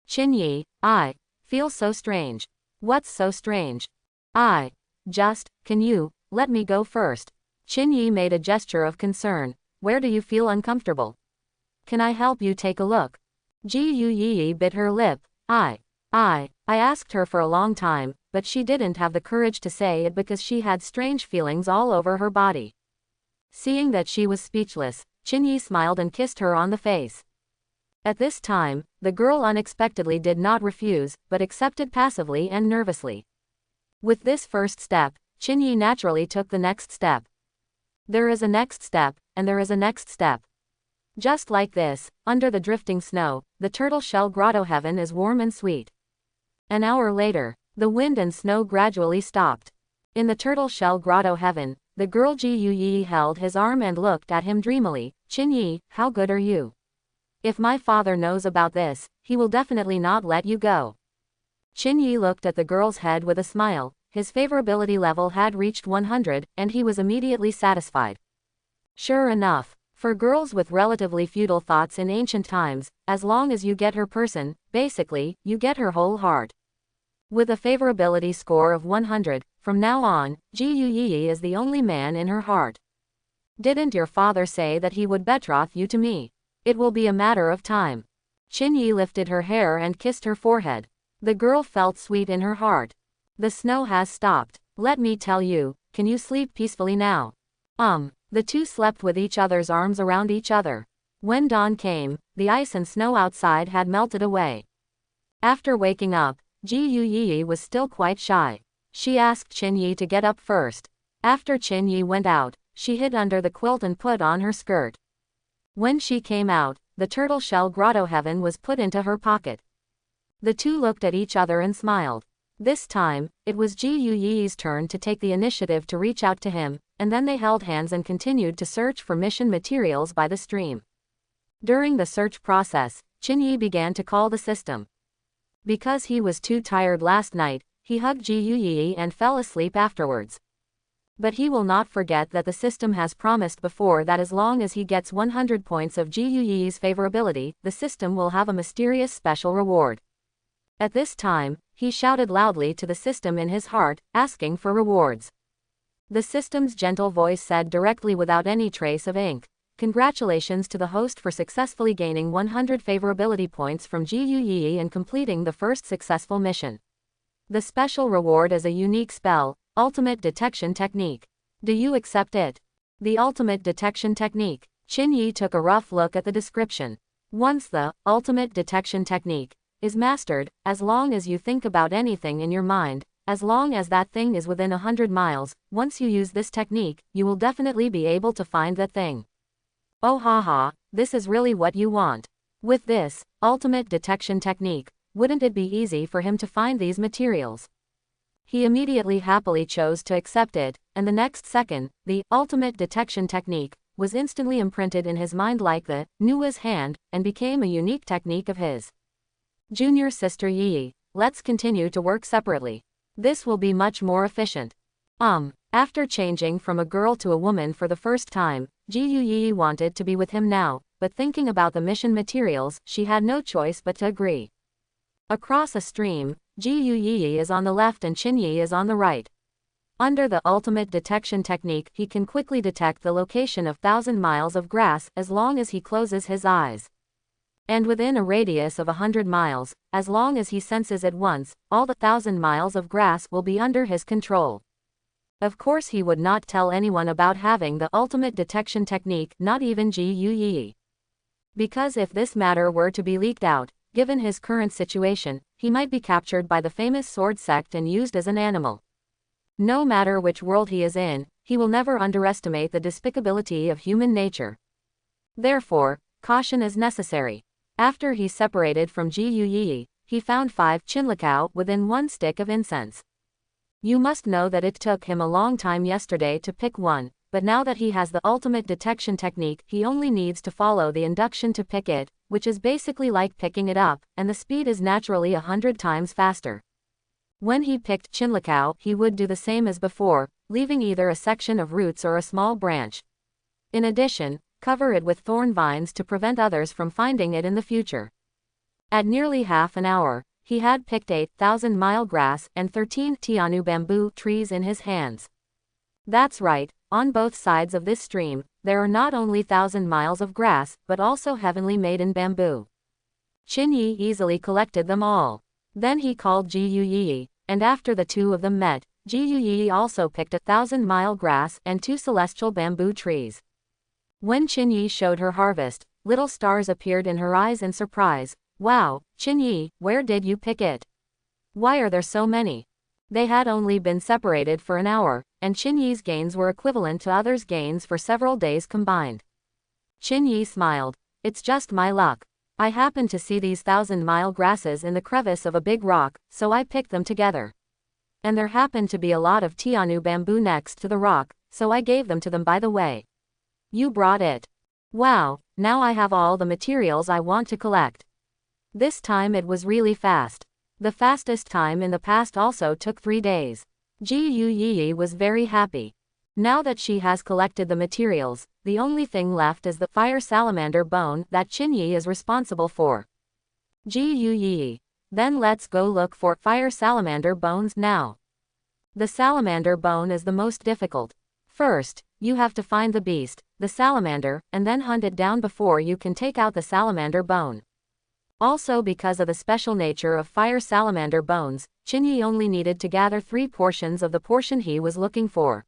Chinyi, I feel so strange. What's so strange? Can you let me go first? Chinyi made a gesture of concern. Where do you feel uncomfortable? Can I help you take a look? Ji Yuyi bit her lip. I asked her for a long time, but she didn't have the courage to say it because she had strange feelings all over her body. Seeing that she was speechless, Chinyi smiled and kissed her on the face. At this time, the girl unexpectedly did not refuse, but accepted passively and nervously. With this first step, Chinyi naturally took the next step. There is a next step, and there is a next step. Just like this, under the drifting snow, the turtle shell grotto heaven is warm and sweet. An hour later, the wind and snow gradually stopped. In the turtle shell grotto heaven, the girl Ji Yuyi held his arm and looked at him dreamily. Chinyi, how good are you? If my father knows about this, he will definitely not let you go. Chinyi looked at the girl's head with a smile. His favorability level had reached 100, and he was immediately satisfied. Sure enough, for girls with relatively futile thoughts in ancient times, as long as you get her person, basically, you get her whole heart. With a favorability score of 100, from now on, Ji Yuyi is the only man in her heart. Didn't your father say that he would betroth you to me? It will be a matter of time. Chinyi lifted her hair and kissed her forehead. The girl felt sweet in her heart. The snow has stopped. Let me tell you, can you sleep peacefully now? The two slept with each other's arms around each other. When dawn came, the ice and snow outside had melted away. After waking up, Ji Yuyi was still quite shy. She asked Chinyi to get up first. After Chinyi went out, she hid under the quilt and put on her skirt. When she came out, the turtle shell grotto heaven was put into her pocket. The two looked at each other and smiled. This time, it was Ji Yuyi's turn to take the initiative to reach out to him, and then they held hands and continued to search for mission materials by the stream. During the search process, Chinyi began to call the system. Because he was too tired last night, he hugged Ji Yuyi and fell asleep afterwards. But he will not forget that the system has promised before that as long as he gets 100 points of Ji Yuyi's favorability, the system will have a mysterious special reward. At this time, he shouted loudly to the system in his heart, asking for rewards. The system's gentle voice said directly without any trace of ink, "Congratulations to the host for successfully gaining 100 favorability points from Ji Yuyi and completing the first successful mission. The special reward is a unique spell, Ultimate Detection Technique. Do you accept it?" The Ultimate Detection Technique. Chinyi took a rough look at the description. Once the Ultimate Detection Technique is mastered, as long as you think about anything in your mind, as long as that thing is within 100 miles, once you use this technique, you will definitely be able to find that thing. Oh haha, this is really what you want. With this Ultimate Detection Technique, wouldn't it be easy for him to find these materials? He immediately happily chose to accept it, and the next second, the Ultimate Detection Technique was instantly imprinted in his mind like the Nuwa's hand, and became a unique technique of his. Junior sister Yi, let's continue to work separately. This will be much more efficient. After changing from a girl to a woman for the first time, Ji Yuyi wanted to be with him now, but thinking about the mission materials, she had no choice but to agree. Across a stream, Ji Yuyi is on the left and Chinyi is on the right. Under the Ultimate Detection Technique, he can quickly detect the location of 1,000 miles of grass as long as he closes his eyes. And within a radius of 100 miles, as long as he senses it once, all the 1,000 miles of grass will be under his control. Of course he would not tell anyone about having the ultimate detection technique, not even Ji Yi. Because if this matter were to be leaked out, given his current situation, he might be captured by the famous sword sect and used as an animal. No matter which world he is in, he will never underestimate the despicability of human nature. Therefore, caution is necessary. After he separated from Ji Yi, he found 5 chinlikao within 1 stick of incense. You must know that it took him a long time yesterday to pick one, but now that he has the ultimate detection technique, he only needs to follow the induction to pick it, which is basically like picking it up, and the speed is naturally 100 times faster. When he picked chinlikao, he would do the same as before, leaving either a section of roots or a small branch. In addition, cover it with thorn vines to prevent others from finding it in the future. At nearly half an hour, he had picked 8,000 mile grass and 13 tianu bamboo trees in his hands. That's right, on both sides of this stream, there are not only 1,000 miles of grass, but also heavenly made in bamboo. Qin Yi easily collected them all. Then he called Ji Yi, and after the two of them met, Ji Yi also picked 1,000 mile grass and 2 celestial bamboo trees. When Qin Yi showed her harvest, little stars appeared in her eyes in surprise. Wow, Qin Yi, where did you pick it? Why are there so many? They had only been separated for an hour, and Qin Yi's gains were equivalent to others' gains for several days combined. Qin Yi smiled. It's just my luck. I happened to see these 1,000-mile grasses in the crevice of a big rock, so I picked them together. And there happened to be a lot of tianu bamboo next to the rock, so I gave them to them by the way. You brought it. Wow, now I have all the materials I want to collect. This time it was really fast. The fastest time in the past also took 3 days. Ji Yi was very happy. Now that she has collected the materials, the only thing left is the fire salamander bone that Qin Yi is responsible for. Ji Yi. Then let's go look for fire salamander bones now. The salamander bone is the most difficult. First, you have to find the beast, the salamander, and then hunt it down before you can take out the salamander bone. Also, because of the special nature of fire salamander bones, Qin Yi only needed to gather 3 portions of the portion he was looking for.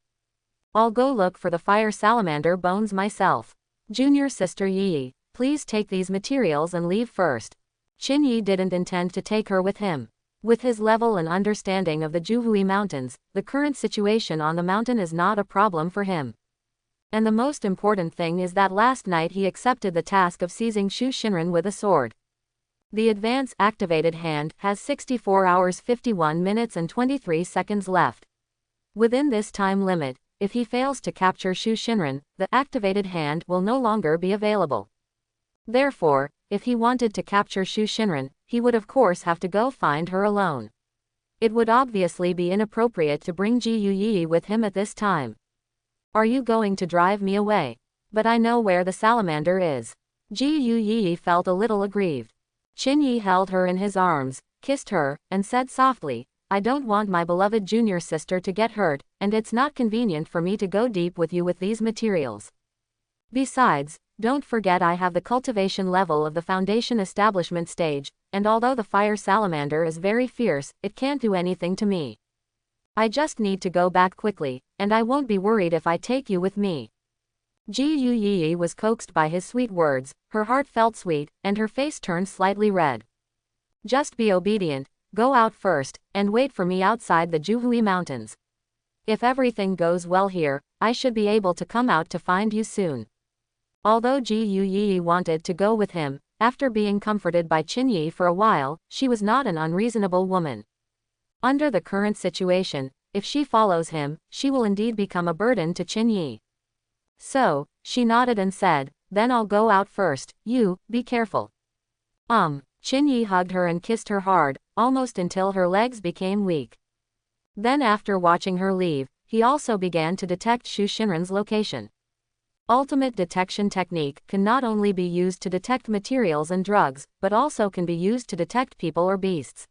I'll go look for the fire salamander bones myself. Junior sister Yi, please take these materials and leave first. Qin Yi didn't intend to take her with him. With his level and understanding of the Juhui Mountains, the current situation on the mountain is not a problem for him. And the most important thing is that last night he accepted the task of seizing Shu Shinran with a sword. The advance activated hand has 64 hours 51 minutes and 23 seconds left. Within this time limit, if he fails to capture Shu Shinran, the activated hand will no longer be available. Therefore, if he wanted to capture Shu Shinran, he would of course have to go find her alone. It would obviously be inappropriate to bring Ji Yi with him at this time. Are you going to drive me away? But I know where the salamander is. Ji Yi felt a little aggrieved. Qin Yi held her in his arms, kissed her, and said softly, I don't want my beloved junior sister to get hurt, and it's not convenient for me to go deep with you with these materials. Besides, don't forget I have the cultivation level of the foundation establishment stage, and although the fire salamander is very fierce, it can't do anything to me. I just need to go back quickly, and I won't be worried if I take you with me. Ji Yi was coaxed by his sweet words, her heart felt sweet, and her face turned slightly red. Just be obedient, go out first, and wait for me outside the Juhui Mountains. If everything goes well here, I should be able to come out to find you soon. Although Ji Yi wanted to go with him, after being comforted by Qin Yi for a while, she was not an unreasonable woman. Under the current situation, if she follows him, she will indeed become a burden to Qin Yi. So, she nodded and said, then I'll go out first, you, be careful. Qin Yi hugged her and kissed her hard, almost until her legs became weak. Then after watching her leave, he also began to detect Shu Shinran's location. Ultimate detection technique can not only be used to detect materials and drugs, but also can be used to detect people or beasts.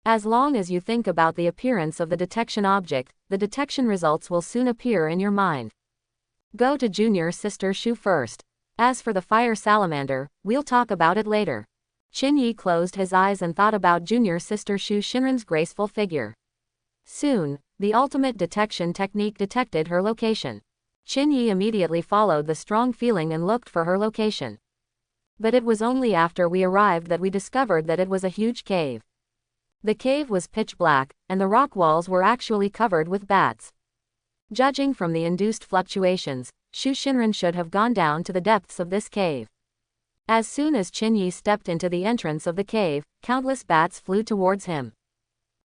As long as you think about the appearance of the detection object, the detection results will soon appear in your mind. Go to junior sister Shu first. As for the fire salamander, we'll talk about it later. Qin Yi closed his eyes and thought about junior sister Shu Shinran's graceful figure. Soon, the ultimate detection technique detected her location. Qin immediately followed the strong feeling and looked for her location. But it was only after we arrived that we discovered that it was a huge cave. The cave was pitch black, and the rock walls were actually covered with bats. Judging from the induced fluctuations, Shu Shinran should have gone down to the depths of this cave. As soon as Qin stepped into the entrance of the cave, countless bats flew towards him.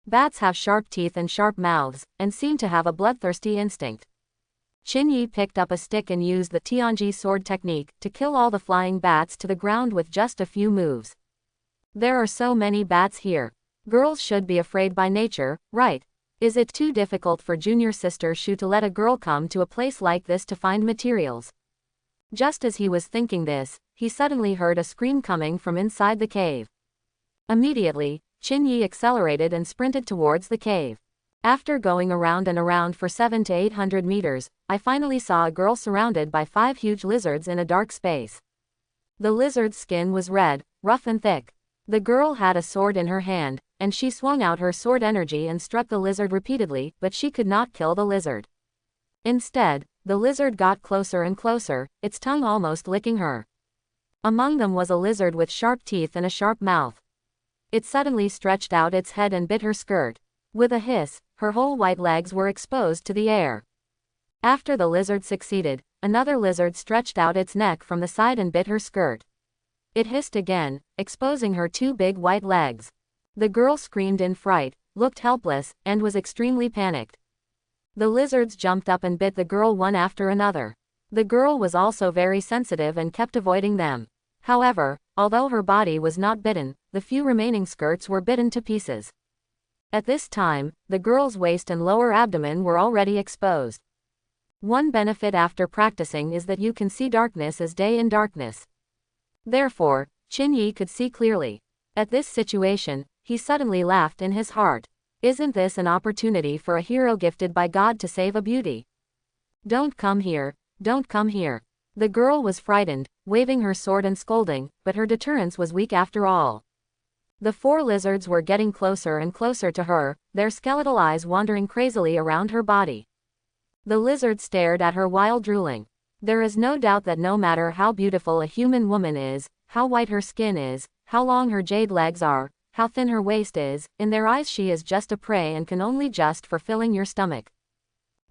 Bats have sharp teeth and sharp mouths, and seem to have a bloodthirsty instinct. Qin picked up a stick and used the Tianji sword technique to kill all the flying bats to the ground with just a few moves. There are so many bats here. Girls should be afraid by nature, right? Is it too difficult for junior sister Shu to let a girl come to a place like this to find materials? Just as he was thinking this, he suddenly heard a scream coming from inside the cave. Immediately, Qin accelerated and sprinted towards the cave. After going around and around for 700 to 800 meters, I finally saw a girl surrounded by 5 huge lizards in a dark space. The lizard's skin was red, rough and thick. The girl had a sword in her hand, and she swung out her sword energy and struck the lizard repeatedly, but she could not kill the lizard. Instead, the lizard got closer and closer, its tongue almost licking her. Among them was a lizard with sharp teeth and a sharp mouth. It suddenly stretched out its head and bit her skirt. With a hiss, her whole white legs were exposed to the air. After the lizard succeeded, another lizard stretched out its neck from the side and bit her skirt. It hissed again, exposing her 2 big white legs. The girl screamed in fright, looked helpless, and was extremely panicked. The lizards jumped up and bit the girl one after another. The girl was also very sensitive and kept avoiding them. However, although her body was not bitten, the few remaining skirts were bitten to pieces. At this time, the girl's waist and lower abdomen were already exposed. One benefit after practicing is that you can see darkness as day in darkness. Therefore, Qin could see clearly. At this situation, he suddenly laughed in his heart. Isn't this an opportunity for a hero gifted by God to save a beauty? Don't come here, don't come here. The girl was frightened, waving her sword and scolding, but her deterrence was weak after all. The 4 lizards were getting closer and closer to her, their skeletal eyes wandering crazily around her body. The lizards stared at her while drooling. There is no doubt that no matter how beautiful a human woman is, how white her skin is, how long her jade legs are, how thin her waist is, in their eyes she is just a prey and can only just for filling your stomach.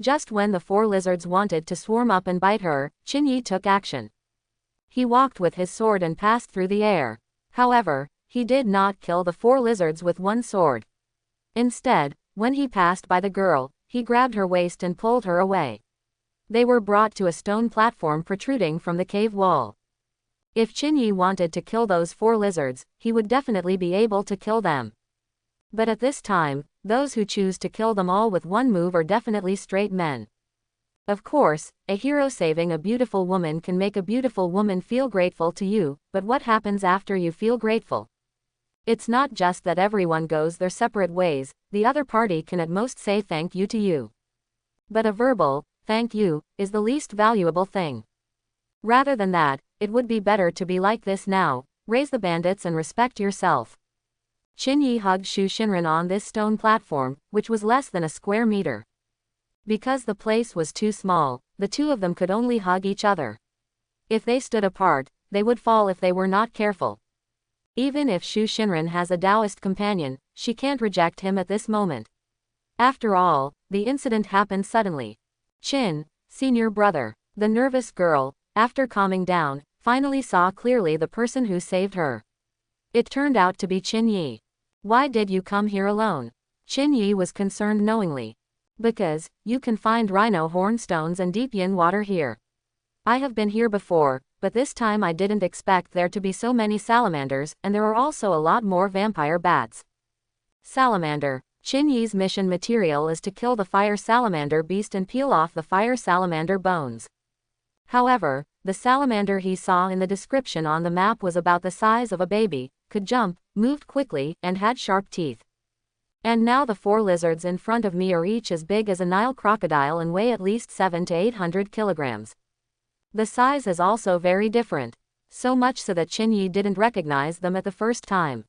Just when the 4 lizards wanted to swarm up and bite her, Qin took action. He walked with his sword and passed through the air. However, he did not kill the 4 lizards with one sword. Instead, when he passed by the girl, he grabbed her waist and pulled her away. They were brought to a stone platform protruding from the cave wall. If Qin wanted to kill those 4 lizards, he would definitely be able to kill them. But at this time, those who choose to kill them all with one move are definitely straight men. Of course, a hero saving a beautiful woman can make a beautiful woman feel grateful to you, but what happens after you feel grateful? It's not just that everyone goes their separate ways, the other party can at most say thank you to you. But a verbal, thank you, is the least valuable thing. Rather than that, it would be better to be like this now, raise the bandits and respect yourself. Qin hugged Shu Shinran on this stone platform, which was less than a square meter. Because the place was too small, the 2 of them could only hug each other. If they stood apart, they would fall if they were not careful. Even if Shu Shinran has a Taoist companion, she can't reject him at this moment. After all, the incident happened suddenly. Qin, senior brother, the nervous girl, after calming down, finally saw clearly the person who saved her. It turned out to be Qin. Why did you come here alone? Qin was concerned knowingly. Because, you can find rhino horn stones and deep yin water here. I have been here before, but this time I didn't expect there to be so many salamanders, and there are also a lot more vampire bats. Salamander. Qin mission material is to kill the fire salamander beast and peel off the fire salamander bones. However, the salamander he saw in the description on the map was about the size of a baby, could jump, moved quickly, and had sharp teeth. And now the 4 lizards in front of me are each as big as a Nile crocodile and weigh at least 700 to 800 kilograms. The size is also very different. So much so that Qin didn't recognize them at the first time.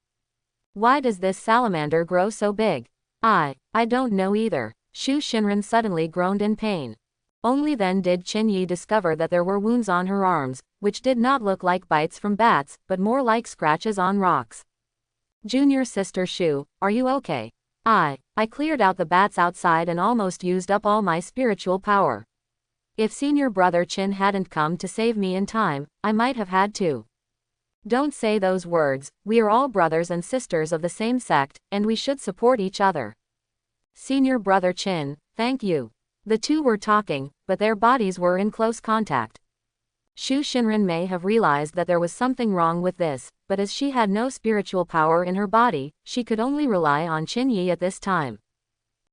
Why does this salamander grow so big? I don't know either. Shu Shinran suddenly groaned in pain. Only then did Qin Yi discover that there were wounds on her arms, which did not look like bites from bats, but more like scratches on rocks. Junior sister Shu, are you okay? I cleared out the bats outside and almost used up all my spiritual power. If senior brother Qin hadn't come to save me in time, I might have had to. Don't say those words, we are all brothers and sisters of the same sect, and we should support each other. Senior brother Qin, thank you. The two were talking, but their bodies were in close contact. Shu Shinran may have realized that there was something wrong with this, but as she had no spiritual power in her body, she could only rely on Qin Yi at this time.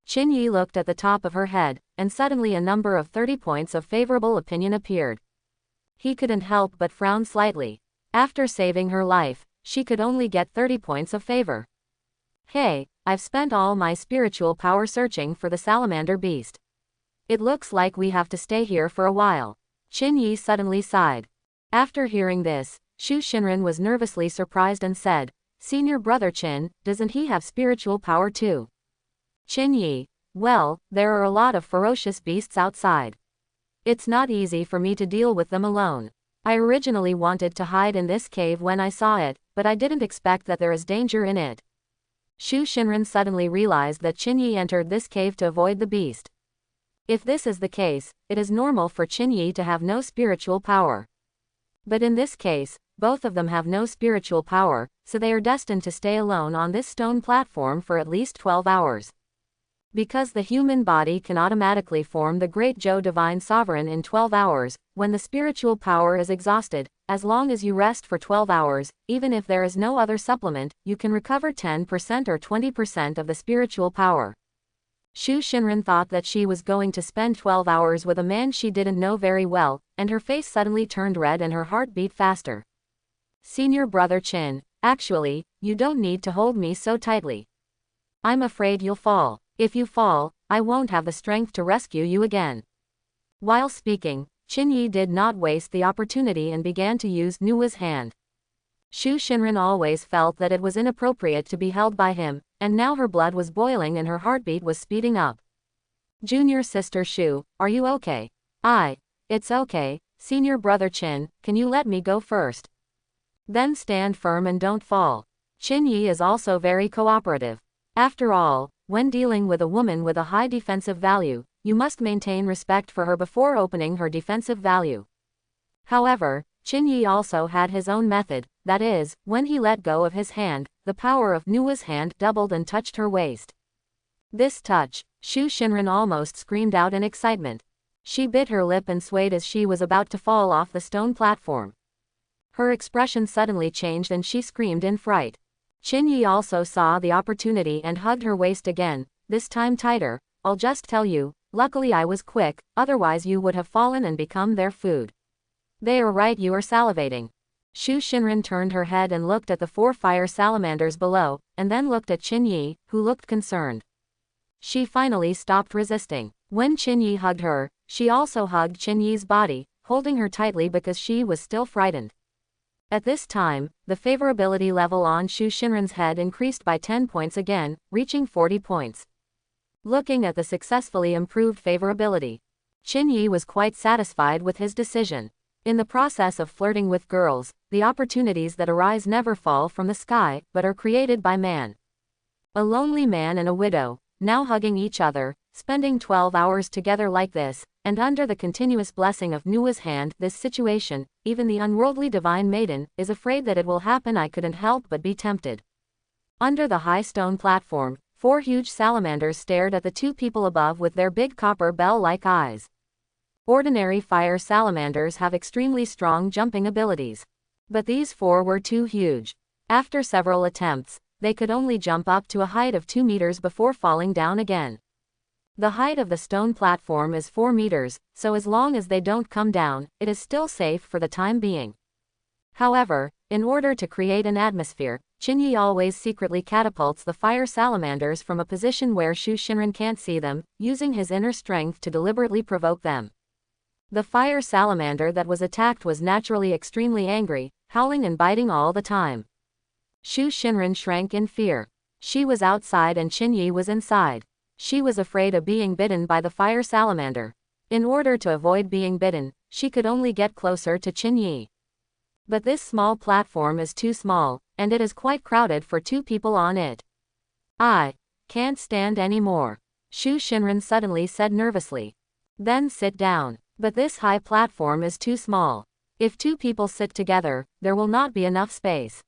Qin Yi looked at the top of her head, and suddenly a number of 30 points of favorable opinion appeared. He couldn't help but frown slightly. After saving her life, she could only get 30 points of favor. Hey, I've spent all my spiritual power searching for the salamander beast. It looks like we have to stay here for a while. Qin Yi suddenly sighed. After hearing this, Shu Shinran was nervously surprised and said, Senior brother Qin, doesn't he have spiritual power too? Qin Yi, well, there are a lot of ferocious beasts outside. It's not easy for me to deal with them alone. I originally wanted to hide in this cave when I saw it, but I didn't expect that there is danger in it. Shu Shinran suddenly realized that Qin Yi entered this cave to avoid the beast. If this is the case, it is normal for Qin Yi to have no spiritual power. But in this case, both of them have no spiritual power, so they are destined to stay alone on this stone platform for at least 12 hours. Because the human body can automatically form the Great Zhou Divine Sovereign in 12 hours, when the spiritual power is exhausted, as long as you rest for 12 hours, even if there is no other supplement, you can recover 10% or 20% of the spiritual power. Shu Shinran thought that she was going to spend 12 hours with a man she didn't know very well, and her face suddenly turned red and her heart beat faster. Senior brother Qin, actually, you don't need to hold me so tightly. I'm afraid you'll fall. If you fall, I won't have the strength to rescue you again. While speaking, Qin Yi did not waste the opportunity and began to use Nua's hand. Shu Shinran always felt that it was inappropriate to be held by him, and now her blood was boiling and her heartbeat was speeding up. Junior sister Shu, are you okay? It's okay, senior brother Qin, can you let me go first? Then stand firm and don't fall. Qin Yi is also very cooperative. After all, when dealing with a woman with a high defensive value, you must maintain respect for her before opening her defensive value. However, Qin Yi also had his own method, that is, when he let go of his hand, the power of Nua's hand doubled and touched her waist. This touch, Shu Shinran almost screamed out in excitement. She bit her lip and swayed as she was about to fall off the stone platform. Her expression suddenly changed and she screamed in fright. Qin Yi also saw the opportunity and hugged her waist again, this time tighter. I'll just tell you, luckily I was quick, otherwise you would have fallen and become their food. They are right, you are salivating. Shu Shinran turned her head and looked at the 4 fire salamanders below, and then looked at Qin Yi, who looked concerned. She finally stopped resisting. When Qin Yi hugged her, she also hugged Qin Yi's body, holding her tightly because she was still frightened. At this time, the favorability level on Shu Shinran's head increased by 10 points again, reaching 40 points. Looking at the successfully improved favorability, Qin Yi was quite satisfied with his decision. In the process of flirting with girls, the opportunities that arise never fall from the sky, but are created by man. A lonely man and a widow, now hugging each other, spending 12 hours together like this, and under the continuous blessing of Nua's hand, this situation, even the unworldly divine maiden, is afraid that it will happen. I couldn't help but be tempted. Under the high stone platform, 4 huge salamanders stared at the 2 people above with their big copper bell-like eyes. Ordinary fire salamanders have extremely strong jumping abilities. But these 4 were too huge. After several attempts, they could only jump up to a height of 2 meters before falling down again. The height of the stone platform is 4 meters, so as long as they don't come down, it is still safe for the time being. However, in order to create an atmosphere, Qin Yi always secretly catapults the fire salamanders from a position where Shu Shinran can't see them, using his inner strength to deliberately provoke them. The fire salamander that was attacked was naturally extremely angry, howling and biting all the time. Shu Shinran shrank in fear. She was outside and Qin Yi was inside. She was afraid of being bitten by the fire salamander. In order to avoid being bitten, she could only get closer to Qinyi. But this small platform is too small, and it is quite crowded for 2 people on it. I can't stand anymore, Shu Shinran suddenly said nervously. Then sit down. But this high platform is too small. If 2 people sit together, there will not be enough space.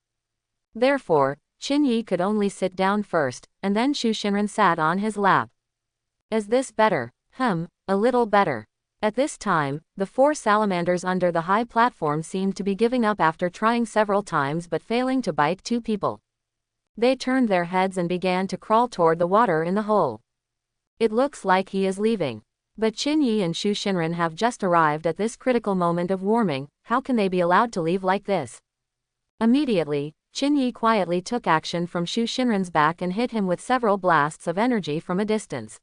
Therefore, Qinyi could only sit down first, and then Shu Shinran sat on his lap. Is this better? A little better. At this time, the 4 salamanders under the high platform seemed to be giving up after trying several times but failing to bite 2 people. They turned their heads and began to crawl toward the water in the hole. It looks like he is leaving. But Qinyi and Shu Shinran have just arrived at this critical moment of warming. How can they be allowed to leave like this? Immediately, Qinyi quietly took action from Shu Shinran's back and hit him with several blasts of energy from a distance.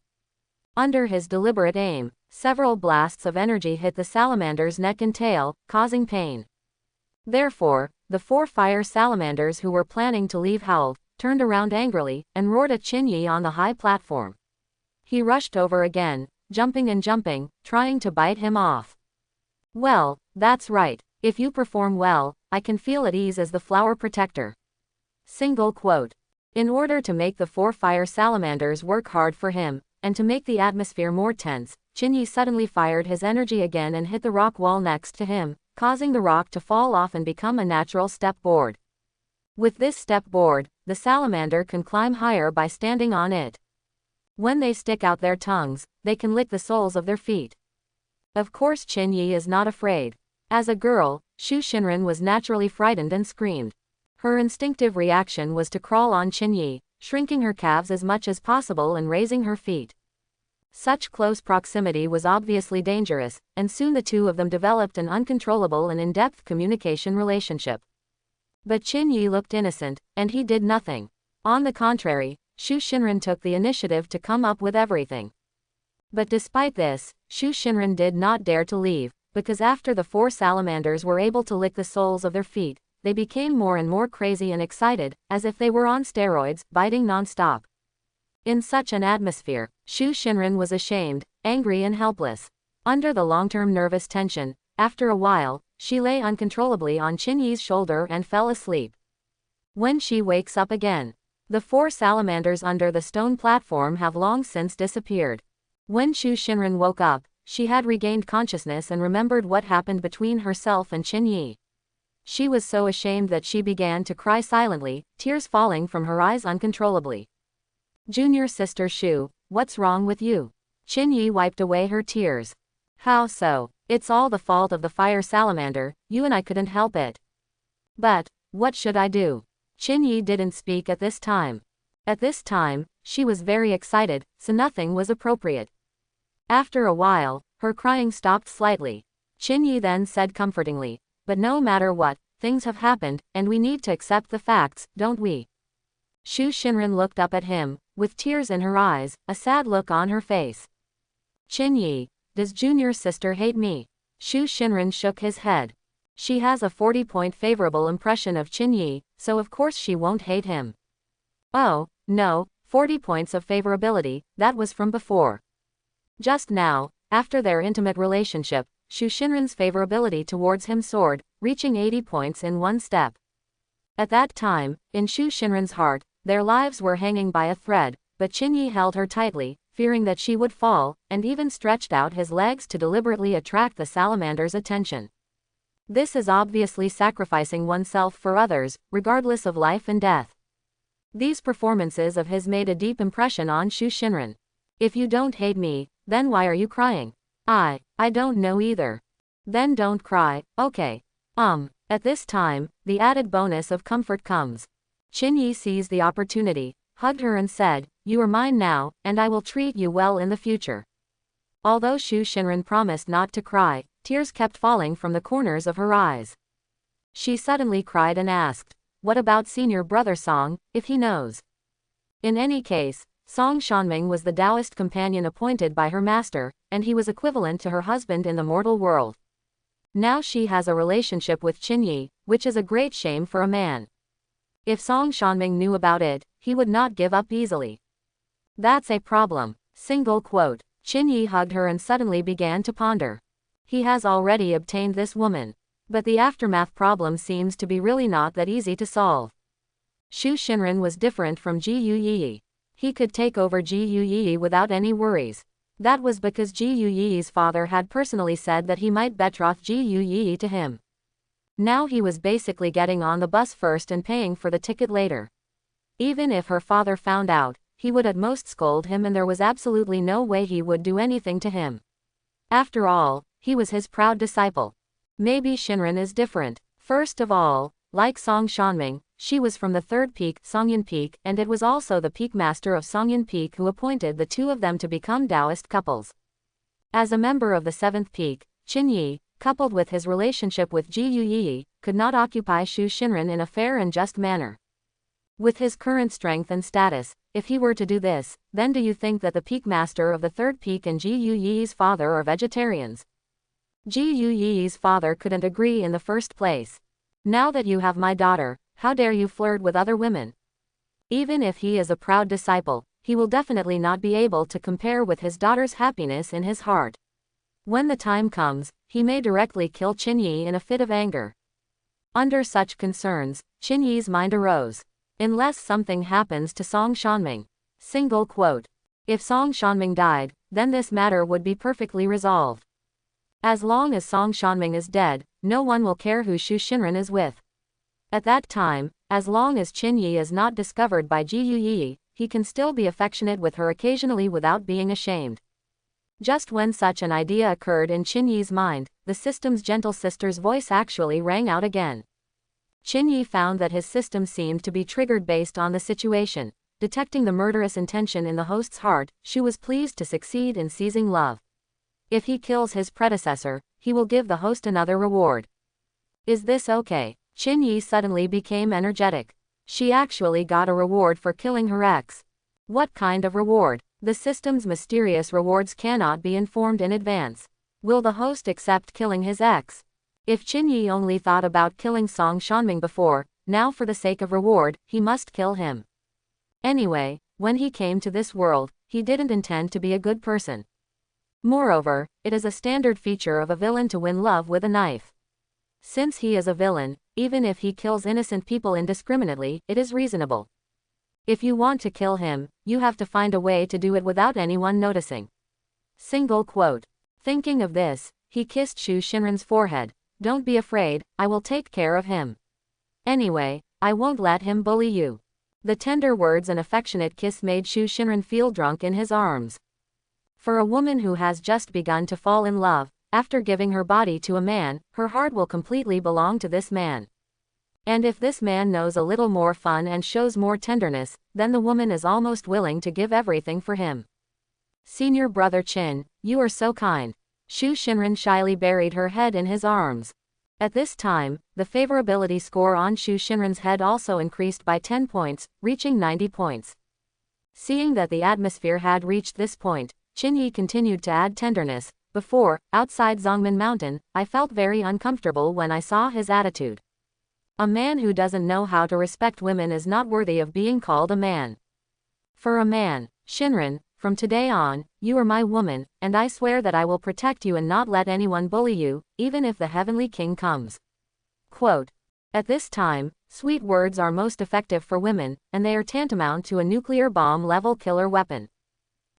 Under his deliberate aim, several blasts of energy hit the salamander's neck and tail, causing pain. Therefore, the 4 fire salamanders who were planning to leave howled, turned around angrily, and roared at Qinyi on the high platform. He rushed over again, jumping and jumping, trying to bite him off. Well, that's right. If you perform well, I can feel at ease as the flower protector. Single quote. In order to make the 4 fire salamanders work hard for him, and to make the atmosphere more tense, Qinyi suddenly fired his energy again and hit the rock wall next to him, causing the rock to fall off and become a natural step board. With this step board, the salamander can climb higher by standing on it. When they stick out their tongues, they can lick the soles of their feet. Of course Qinyi is not afraid. As a girl, Shu Shinran was naturally frightened and screamed. Her instinctive reaction was to crawl on Qinyi, shrinking her calves as much as possible and raising her feet. Such close proximity was obviously dangerous, and soon the 2 of them developed an uncontrollable and in-depth communication relationship. But Qinyi looked innocent, and he did nothing. On the contrary, Shu Shinran took the initiative to come up with everything. But despite this, Shu Shinran did not dare to leave, because after the 4 salamanders were able to lick the soles of their feet, they became more and more crazy and excited, as if they were on steroids, biting non-stop. In such an atmosphere, Shu Shinran was ashamed, angry and helpless. Under the long-term nervous tension, after a while, she lay uncontrollably on Qinyi's shoulder and fell asleep. When she wakes up again, the 4 salamanders under the stone platform have long since disappeared. When Shu Shinran woke up, she had regained consciousness and remembered what happened between herself and Qinyi. She was so ashamed that she began to cry silently, tears falling from her eyes uncontrollably. Junior sister Shu, what's wrong with you? Qinyi wiped away her tears. How so? It's all the fault of the fire salamander, you and I couldn't help it. But, what should I do? Qinyi didn't speak at this time. At this time, she was very excited, so nothing was appropriate. After a while, her crying stopped slightly. Qinyi then said comfortingly, but no matter what, things have happened, and we need to accept the facts, don't we? Shu Shinran looked up at him, with tears in her eyes, a sad look on her face. Qinyi, does junior sister hate me? Shu Shinran shook his head. She has a 40-point favorable impression of Qinyi, so of course she won't hate him. Oh, no, 40 points of favorability, that was from before. Just now, after their intimate relationship, Shu Shinran's favorability towards him soared, reaching 80 points in one step. At that time, in Shu Shinran's heart, their lives were hanging by a thread, but Qinyi held her tightly, fearing that she would fall, and even stretched out his legs to deliberately attract the salamander's attention. This is obviously sacrificing oneself for others, regardless of life and death. These performances of his made a deep impression on Shu Shinran. If you don't hate me, then why are you crying? I don't know either. Then don't cry, okay. At this time, the added bonus of comfort comes. Qinyi seized the opportunity, hugged her and said, you are mine now, and I will treat you well in the future. Although Shu Shinran promised not to cry, tears kept falling from the corners of her eyes. She suddenly cried and asked, what about senior brother Song, if he knows? In any case, Song Shanming was the Taoist companion appointed by her master, and he was equivalent to her husband in the mortal world. Now she has a relationship with Qinyi, which is a great shame for a man. If Song Shanming knew about it, he would not give up easily. That's a problem. Single quote. Qin Yi hugged her and suddenly began to ponder. He has already obtained this woman. But the aftermath problem seems to be really not that easy to solve. Xu Xinren was different from Ji Yuyi. He could take over Ji Yuyi without any worries. That was because Ji Yuyi's father had personally said that he might betroth Ji Yuyi to him. Now he was basically getting on the bus first and paying for the ticket later. Even if her father found out, he would at most scold him, and there was absolutely no way he would do anything to him. After all, he was his proud disciple. Maybe Xinren is different. First of all, like Song Shanming, she was from the third peak, Songyan Peak, and it was also the peak master of Songyan Peak who appointed the two of them to become Taoist couples. As a member of the seventh peak, Qin Yi, coupled with his relationship with Ji Yuyi, could not occupy Xu Xinren in a fair and just manner. With his current strength and status, if he were to do this, then do you think that the peak master of the third peak and Ji Yuyi's father are vegetarians? Ji Yuyi's father couldn't agree in the first place. Now that you have my daughter, how dare you flirt with other women? Even if he is a proud disciple, he will definitely not be able to compare with his daughter's happiness in his heart. When the time comes, he may directly kill Qin Yi in a fit of anger. Under such concerns, Qin Yi's mind arose. Unless something happens to Song Shanming. Single quote. If Song Shanming died, then this matter would be perfectly resolved. As long as Song Shanming is dead, no one will care who Xu Xinren is with. At that time, as long as Qin Yi is not discovered by Ji Yuyi, he can still be affectionate with her occasionally without being ashamed. Just when such an idea occurred in Qin Yi's mind, the system's gentle sister's voice actually rang out again. Qin Yi found that his system seemed to be triggered based on the situation. Detecting the murderous intention in the host's heart, she was pleased to succeed in seizing love. If he kills his predecessor, he will give the host another reward. Is this okay? Qin Yi suddenly became energetic. She actually got a reward for killing her ex. What kind of reward? The system's mysterious rewards cannot be informed in advance. Will the host accept killing his ex? If Qin Yi only thought about killing Song Shanming before, now for the sake of reward, he must kill him. Anyway, when he came to this world, he didn't intend to be a good person. Moreover, it is a standard feature of a villain to win love with a knife. Since he is a villain, even if he kills innocent people indiscriminately, it is reasonable. If you want to kill him, you have to find a way to do it without anyone noticing. Single quote. Thinking of this, he kissed Xu Xinren's forehead. Don't be afraid, I will take care of him. Anyway, I won't let him bully you. The tender words and affectionate kiss made Xu Xinren feel drunk in his arms. For a woman who has just begun to fall in love, after giving her body to a man, her heart will completely belong to this man. And if this man knows a little more fun and shows more tenderness, then the woman is almost willing to give everything for him. Senior brother Qin, you are so kind. Xu Xinren shyly buried her head in his arms. At this time, the favorability score on Xu Xinren's head also increased by 10 points, reaching 90 points. Seeing that the atmosphere had reached this point, Qin Yi continued to add tenderness. Before, outside Zongmin Mountain, I felt very uncomfortable when I saw his attitude. A man who doesn't know how to respect women is not worthy of being called a man. For a man, Xinren, from today on, you are my woman, and I swear that I will protect you and not let anyone bully you, even if the Heavenly King comes. Quote. At this time, sweet words are most effective for women, and they are tantamount to a nuclear bomb-level killer weapon.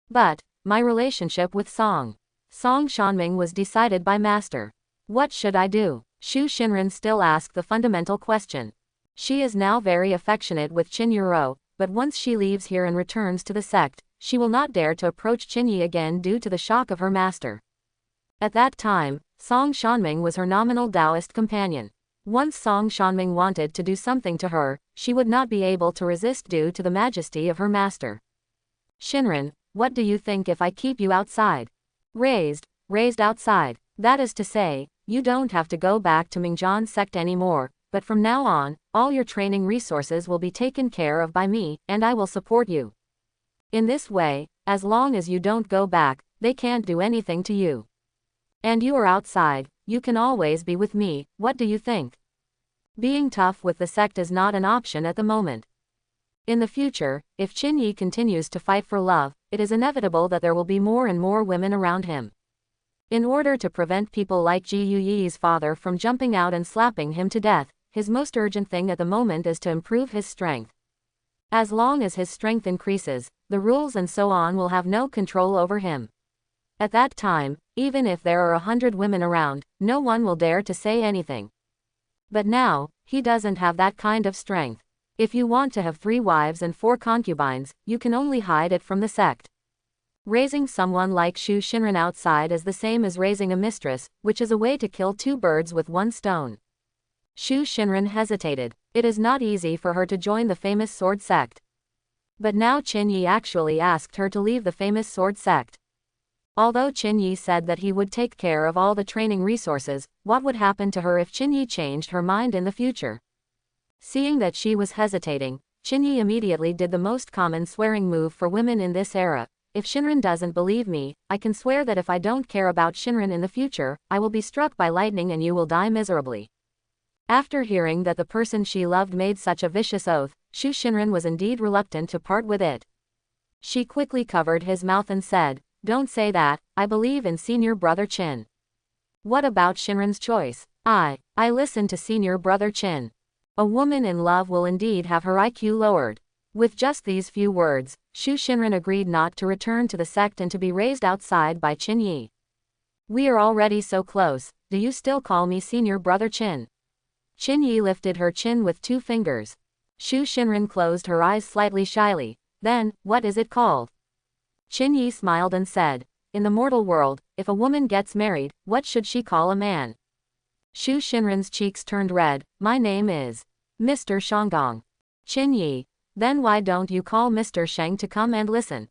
But, my relationship with Song Shanming was decided by Master. What should I do? Xu Xinren still asked the fundamental question. She is now very affectionate with Qin Yuro, but once she leaves here and returns to the sect, she will not dare to approach Qin Yi again due to the shock of her master. At that time, Song Shanming was her nominal Taoist companion. Once Song Shanming wanted to do something to her, she would not be able to resist due to the majesty of her master. Xinren, what do you think if I keep you outside? Raised outside. That is to say, you don't have to go back to Mingzhan sect anymore, but from now on, all your training resources will be taken care of by me, and I will support you. In this way, as long as you don't go back, they can't do anything to you. And you are outside, you can always be with me, what do you think? Being tough with the sect is not an option at the moment. In the future, if Qin Yi continues to fight for love, it is inevitable that there will be more and more women around him. In order to prevent people like Ji Yuyi's father from jumping out and slapping him to death, his most urgent thing at the moment is to improve his strength. As long as his strength increases, the rules and so on will have no control over him. At that time, even if there are 100 women around, no one will dare to say anything. But now, he doesn't have that kind of strength. If you want to have 3 wives and 4 concubines, you can only hide it from the sect. Raising someone like Shu Shinran outside is the same as raising a mistress, which is a way to kill 2 birds with 1 stone. Shu Shinran hesitated. It is not easy for her to join the famous sword sect. But now Qin Yi actually asked her to leave the famous sword sect. Although Qin Yi said that he would take care of all the training resources, what would happen to her if Qin Yi changed her mind in the future? Seeing that she was hesitating, Qin Yi immediately did the most common swearing move for women in this era. If Shinran doesn't believe me, I can swear that if I don't care about Shinran in the future, I will be struck by lightning and you will die miserably. After hearing that the person she loved made such a vicious oath, Shu Shinran was indeed reluctant to part with it. She quickly covered his mouth and said, "Don't say that, I believe in senior brother Qin." "What about Shinran's choice?" I listen to senior brother Qin." A woman in love will indeed have her IQ lowered. With just these few words, Shu Shinran agreed not to return to the sect and to be raised outside by Qin Yi. "We are already so close, do you still call me senior brother Qin?" Qin Yi lifted her chin with 2 fingers. Shu Shinran closed her eyes slightly shyly. "Then, what is it called?" Qin Yi smiled and said, "In the mortal world, if a woman gets married, what should she call a man?" Shu Shinran's cheeks turned red. "My name is Mr. Shanggong." "Qin Yi, then why don't you call Mr. Sheng to come and listen?"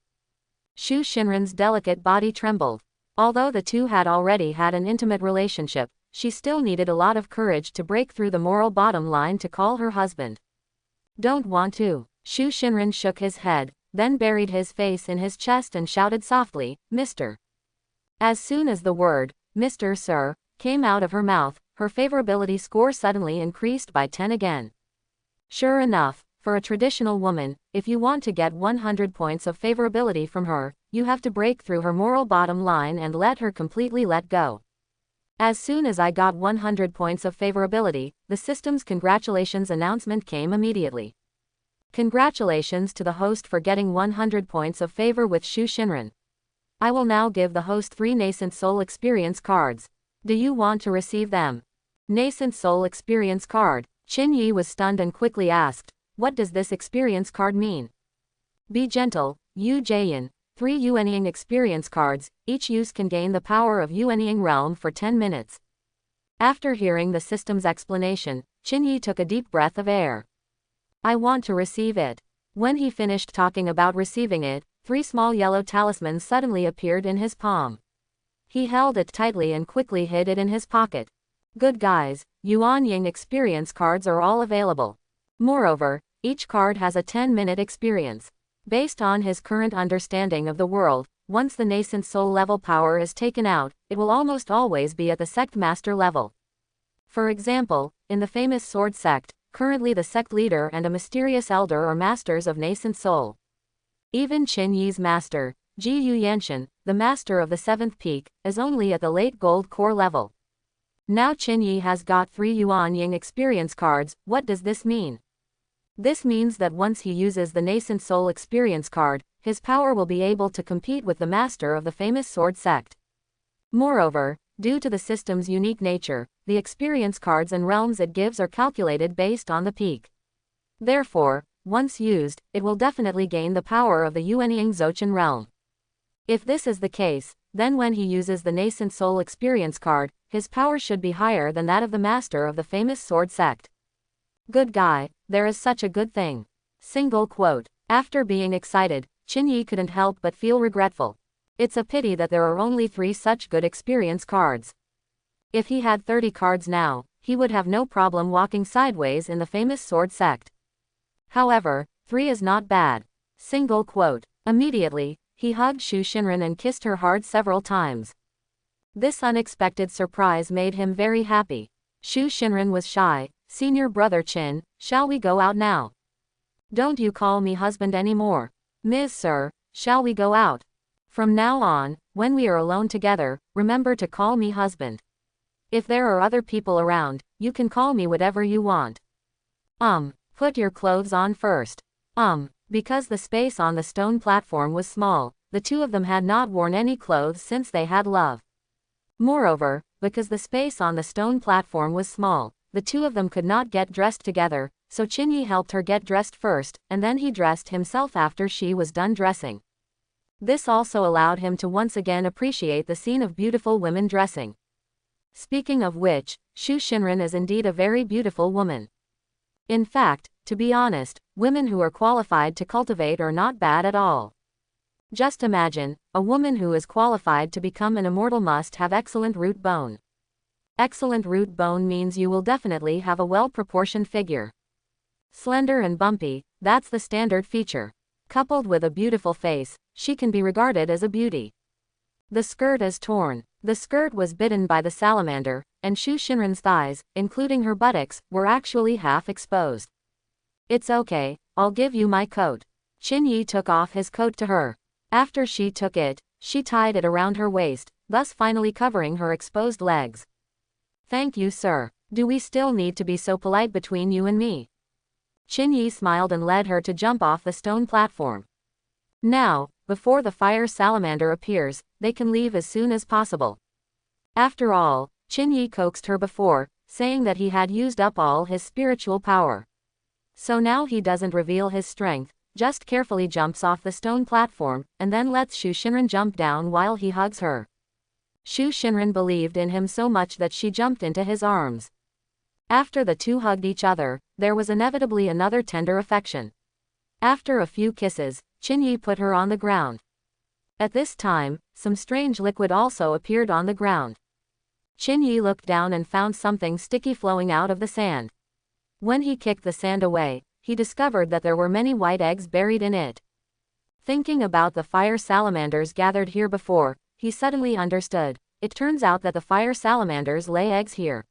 Shu Shinran's delicate body trembled. Although the two had already had an intimate relationship, she still needed a lot of courage to break through the moral bottom line to call her husband. "Don't want to." Shu Shinran shook his head, then buried his face in his chest and shouted softly, "Mr." As soon as the word, "Mr. Sir," came out of her mouth, her favorability score suddenly increased by 10 again. Sure enough, for a traditional woman, if you want to get 100 points of favorability from her, you have to break through her moral bottom line and let her completely let go. As soon as I got 100 points of favorability, the system's congratulations announcement came immediately. "Congratulations to the host for getting 100 points of favor with Shu Shinran. I will now give the host 3 Nascent Soul Experience cards. Do you want to receive them?" Nascent Soul Experience card. Qin Yi was stunned and quickly asked, "What does this experience card mean?" "Be gentle, Yu Jian. 3 Yuanying experience cards, each use can gain the power of Yuanying realm for 10 minutes. After hearing the system's explanation, Qin Yi took a deep breath of air. "I want to receive it." When he finished talking about receiving it, 3 small yellow talismans suddenly appeared in his palm. He held it tightly and quickly hid it in his pocket. Good guys, Yuanying experience cards are all available. Moreover, each card has a 10-minute experience. Based on his current understanding of the world, once the nascent soul level power is taken out, it will almost always be at the sect master level. For example, in the famous sword sect, currently the sect leader and a mysterious elder are masters of nascent soul. Even Qin Yi's master, Ji Yu Yanshan, the master of the 7th peak, is only at the late gold core level. Now Qin Yi has got 3 Yuanying experience cards. What does this mean? This means that once he uses the Nascent Soul Experience card, his power will be able to compete with the master of the famous sword sect. Moreover, due to the system's unique nature, the experience cards and realms it gives are calculated based on the peak. Therefore, once used, it will definitely gain the power of the Yuanying Zouchen realm. If this is the case, then when he uses the Nascent Soul Experience card, his power should be higher than that of the master of the famous sword sect. Good guy, there is such a good thing. Single quote. After being excited, Qin Yi couldn't help but feel regretful. It's a pity that there are only 3 such good experience cards. If he had 30 cards now, he would have no problem walking sideways in the famous sword sect. However, 3 is not bad. Single quote. Immediately, he hugged Shu Shinran and kissed her hard several times. This unexpected surprise made him very happy. Shu Shinran was shy. "Senior brother Qin, shall we go out now?" "Don't you call me husband anymore. Ms. Sir, shall we go out? From now on, when we are alone together, remember to call me husband. If there are other people around, you can call me whatever you want. Put your clothes on first. Because the space on the stone platform was small, the two of them had not worn any clothes since they had love. Moreover, because the space on the stone platform was small, the two of them could not get dressed together, so Chinyi helped her get dressed first, and then he dressed himself after she was done dressing. This also allowed him to once again appreciate the scene of beautiful women dressing. Speaking of which, Shu Shinran is indeed a very beautiful woman. In fact, to be honest, women who are qualified to cultivate are not bad at all. Just imagine, a woman who is qualified to become an immortal must have excellent root bone. Excellent root bone means you will definitely have a well-proportioned figure. Slender and bumpy, that's the standard feature. Coupled with a beautiful face, she can be regarded as a beauty. The skirt is torn. The skirt was bitten by the salamander, and Shu Shinran's thighs, including her buttocks, were actually half exposed. It's okay, I'll give you my coat. Chinyi took off his coat to her. After she took it, she tied it around her waist, thus finally covering her exposed legs. Thank you, sir. Do we still need to be so polite between you and me? Chinyi smiled and led her to jump off the stone platform. Now, before the fire salamander appears, they can leave as soon as possible. After all, Chinyi coaxed her before, saying that he had used up all his spiritual power. So now he doesn't reveal his strength, just carefully jumps off the stone platform, and then lets Shu Shinran jump down while he hugs her. Shu Shinran believed in him so much that she jumped into his arms. After the two hugged each other, there was inevitably another tender affection. After a few kisses, Chinyi put her on the ground. At this time, some strange liquid also appeared on the ground. Chinyi looked down and found something sticky flowing out of the sand. When he kicked the sand away, he discovered that there were many white eggs buried in it. Thinking about the fire salamanders gathered here before, he suddenly understood. It turns out that the fire salamanders lay eggs here.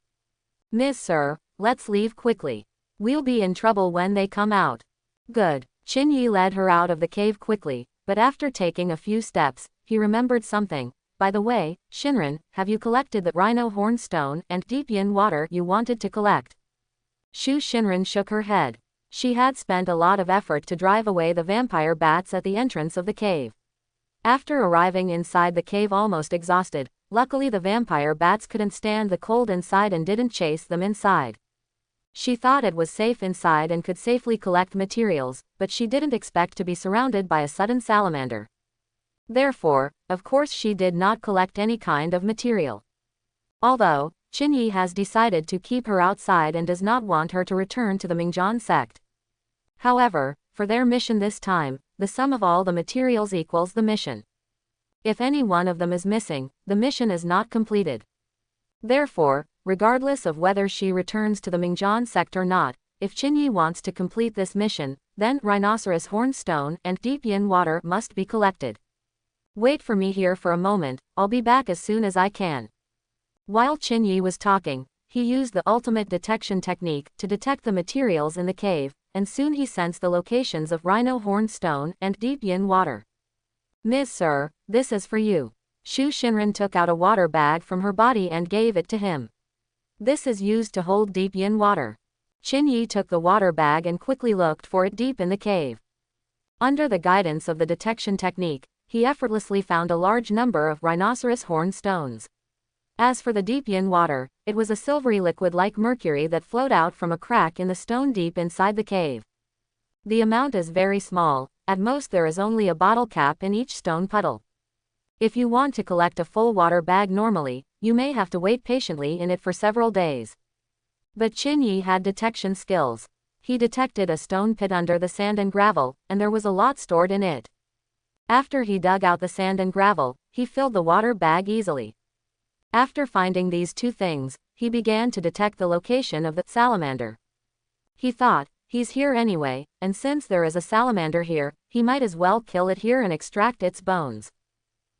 Miss Sir, let's leave quickly. We'll be in trouble when they come out. Good. Chinyi led her out of the cave quickly, but after taking a few steps, he remembered something. By the way, Shinran, have you collected the rhino horn stone and deep yin water you wanted to collect? Shu Shinran shook her head. She had spent a lot of effort to drive away the vampire bats at the entrance of the cave. After arriving inside the cave almost exhausted, luckily the vampire bats couldn't stand the cold inside and didn't chase them inside. She thought it was safe inside and could safely collect materials, but she didn't expect to be surrounded by a sudden salamander. Therefore, of course she did not collect any kind of material. Although, Chinyi has decided to keep her outside and does not want her to return to the Mingjian sect. However, for their mission this time, the sum of all the materials equals the mission. If any one of them is missing, the mission is not completed. Therefore, regardless of whether she returns to the Mingjian sect or not, if Chinyi wants to complete this mission, then rhinoceros horn stone and deep yin water must be collected. Wait for me here for a moment, I'll be back as soon as I can. While Chinyi was talking, he used the ultimate detection technique to detect the materials in the cave, and soon he sensed the locations of rhino horn stone and deep yin water. Miss Sir, this is for you. Shu Shinran took out a water bag from her body and gave it to him. This is used to hold deep yin water. Chinyi took the water bag and quickly looked for it deep in the cave. Under the guidance of the detection technique, he effortlessly found a large number of rhinoceros horn stones. As for the deep yin water, it was a silvery liquid like mercury that flowed out from a crack in the stone deep inside the cave. The amount is very small, at most there is only a bottle cap in each stone puddle. If you want to collect a full water bag normally, you may have to wait patiently in it for several days. But Chinyi had detection skills. He detected a stone pit under the sand and gravel, and there was a lot stored in it. After he dug out the sand and gravel, he filled the water bag easily. After finding these two things, he began to detect the location of the salamander. He thought, he's here anyway, and since there is a salamander here, he might as well kill it here and extract its bones.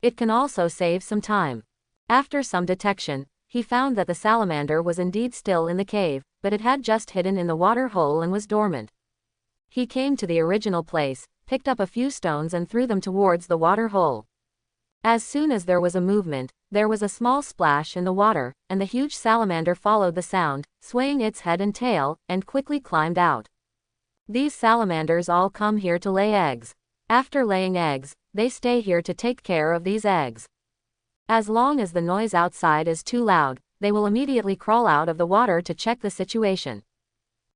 It can also save some time. After some detection, he found that the salamander was indeed still in the cave, but it had just hidden in the water hole and was dormant. He came to the original place, picked up a few stones and threw them towards the water hole. As soon as there was a movement, there was a small splash in the water, and the huge salamander followed the sound, swaying its head and tail, and quickly climbed out. These salamanders all come here to lay eggs. After laying eggs, they stay here to take care of these eggs. As long as the noise outside is too loud, they will immediately crawl out of the water to check the situation.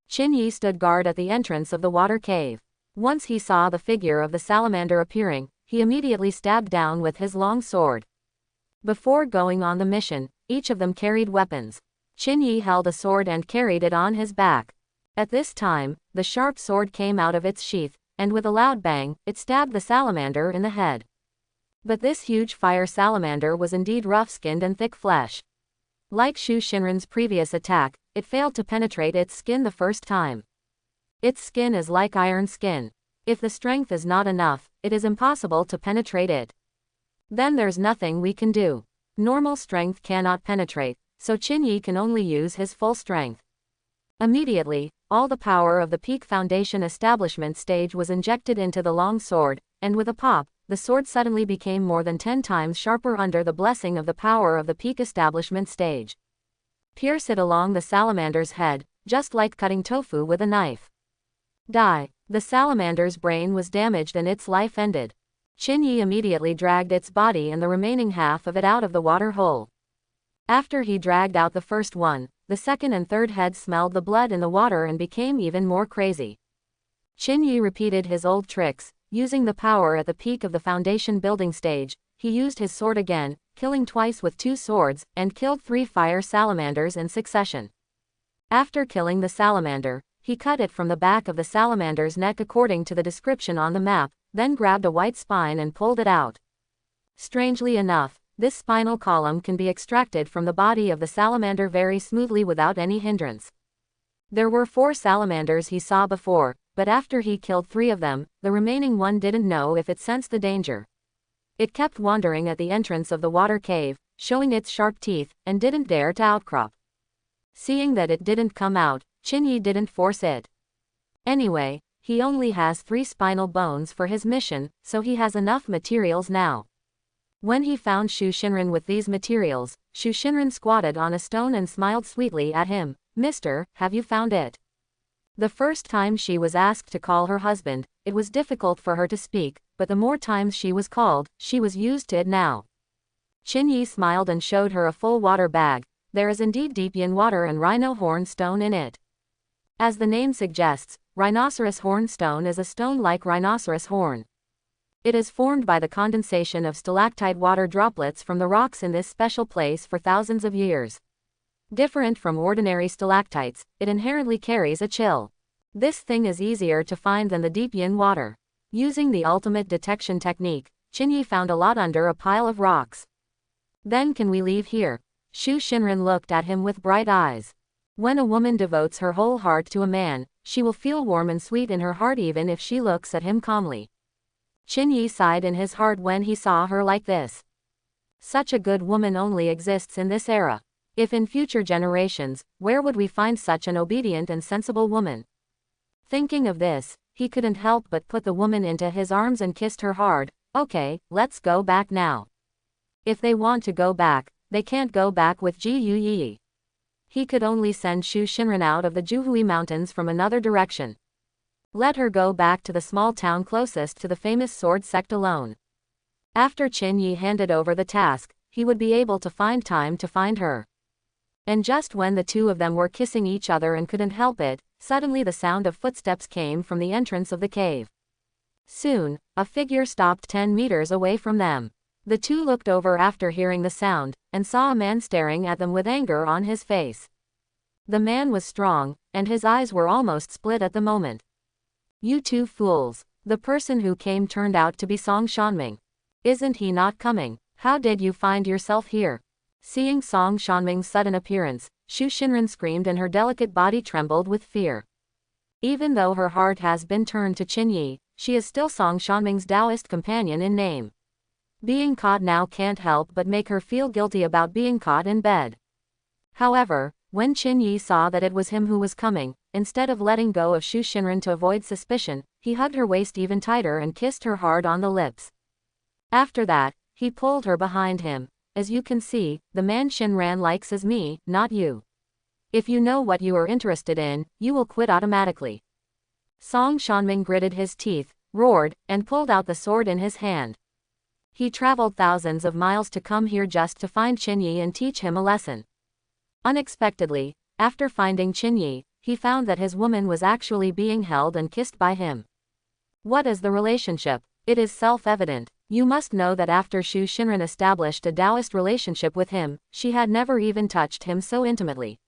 Qin Yi stood guard at the entrance of the water cave. Once he saw the figure of the salamander appearing, he immediately stabbed down with his long sword. Before going on the mission, each of them carried weapons. Qin Yi held a sword and carried it on his back. At this time, the sharp sword came out of its sheath, and with a loud bang, it stabbed the salamander in the head. But this huge fire salamander was indeed rough-skinned and thick-fleshed. Like Shu Shinran's previous attack, it failed to penetrate its skin the first time. Its skin is like iron skin. If the strength is not enough, it is impossible to penetrate it. Then there's nothing we can do. Normal strength cannot penetrate, so Qin Yi can only use his full strength. Immediately, all the power of the peak foundation establishment stage was injected into the long sword, and with a pop, the sword suddenly became more than 10 times sharper under the blessing of the power of the peak establishment stage. Pierce it along the salamander's head, just like cutting tofu with a knife. Die. The salamander's brain was damaged and its life ended. Qin Yi immediately dragged its body and the remaining half of it out of the water hole. After he dragged out the first one, the second and third heads smelled the blood in the water and became even more crazy. Qin Yi repeated his old tricks, using the power at the peak of the foundation building stage. He used his sword again, killing twice with 2 swords, and killed 3 fire salamanders in succession. After killing the salamander, he cut it from the back of the salamander's neck according to the description on the map, then grabbed a white spine and pulled it out. Strangely enough, this spinal column can be extracted from the body of the salamander very smoothly without any hindrance. There were 4 salamanders he saw before, but after he killed 3 of them, the remaining one didn't know if it sensed the danger. It kept wandering at the entrance of the water cave, showing its sharp teeth, and didn't dare to outcrop. Seeing that it didn't come out, Qin Yi didn't force it. Anyway, he only has 3 spinal bones for his mission, so he has enough materials now. When he found Shu Shinran with these materials, Shu Shinran squatted on a stone and smiled sweetly at him. "Mister, have you found it?" The first time she was asked to call her husband, it was difficult for her to speak, but the more times she was called, she was used to it now. Qin Yi smiled and showed her a full water bag. There is indeed deep yin water and rhino horn stone in it. As the name suggests, rhinoceros horn stone is a stone like rhinoceros horn. It is formed by the condensation of stalactite water droplets from the rocks in this special place for thousands of years. Different from ordinary stalactites, it inherently carries a chill. This thing is easier to find than the deep yin water. Using the ultimate detection technique, Qin Yi found a lot under a pile of rocks. "Then can we leave here?" Shu Shinran looked at him with bright eyes. When a woman devotes her whole heart to a man, she will feel warm and sweet in her heart even if she looks at him calmly. Qin Yi sighed in his heart when he saw her like this. Such a good woman only exists in this era. If in future generations, where would we find such an obedient and sensible woman? Thinking of this, he couldn't help but put the woman into his arms and kissed her hard. "Okay, let's go back now." If they want to go back, they can't go back with Ji Yu Yi. He could only send Shu Shinran out of the Juhui Mountains from another direction. Let her go back to the small town closest to the famous sword sect alone. After Qin Yi handed over the task, he would be able to find time to find her. And just when the two of them were kissing each other and couldn't help it, suddenly the sound of footsteps came from the entrance of the cave. Soon, a figure stopped 10 meters away from them. The two looked over after hearing the sound, and saw a man staring at them with anger on his face. The man was strong, and his eyes were almost split at the moment. "You two fools." The person who came turned out to be Song Shanming. "Isn't he not coming? How did you find yourself here?" Seeing Song Shanming's sudden appearance, Shu Shinran screamed and her delicate body trembled with fear. Even though her heart has been turned to Qin Yi, she is still Song Shanming's Taoist companion in name. Being caught now can't help but make her feel guilty about being caught in bed. However, when Qin Yi saw that it was him who was coming, instead of letting go of Shu Shinran to avoid suspicion, he hugged her waist even tighter and kissed her hard on the lips. After that, he pulled her behind him. As you can see, the man Shinran likes is me, not you. If you know what you are interested in, you will quit automatically. Song Shanming gritted his teeth, roared, and pulled out the sword in his hand. He traveled thousands of miles to come here just to find Qinyi and teach him a lesson. Unexpectedly, after finding Qinyi, he found that his woman was actually being held and kissed by him. What is the relationship? It is self-evident. You must know that after Shu Shinran established a Taoist relationship with him, she had never even touched him so intimately.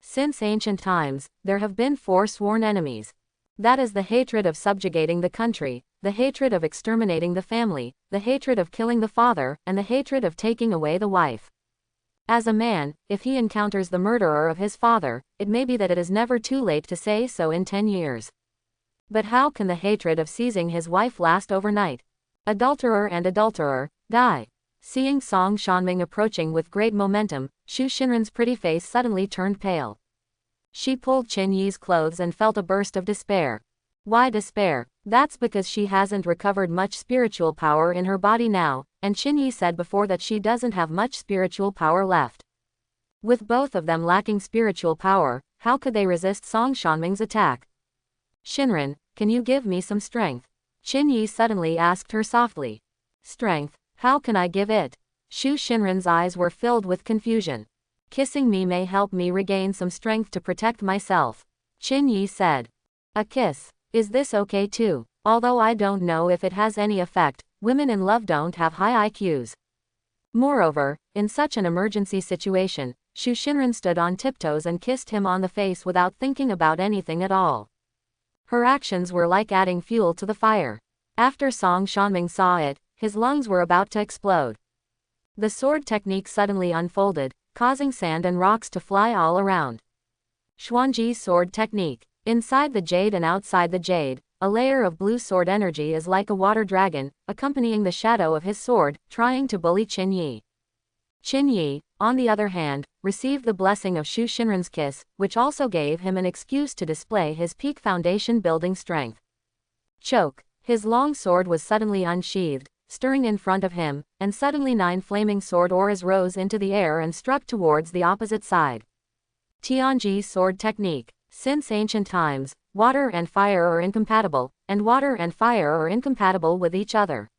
Since ancient times, there have been 4 sworn enemies. That is the hatred of subjugating the country, the hatred of exterminating the family, the hatred of killing the father, and the hatred of taking away the wife. As a man, if he encounters the murderer of his father, it may be that it is never too late to say so in 10 years. But how can the hatred of seizing his wife last overnight? Adulterer and adulterer, die. Seeing Song Shanming approaching with great momentum, Shu Shinran's pretty face suddenly turned pale. She pulled Qinyi's clothes and felt a burst of despair. Why despair? That's because she hasn't recovered much spiritual power in her body now, and Qinyi said before that she doesn't have much spiritual power left. With both of them lacking spiritual power, how could they resist Song Shanming's attack? Shinran, can you give me some strength? Qinyi suddenly asked her softly. Strength? How can I give it? Shu Shinran's eyes were filled with confusion. Kissing me may help me regain some strength to protect myself, Qinyi said. A kiss. Is this okay too? Although I don't know if it has any effect, women in love don't have high IQs. Moreover, in such an emergency situation, Shu Shinran stood on tiptoes and kissed him on the face without thinking about anything at all. Her actions were like adding fuel to the fire. After Song Shanming saw it, his lungs were about to explode. The sword technique suddenly unfolded, causing sand and rocks to fly all around. Xuanji sword technique. Inside the jade and outside the jade, a layer of blue sword energy is like a water dragon, accompanying the shadow of his sword, trying to bully Qinyi. Qinyi, on the other hand, received the blessing of Shu Shinran's kiss, which also gave him an excuse to display his peak foundation building strength. Choke. His long sword was suddenly unsheathed, stirring in front of him, and suddenly 9 flaming sword auras rose into the air and struck towards the opposite side. Tianji sword technique. Since ancient times, water and fire are incompatible, and water and fire are incompatible with each other.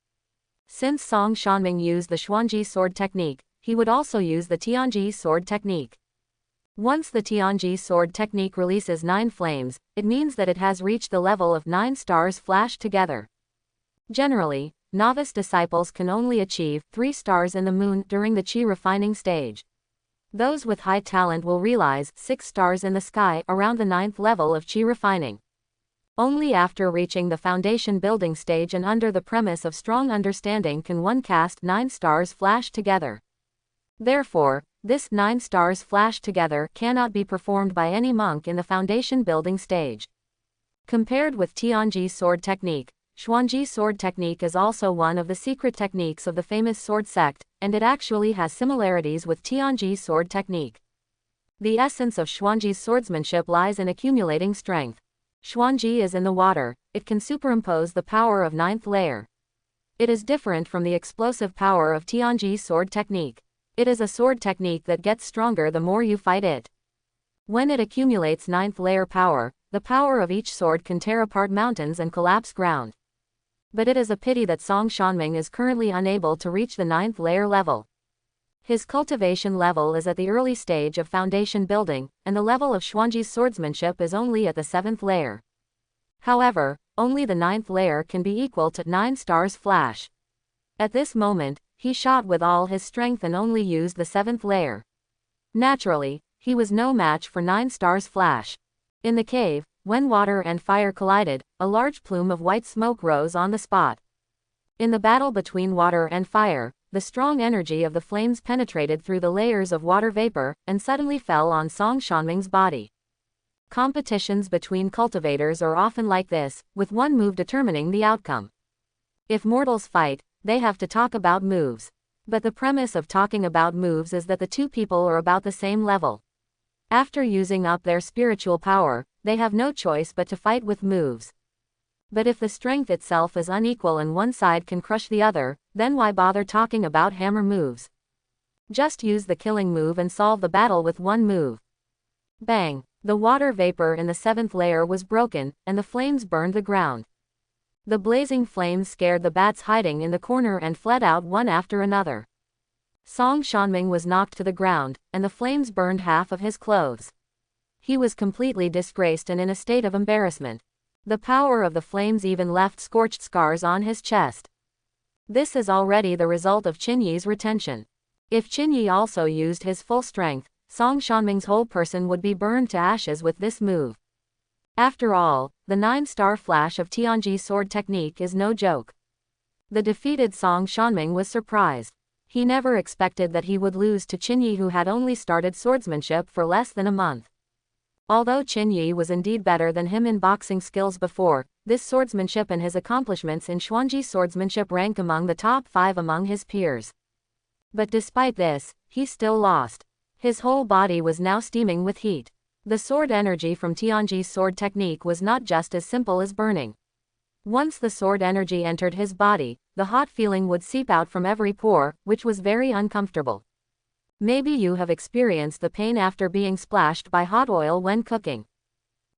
Since Song Shanming used the Xuanji sword technique, he would also use the Tianji sword technique. Once the Tianji sword technique releases 9 flames, it means that it has reached the level of 9 stars flashed together. Generally, novice disciples can only achieve 3 stars in the moon during the qi refining stage. Those with high talent will realize 6 stars in the sky around the 9th level of qi refining. Only after reaching the foundation building stage and under the premise of strong understanding can one cast 9 stars flash together. Therefore, this 9 stars flashed together cannot be performed by any monk in the foundation building stage. Compared with Tianji sword technique, Xuanji sword technique is also one of the secret techniques of the famous sword sect, and it actually has similarities with Tianji sword technique. The essence of Xuanji's swordsmanship lies in accumulating strength. Xuanji is in the water, it can superimpose the power of 9th layer. It is different from the explosive power of Tianji sword technique. It is a sword technique that gets stronger the more you fight it. When it accumulates 9th layer power, the power of each sword can tear apart mountains and collapse ground. But it is a pity that Song Shanming is currently unable to reach the 9th layer level. His cultivation level is at the early stage of foundation building, and the level of Xuanji's swordsmanship is only at the 7th layer. However, only the 9th layer can be equal to 9 stars flash. At this moment, he shot with all his strength and only used the 7th layer. Naturally, he was no match for 9 stars flash. In the cave, when water and fire collided, a large plume of white smoke rose on the spot. In the battle between water and fire, the strong energy of the flames penetrated through the layers of water vapor, and suddenly fell on Song Shanming's body. Competitions between cultivators are often like this, with one move determining the outcome. If mortals fight, they have to talk about moves. But the premise of talking about moves is that the two people are about the same level. After using up their spiritual power, they have no choice but to fight with moves. But if the strength itself is unequal and one side can crush the other, then why bother talking about hammer moves? Just use the killing move and solve the battle with one move. Bang! The water vapor in the 7th layer was broken, and the flames burned the ground. The blazing flames scared the bats hiding in the corner and fled out one after another. Song Shanming was knocked to the ground, and the flames burned half of his clothes. He was completely disgraced and in a state of embarrassment. The power of the flames even left scorched scars on his chest. This is already the result of Qin Yi's retention. If Qin Yi also used his full strength, Song Shanming's whole person would be burned to ashes with this move. After all, the 9-star flash of Tianji's sword technique is no joke. The defeated Song Shanming was surprised. He never expected that he would lose to Qin Yi, who had only started swordsmanship for less than a month. Although Qin Yi was indeed better than him in boxing skills before, this swordsmanship and his accomplishments in Xuanji swordsmanship rank among the top 5 among his peers. But despite this, he still lost. His whole body was now steaming with heat. The sword energy from Tianji's sword technique was not just as simple as burning. Once the sword energy entered his body, the hot feeling would seep out from every pore, which was very uncomfortable. Maybe you have experienced the pain after being splashed by hot oil when cooking.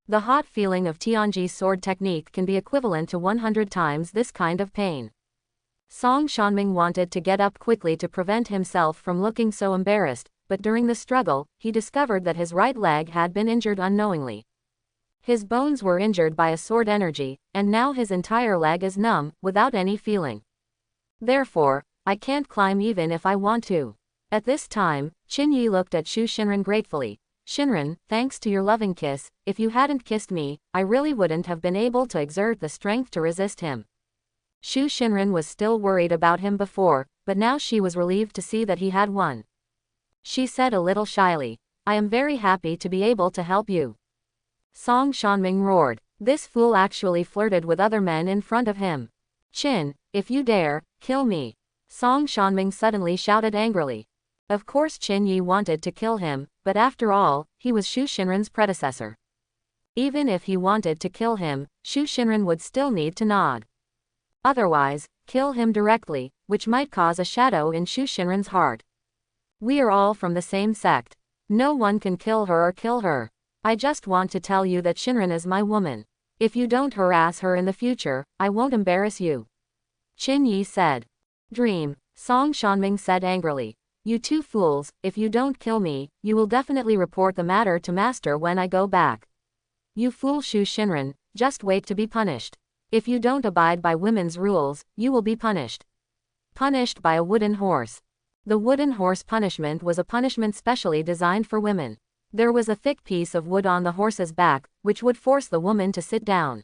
The hot feeling of Tianji's sword technique can be equivalent to 100 times this kind of pain. Song Shanming wanted to get up quickly to prevent himself from looking so embarrassed, but during the struggle, he discovered that his right leg had been injured unknowingly. His bones were injured by a sword energy, and now his entire leg is numb, without any feeling. Therefore, I can't climb even if I want to. At this time, Qin Yi looked at Xu Xinren gratefully. Xinren, thanks to your loving kiss, if you hadn't kissed me, I really wouldn't have been able to exert the strength to resist him. Xu Xinren was still worried about him before, but now she was relieved to see that he had won. She said a little shyly, I am very happy to be able to help you. Song Shanming roared. This fool actually flirted with other men in front of him. Qin, if you dare, kill me. Song Shanming suddenly shouted angrily. Of course Qin Yi wanted to kill him, but after all, he was Xu Xinren's predecessor. Even if he wanted to kill him, Xu Xinren would still need to nod. Otherwise, kill him directly, which might cause a shadow in Xu Xinren's heart. We are all from the same sect. No one can kill her or kill her. I just want to tell you that Xinren is my woman. If you don't harass her in the future, I won't embarrass you. Qin Yi said. Dream, Song Shanming said angrily. You two fools, if you don't kill me, you will definitely report the matter to master when I go back. You fool Xu Xinren, just wait to be punished. If you don't abide by women's rules, you will be punished. Punished by a wooden horse. The wooden horse punishment was a punishment specially designed for women. There was a thick piece of wood on the horse's back, which would force the woman to sit down.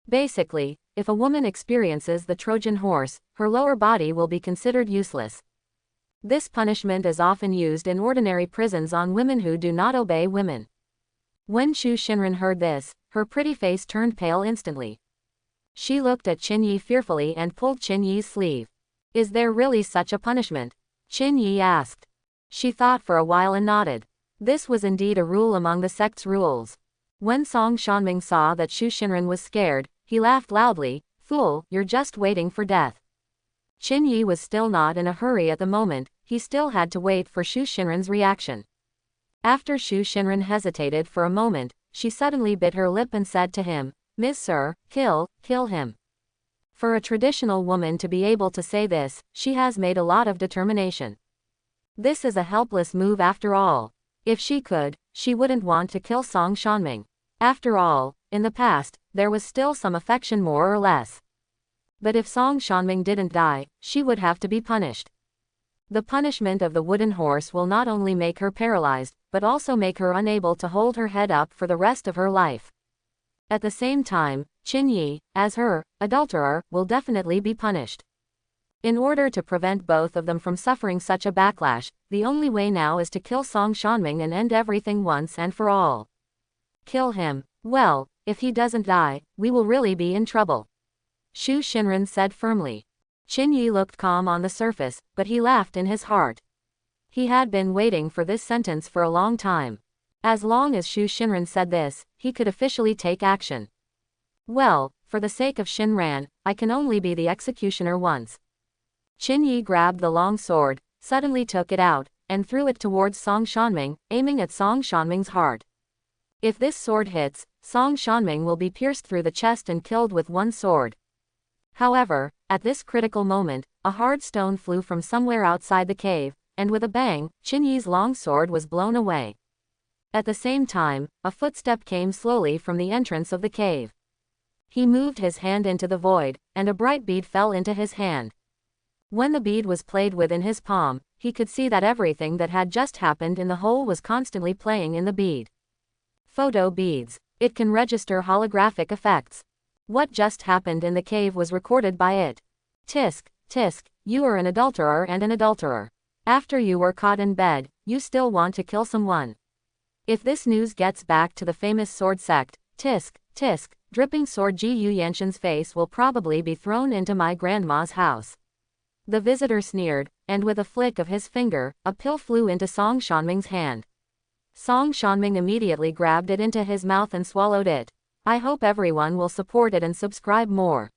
Basically, if a woman experiences the Trojan horse, her lower body will be considered useless. This punishment is often used in ordinary prisons on women who do not obey women. When Xu Xinren heard this, her pretty face turned pale instantly. She looked at Qin Yi fearfully and pulled Qin Yi's sleeve. Is there really such a punishment? Qin Yi asked. She thought for a while and nodded. This was indeed a rule among the sect's rules. When Song Shanming saw that Xu Xinren was scared, he laughed loudly. Fool, you're just waiting for death. Qin Yi was still not in a hurry at the moment, he still had to wait for Xu Xinren's reaction. After Xu Xinren hesitated for a moment, she suddenly bit her lip and said to him, Miss Sir, kill him. For a traditional woman to be able to say this, she has made a lot of determination. This is a helpless move after all. If she could, she wouldn't want to kill Song Shanming. After all, in the past, there was still some affection more or less. But if Song Shanming didn't die, she would have to be punished. The punishment of the wooden horse will not only make her paralyzed, but also make her unable to hold her head up for the rest of her life. At the same time, Qin Yi, as her adulterer, will definitely be punished. In order to prevent both of them from suffering such a backlash, the only way now is to kill Song Shanming and end everything once and for all. Kill him. Well, if he doesn't die, we will really be in trouble. Xu Xinren said firmly. Qin Yi looked calm on the surface, but he laughed in his heart. He had been waiting for this sentence for a long time. As long as Shu Shinran said this, he could officially take action. Well, for the sake of Shinran, I can only be the executioner once. Qin Yi grabbed the long sword, suddenly took it out, and threw it towards Song Shanming, aiming at Song Shanming's heart. If this sword hits, Song Shanming will be pierced through the chest and killed with one sword. However, at this critical moment, a hard stone flew from somewhere outside the cave, and with a bang, Qin Yi's long sword was blown away. At the same time, a footstep came slowly from the entrance of the cave. He moved his hand into the void, and a bright bead fell into his hand. When the bead was played with in his palm, he could see that everything that had just happened in the hole was constantly playing in the bead. Photo beads. It can register holographic effects. What just happened in the cave was recorded by it. Tisk, tisk, you are an adulterer and an adulterer. After you were caught in bed, you still want to kill someone. If this news gets back to the famous sword sect, tisk, tisk, dripping sword Ji Yu Yanshan's face will probably be thrown into my grandma's house. The visitor sneered, and with a flick of his finger, a pill flew into Song Shanming's hand. Song Shanming immediately grabbed it into his mouth and swallowed it. I hope everyone will support it and subscribe more.